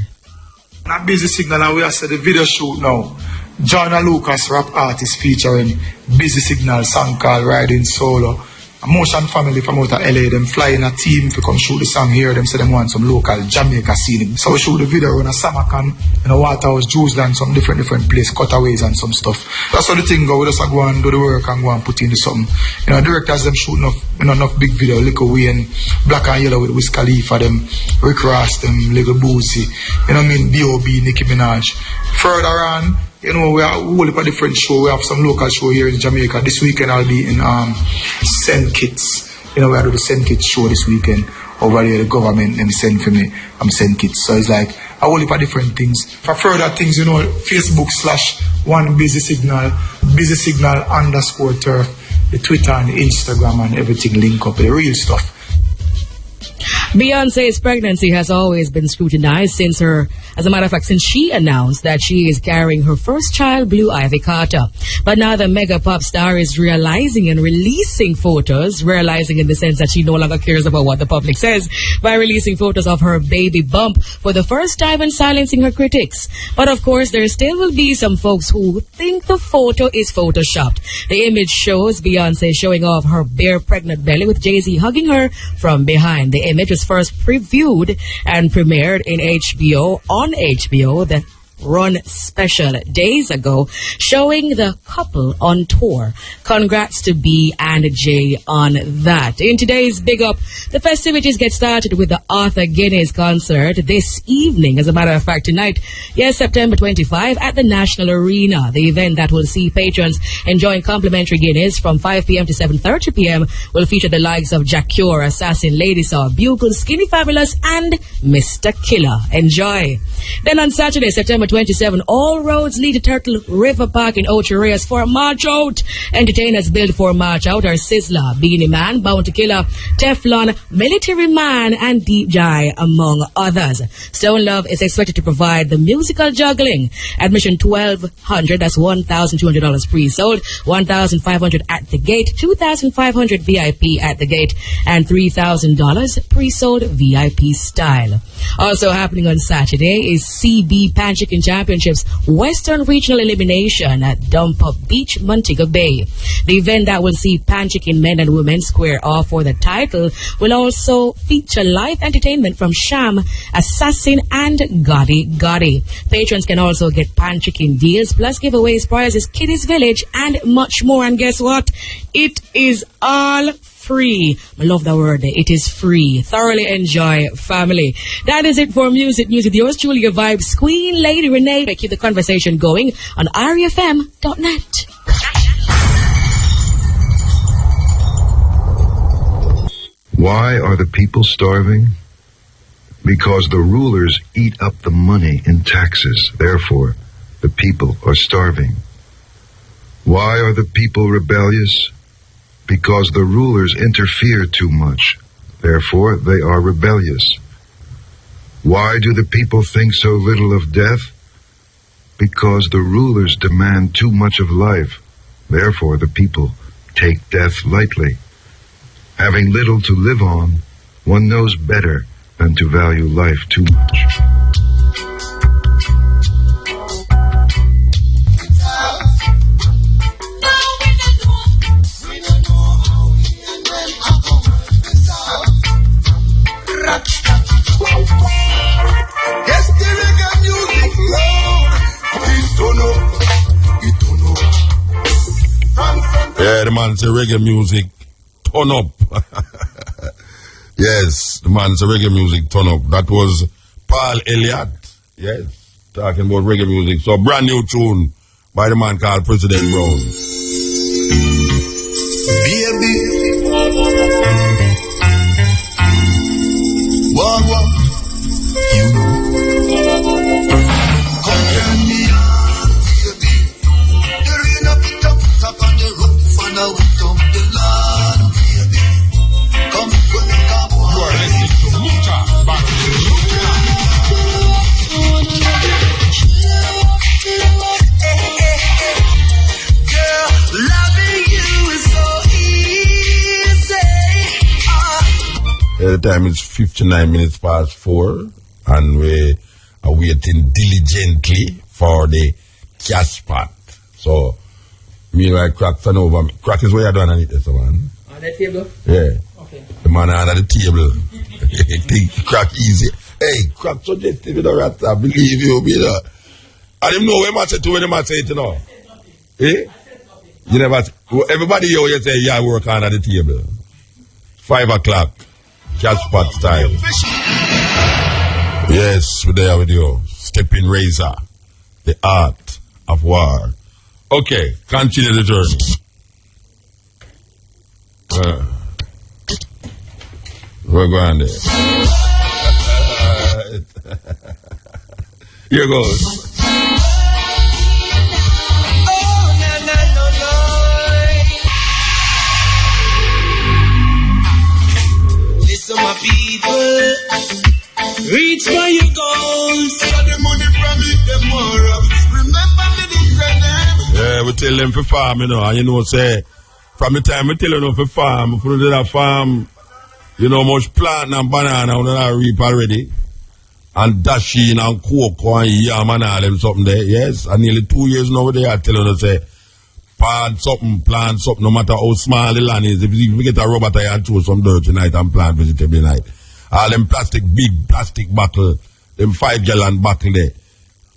A Busy Signal, and we are set the video shoot now. John Lucas, rap artist, featuring Busy Signal song called Riding Solo. A Motion family from out of LA, them fly in a team to come shoot the song here. Them say them want some local Jamaica scene. So we shoot the video in a Samacan, in a Waterhouse, Jewsland, some different place, cutaways and some stuff. That's how the thing go. We just go and do the work and go and put in the something. You know, directors them shoot enough big video, Little Wayne, Black and Yellow with Wiz Khalifa, them Rick Ross, them Little Boosie, you know what I mean, B.O.B., Nicki Minaj. Further on, you know, we have a whole heap of different show. We have some local show here in Jamaica. This weekend I'll be in St. Kitts. You know, we have the St. Kitts show this weekend. Over there, the government, them send for me. I'm St. Kitts. So it's like a whole heap of different things. For further things, you know, Facebook/OneBusySignal, BusySignal_turf, the Twitter and the Instagram and everything link up, the real stuff.
Beyonce's pregnancy has always been scrutinized since she announced that she is carrying her first child, Blue Ivy Carter. But now the mega pop star is realizing and releasing photos, realizing in the sense that she no longer cares about what the public says, by releasing photos of her baby bump for the first time and silencing her critics. But of course, there still will be some folks who think the photo is photoshopped. The image shows Beyonce showing off her bare pregnant belly with Jay-Z hugging her from behind. The image was first previewed and premiered on HBO, the run special days ago, showing the couple on tour. Congrats to B and J on that. In today's Big Up, the festivities get started with the Arthur Guinness concert this evening. As a matter of fact, tonight, September 25, at the National Arena. The event that will see patrons enjoying complimentary Guinness from 5 p.m. to 7:30 p.m. will feature the likes of Jack Cure, Assassin, Lady Saw, Bugle, Skinny Fabulous, and Mr. Killer. Enjoy. Then on Saturday, September 27, all roads lead to Turtle River Park in Ocho Rios for a March Out. Entertainers billed for March Out are Sizzler, Beanie Man, Bounty Killer, Teflon, Military Man, and Deep Jai, among others. Stone Love is expected to provide the musical juggling. Admission $1,200, that's $1,200 pre-sold, $1,500 at the gate, $2,500 VIP at the gate, and $3,000 pre-sold VIP style. Also happening on Saturday is CB Pan Chicken Championships Western Regional Elimination at Dump Up Beach, Montego Bay. The event that will see Pan Chicken men and women square off for the title will also feature live entertainment from Sham, Assassin, and Gotti Gotti. Patrons can also get Pan Chicken deals, plus giveaways, prizes, Kiddies Village, and much more. And guess what? It is all free. I love that word. It is free. Thoroughly enjoy, family. That is it for music. Yours truly, your vibes, Queen Lady Renee. Keep the conversation going on RFM.net.
Why are the people starving? Because the rulers eat up the money in taxes. Therefore, the people are starving. Why are the people rebellious? Because the rulers interfere too much. Therefore, they are rebellious. Why do the people think so little of death? Because the rulers demand too much of life. Therefore, the people take death lightly. Having little to live on, one knows better than to value life too much.
Yeah, the man say reggae music, turn up. Yes, the man say reggae music, turn up. That was Paul Elliott. Yes, talking about reggae music. So brand new tune by the man called President Brown.
Baby, what, you know, come turn me on, baby. The rain up it up on the roof and I went up the lawn, baby. Come, come on.
You are listening to Mutabaruka.
Girl, loving you is so easy.
The time is 59 minutes past 4, and we are waiting diligently for the cash pot. So, meanwhile, Crack turn over me. Crack is where you're doing on it, man.
On the table?
Yeah.
Okay.
The man under the table. Think Crack easy. Hey, Crack suggested with the rat, I believe you, brother. I didn't know where I said to when I said it, you know. Eh? You never, everybody here, you say, yeah, I work under the table. 5 o'clock. Cash pot style. Yes, we're there with you. Steppn Razor. The art of war. Okay, continue the journey. We're going there. Here goes.
Listen, my people, reach for your goals. The money from it, the more of. Remember me, the
Yeah, we tell them for farm, you know, and you know, say, from the time we tell them for farm, if you do that farm, you know, much plant and banana, we don't reap already. And dashing and cocoa and yam and all them something there. Yes, and nearly 2 years now they are telling us, say, plant something, no matter how small the land is. If you get a rubber tire and throw some dirt tonight and plant vegetable tonight. All them big plastic bottle, them 5 gallon bottle there,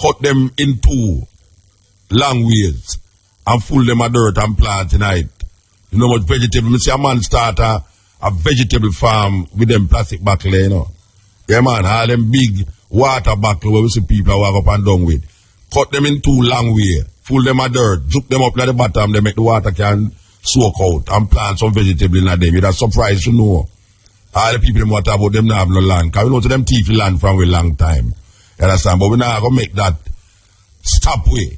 cut them in 2 long ways and full them of dirt and plant tonight. You know much vegetable. I see a man start a vegetable farm with them plastic bottle there, you know. Yeah, man, all them big water bottle where we see people walk up and down with. Cut them in 2 long way, full them of dirt, juke them up at the bottom, they make the water can soak out and plant some vegetable in them. You're surprised to know. All the people them what about them now have no land. Because we know to them thief land from a long time. You understand? But we're not going to make that stop way.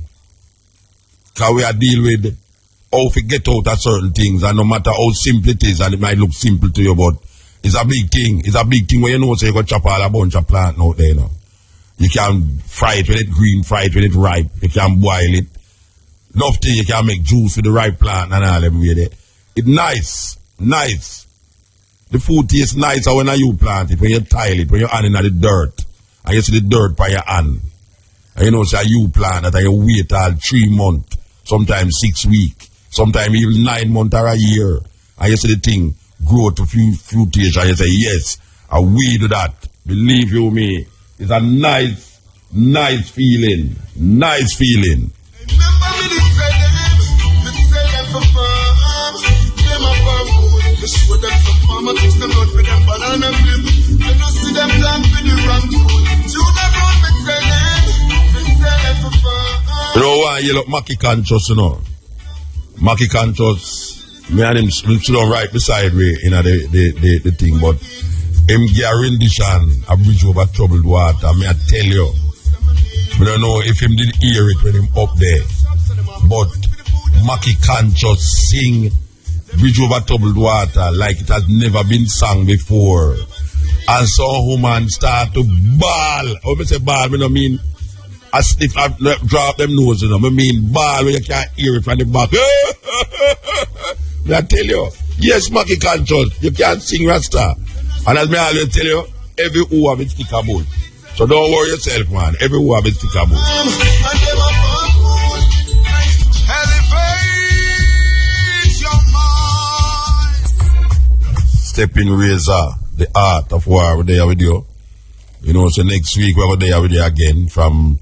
Because we are deal with how we get out of certain things, and no matter how simple it is, and it might look simple to you, but it's a big thing. It's a big thing when you know, so you can chop all a bunch of plant out there, you know. You can fry it when it's green, fry it when it's ripe. You can boil it. Enough thing you can make juice with the ripe plant and all them way there. It's nice. The food tastes nicer when you plant it, when you tile it, when you're in the dirt. And you see the dirt by your hand. And you know, say you plant that and you wait all 3 months, sometimes 6 weeks, sometimes even 9 months or a year. And you see the thing grow to fruitage and you say, yes, I will do that. Believe you me, it's a nice feeling. Nice feeling. You know why you look Mackie conscious, you know? Mackie conscious, me and him sit down right beside me in the thing, but him get a rendition, a bridge over troubled water. Me I tell you, I don't know if him did hear it when him up there, but Mackie conscious sing bridge over troubled water like it has never been sung before. And so woman start to bawl. When I say bawl, I don't mean as if I drop them nose, you know. I mean bawl where you can't hear it from the back. I tell you, yes, Mackie conscious, you can't sing Rasta. And as me always tell you, every who have its sticker boat. So don't worry yourself, man. Every who have its sticker boat. Steppn Razor, the art of war, we're there with you. You know, so next week we're there with you again from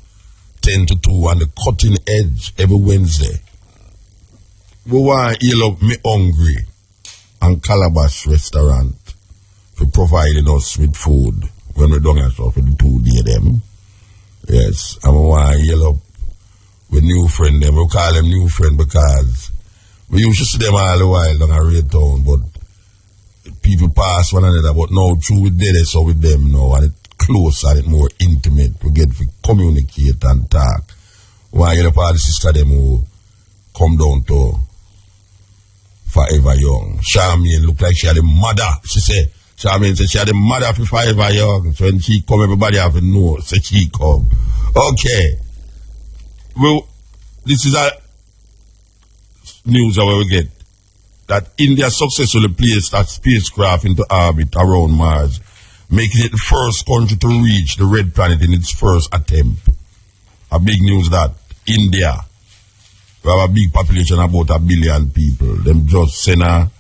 10 to 2 on the cutting edge every Wednesday. We want to heal up Me Hungry and Calabash Restaurant for providing us with food when we're done and stuff for the 2 day them. Yes, and we want to heal up with new friend them. We call them new friend because we used to see them all the while down a Red Town, but people pass one another. But now through we did it, so with them now, and it close and it more intimate. We get to communicate and talk. One of the sister them who come down to Forever Young. Charmaine look like she had a mother. Charmaine said she had a mother for Forever Young. So when she come, everybody have to know. So she come. Okay. Well, this is a news that we get. That India successfully placed a spacecraft into orbit around Mars, making it the first country to reach the red planet in its first attempt. A big news that India, we have a big population, about 1 billion people. Them just send a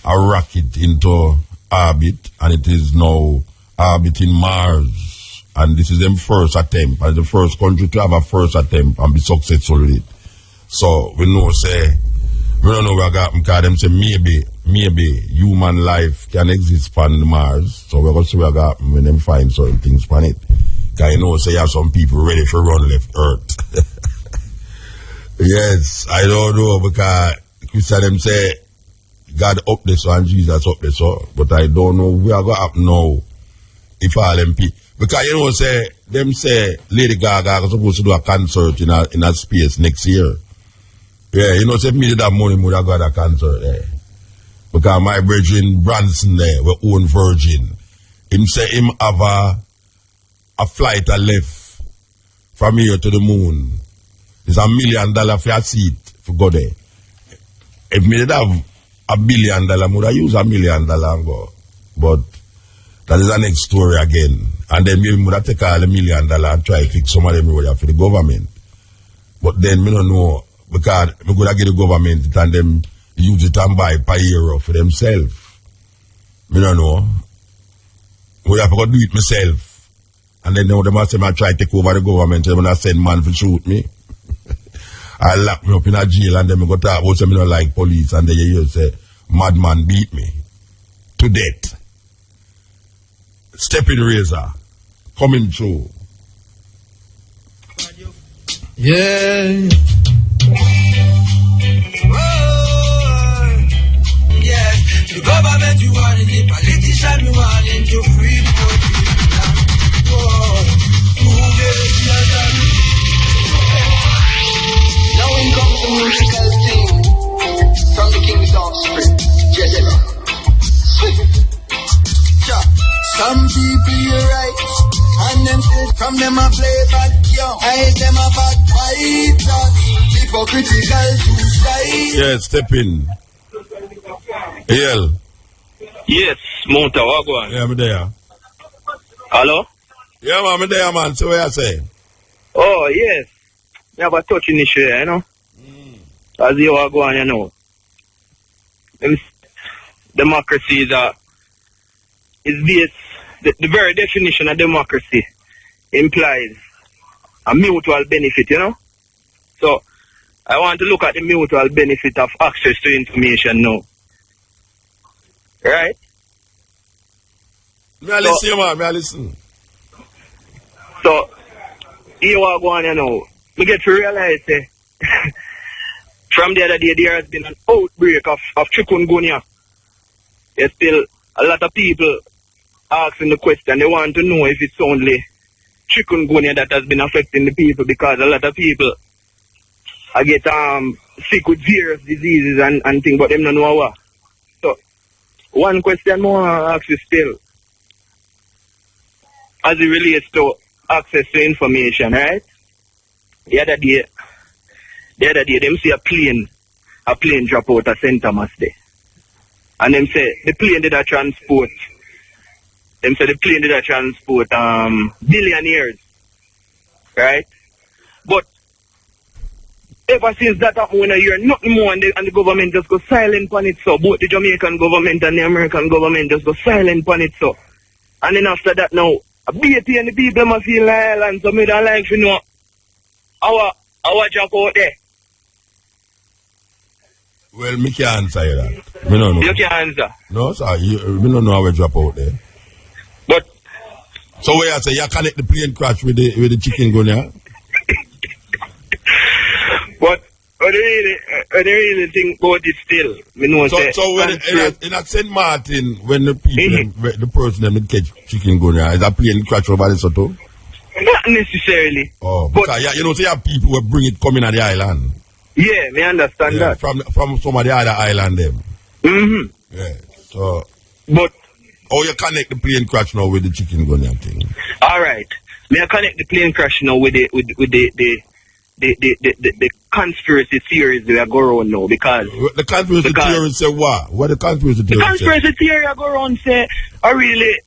rocket into orbit, and it is now orbiting Mars. And this is them first attempt, and the first country to have a first attempt and be successful with it. So we know, we don't know what happened because them say maybe human life can exist on Mars. So we're going to see what happened when them find certain things on it. Because you know, say you have some people ready for run left Earth. Yes, I don't know because Christian them say God up this and Jesus up this, but I don't know where going to happen now if all them people. Because you know, them say Lady Gaga is supposed to do a concert in a space next year. Yeah, you know, if me did that money, would have got a concert there. Because my brethren Branson there, we own Virgin. Him say him have a flight a left from here to the moon. It's $1 million for a seat for go there. If me did have $1 billion, would I use $1 million and go. But that is the next story again. And then me would have take all $1 million and try to fix some of them road for the government. But then me don't know. Because we could have get the government and them use it and buy per euro for themselves. I don't know. We have to do it myself. And then they must say I try to take over the government and when I send man to shoot me. I lock me up in a jail and then I go talk about some don't like police and then you say madman beat me to death. Steppn razor coming through.
Yeah. The government you want it, the politician you want it, to free
Now in comes the musical thing from the King's Offspring.
Some people you're right, and them from them a play bad young. I them a bad fighter, hypocritical to side.
Yeah, Steppn. Hail.
Yes, Monta, what go on?
Yeah, I'm there.
Hello?
Yeah, man, I'm there, man. So what you say?
Oh, yes. We have a touching issue here, you know? As you are going, you know. Democracy is based, the very definition of democracy implies a mutual benefit, you know? So, I want to look at the mutual benefit of access to information now. Right?
Me I listen, man. Me I listen.
So, here we go on, you know. We get to realize, from the other day, there has been an outbreak of chikungunya. There's still a lot of people asking the question. They want to know if it's only chikungunya that has been affecting the people, because a lot of people get sick with various diseases and things, but them don't know what. So, one question more I ask you still, as it relates to access to information, right? The other day, them see a plane drop out of St. Thomas Day. And them say the plane did a transport. Them say the plane did a transport billionaires. Right? But ever since that happened, when I hear nothing more and the government just go silent on it, so both the Jamaican government and the American government just go silent on it, so. And then after that now, a BT and the people must feel island, so me don't like to know our job out there.
Well, me can't answer you that. Me don't know.
You can't answer?
No, sir. Me don't know how we drop out there.
But
so where I say you connect the plane crash with the chicken gun, yeah?
When they really think about it still, me know say.
So when in a St. Martin, when the people, the person them catch chicken gun, is that plane crash over the Soto?
Not necessarily.
Oh, because you know, so you have people who bring it coming at the island.
Yeah, me understand that.
From some of the other island them. Yeah. So.
But.
How you connect the plane crash now with the chicken gun and thing?
All right. Me I connect the plane crash now with the conspiracy theories that go around now because
the conspiracy theories say what? What the conspiracy theories?
The conspiracy theory I go around say are really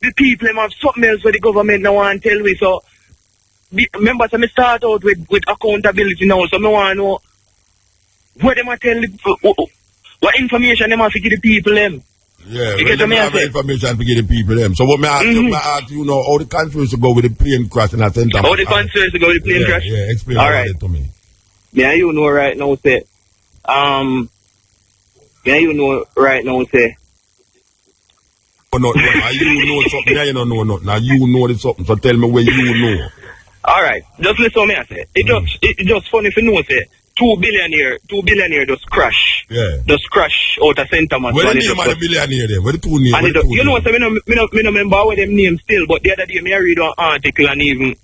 the people them have something else where the government now want to tell me. So remember, so me start out with accountability now. So me want to know what them a tell what information them have to give the people them.
Yeah, well, them have information to give the people them. So what me ask you know how the conspiracy go with the plane crash in a center.
How the conspiracy go with the plane crash?
Yeah, explain
all right
to me.
Yeah, you know right now say
No, you know something. You don't know nothing. Now you know something. So tell me where you know.
All right, just listen to me. I say it just funny if you know say 2 billionaire just crash.
Yeah.
Just crash out of center man.
Where the name of the billionaire then? Where the two names?
You know what? Me no remember what them names still. But the other day me read an article and even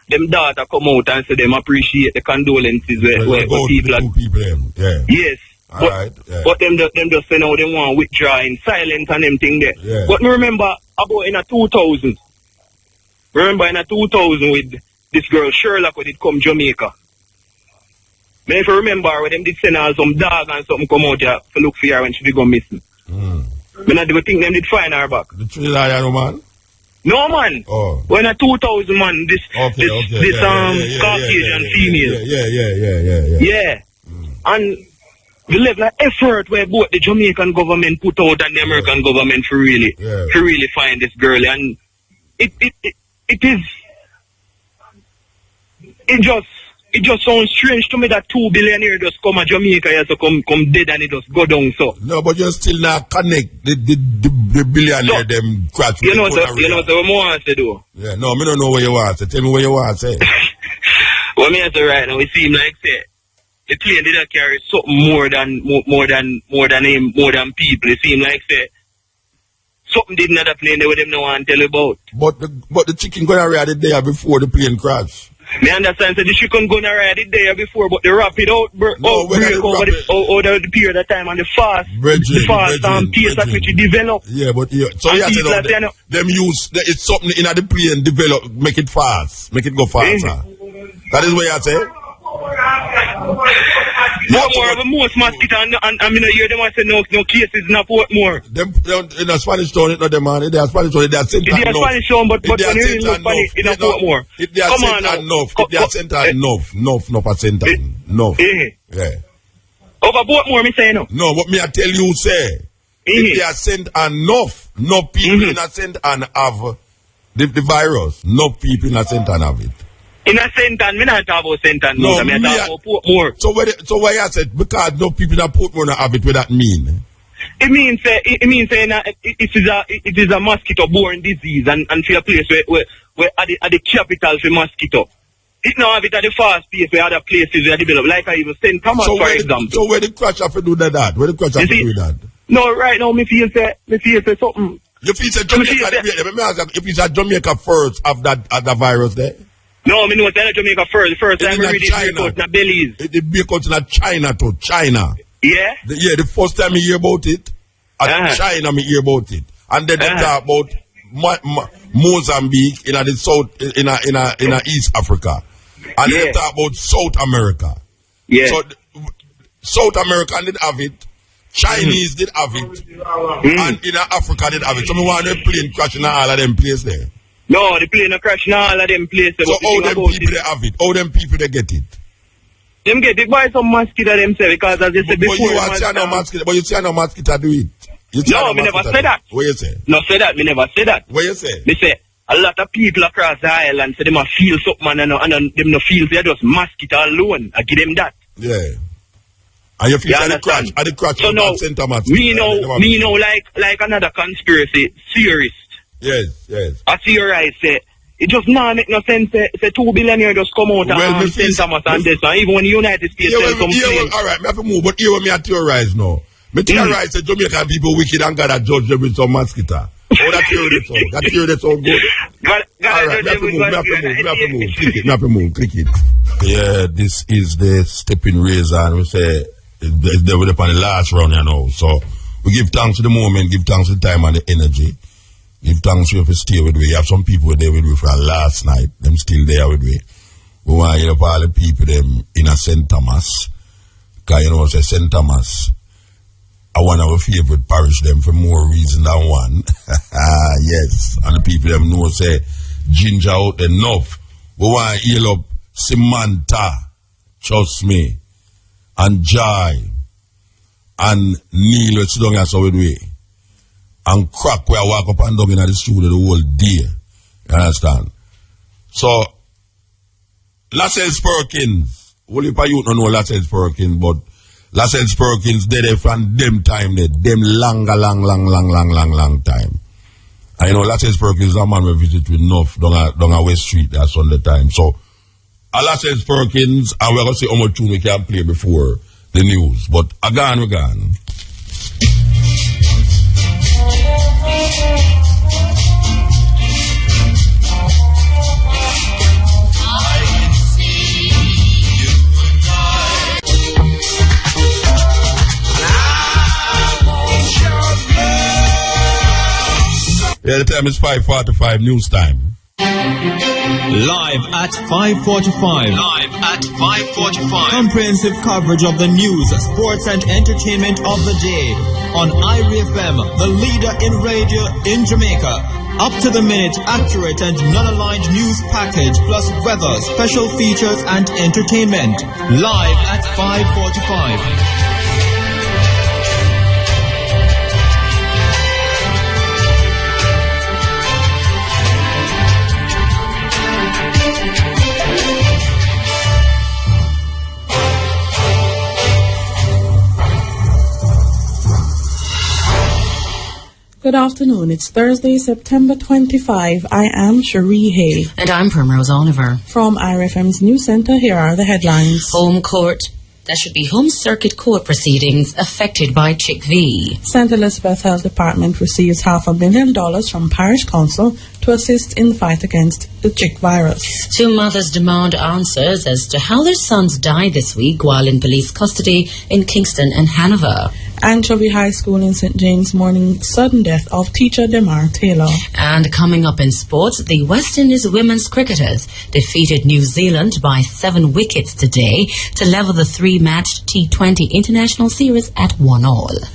them data come out and say them appreciate the condolences where people are. Yes. But them just say now they want withdraw in silence and them thing there.
Yeah.
But me remember about in a 2000. Remember in a 2000 with this girl Sherlock when it come Jamaica. Me if you remember when them did send her some dog and something come out here to look for her when she did go missing. Me not think them did find her back.
The Trinidad man?
No man.
Oh.
When a 2000 man this Caucasian female. Yeah. And the level of effort where both the Jamaican government put out and the American government for really find this girl, and it just sounds strange to me that 2 billionaires just come to Jamaica here to come dead and it just go down so.
No, but you still not connect the billionaire them crash.
You know what I want to do?
Yeah, no, me don't know what you want to say. Tell me what you want to say.
What me say right now, it seems like say the plane didn't carry something more than people. It seems like say something did not plane there with them no one tell about.
But the chicken gonna ride it there before the plane crash.
Me understand, so the chicken gonna ride it there before, but the rapid break over the period of time and the fast pace at which it developed.
Yeah, but so them use it's something in the plane develop, make it fast, make it go faster. That is what you say.
Most mosquito and I mean hear them say no cases in Portmore.
Them in a Spanish town, it not them man. They are Spanish town, they are sent enough.
They are Spanish town, but when you look Spanish in Portmore.
If they are sent enough, if they are sent enough percent enough. Yeah.
Over Portmore, me say no.
No, what me I tell you say. If they are sent enough people in a sent and have the virus, no people in a sent and have it.
In a sentence, me not talk about sentence. No, me talk about Portmore.
So why I said because no people in Portmore have it, what that mean?
It means it is a mosquito-borne disease, and for a place where at the capital for mosquito. It now have it at the fast pace where other places where develop, like I even St. Thomas, for example.
So where the crash have to do that? Where the crash have to do that?
No, right now me feel say something.
You feel say Jamaica? If it's a Jamaica first have that virus there.
No, me know it's Jamaica first. The first time we read it out in Belize.
It break out in China.
Yeah?
The first time I hear about it, China me hear about it. And then they talk about Mozambique in the south, in East Africa. And they talk about South America.
Yeah.
So South America did have it. Chinese did have it. And in Africa did have it. So me want a plane crash in all of them places there.
No, the plane crash in all of them places.
So how them people they have it? How them people they get it?
Them get it by some mosquito themselves because as they said before.
But you say no mosquito do it.
No, me never say that.
What you say?
No, say that. Me never say that.
What you say?
Me say a lot of people across the island say them a feel something and them no feel they just mosquito alone. I give them that.
Yeah. And you feel the crash.
So now, me know like another conspiracy theorist.
Yes.
I theorize say
It just not make no sense. Say 2 billion here just come out and St. Thomas and this, and even when the United States complain.
All right, me have to move, but here when me a theorize now. Me theorize that Jamaican people wicked and God a judge them with some mosquito. Oh, that theory that's all. That theory that's all good. All right, me have to move. Click it. Yeah, this is the Steppn razor, and we say it's there upon the last round, you know. So we give thanks to the moment, give thanks to the time and the energy. Give thanks to you for stay with me. You have some people there with me from last night. Them still there with me. We want to hear all the people them in a St. Thomas. Because you know, say St. Thomas, I one of our favorite parish them for more reason than one. Yes. And the people them know say ginger out enough. We want to heal up Samantha, trust me, and Joy, and Neil, let's don't get so with me. And Crack where I walk up and down in the studio the whole day. You understand? So, Lascelles Perkins, only for you don't know Lascelles Perkins, but Lascelles Perkins did it from them time there, them long time. I know Lascelles Perkins is a man we visit with enough down a West Street that Sunday time. So, Lascelles Perkins, and we're going to see how much tune we can play before the news. But again, we're gone. Yeah, the time is 5:45 news time.
Live at 5:45.
Live at 5:45.
Comprehensive coverage of the news, sports and entertainment of the day on IRFM, the leader in radio in Jamaica. Up to the minute, accurate and non-aligned news package plus weather, special features and entertainment. Live at 5:45.
Good afternoon. It's Thursday, September 25. I am Cherie Hay.
And I'm Primrose Oliver.
From IRFM's News Center, here are the headlines.
Home court. That should be home circuit court proceedings affected by Chick V.
St. Elizabeth Health Department receives $500,000 from Parish Council to assist in the fight against the Chick virus.
Two mothers demand answers as to how their sons died this week while in police custody in Kingston and Hanover.
Anchovy High School in St. James mourning sudden death of teacher Demar Taylor.
And coming up in sports, the West Indies women's cricketers defeated New Zealand by 7 wickets today to level the 3-match T20 international series at 1-1.